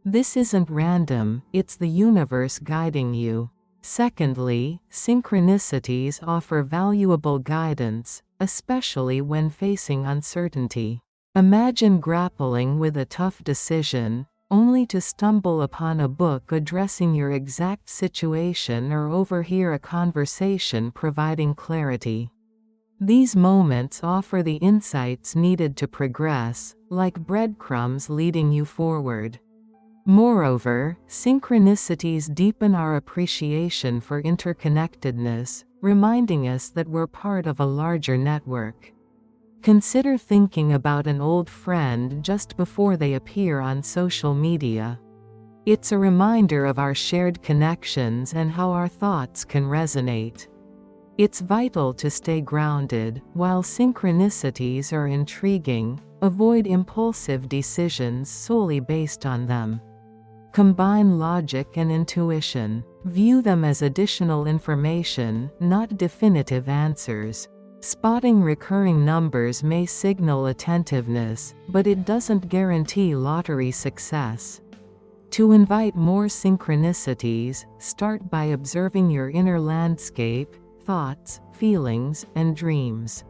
This isn't random, it's the universe guiding you. Secondly, synchronicities offer valuable guidance, especially when facing uncertainty. Imagine grappling with a tough decision, only to stumble upon a book addressing your exact situation or overhear a conversation providing clarity. These moments offer the insights needed to progress, like breadcrumbs leading you forward. Moreover, synchronicities deepen our appreciation for interconnectedness, reminding us that we're part of a larger network. Consider thinking about an old friend just before they appear on social media. It's a reminder of our shared connections and how our thoughts can resonate. It's vital to stay grounded. While synchronicities are intriguing, avoid impulsive decisions solely based on them. Combine logic and intuition. View them as additional information, not definitive answers. Spotting recurring numbers may signal attentiveness, but it doesn't guarantee lottery success. To invite more synchronicities, start by observing your inner landscape, thoughts, feelings, and dreams.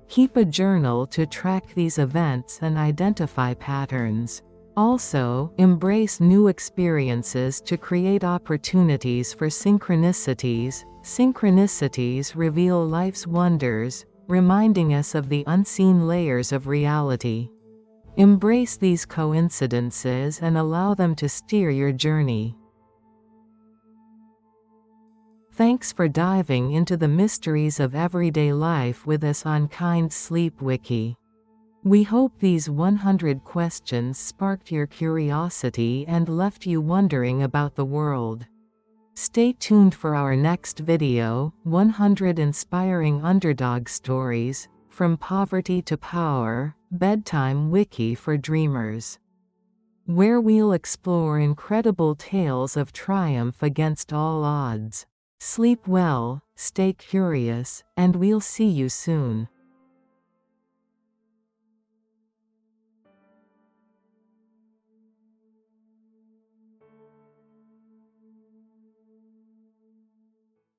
Keep a journal to track these events and identify patterns. Also, embrace new experiences to create opportunities for synchronicities. Synchronicities reveal life's wonders, reminding us of the unseen layers of reality. Embrace these coincidences and allow them to steer your journey. Thanks for diving into the mysteries of everyday life with us on Kind Sleep Wiki. We hope these 100 questions sparked your curiosity and left you wondering about the world. Stay tuned for our next video, 100 Inspiring Underdog Stories, From Poverty to Power, Bedtime Wiki for Dreamers, where we'll explore incredible tales of triumph against all odds. Sleep well, stay curious, and we'll see you soon.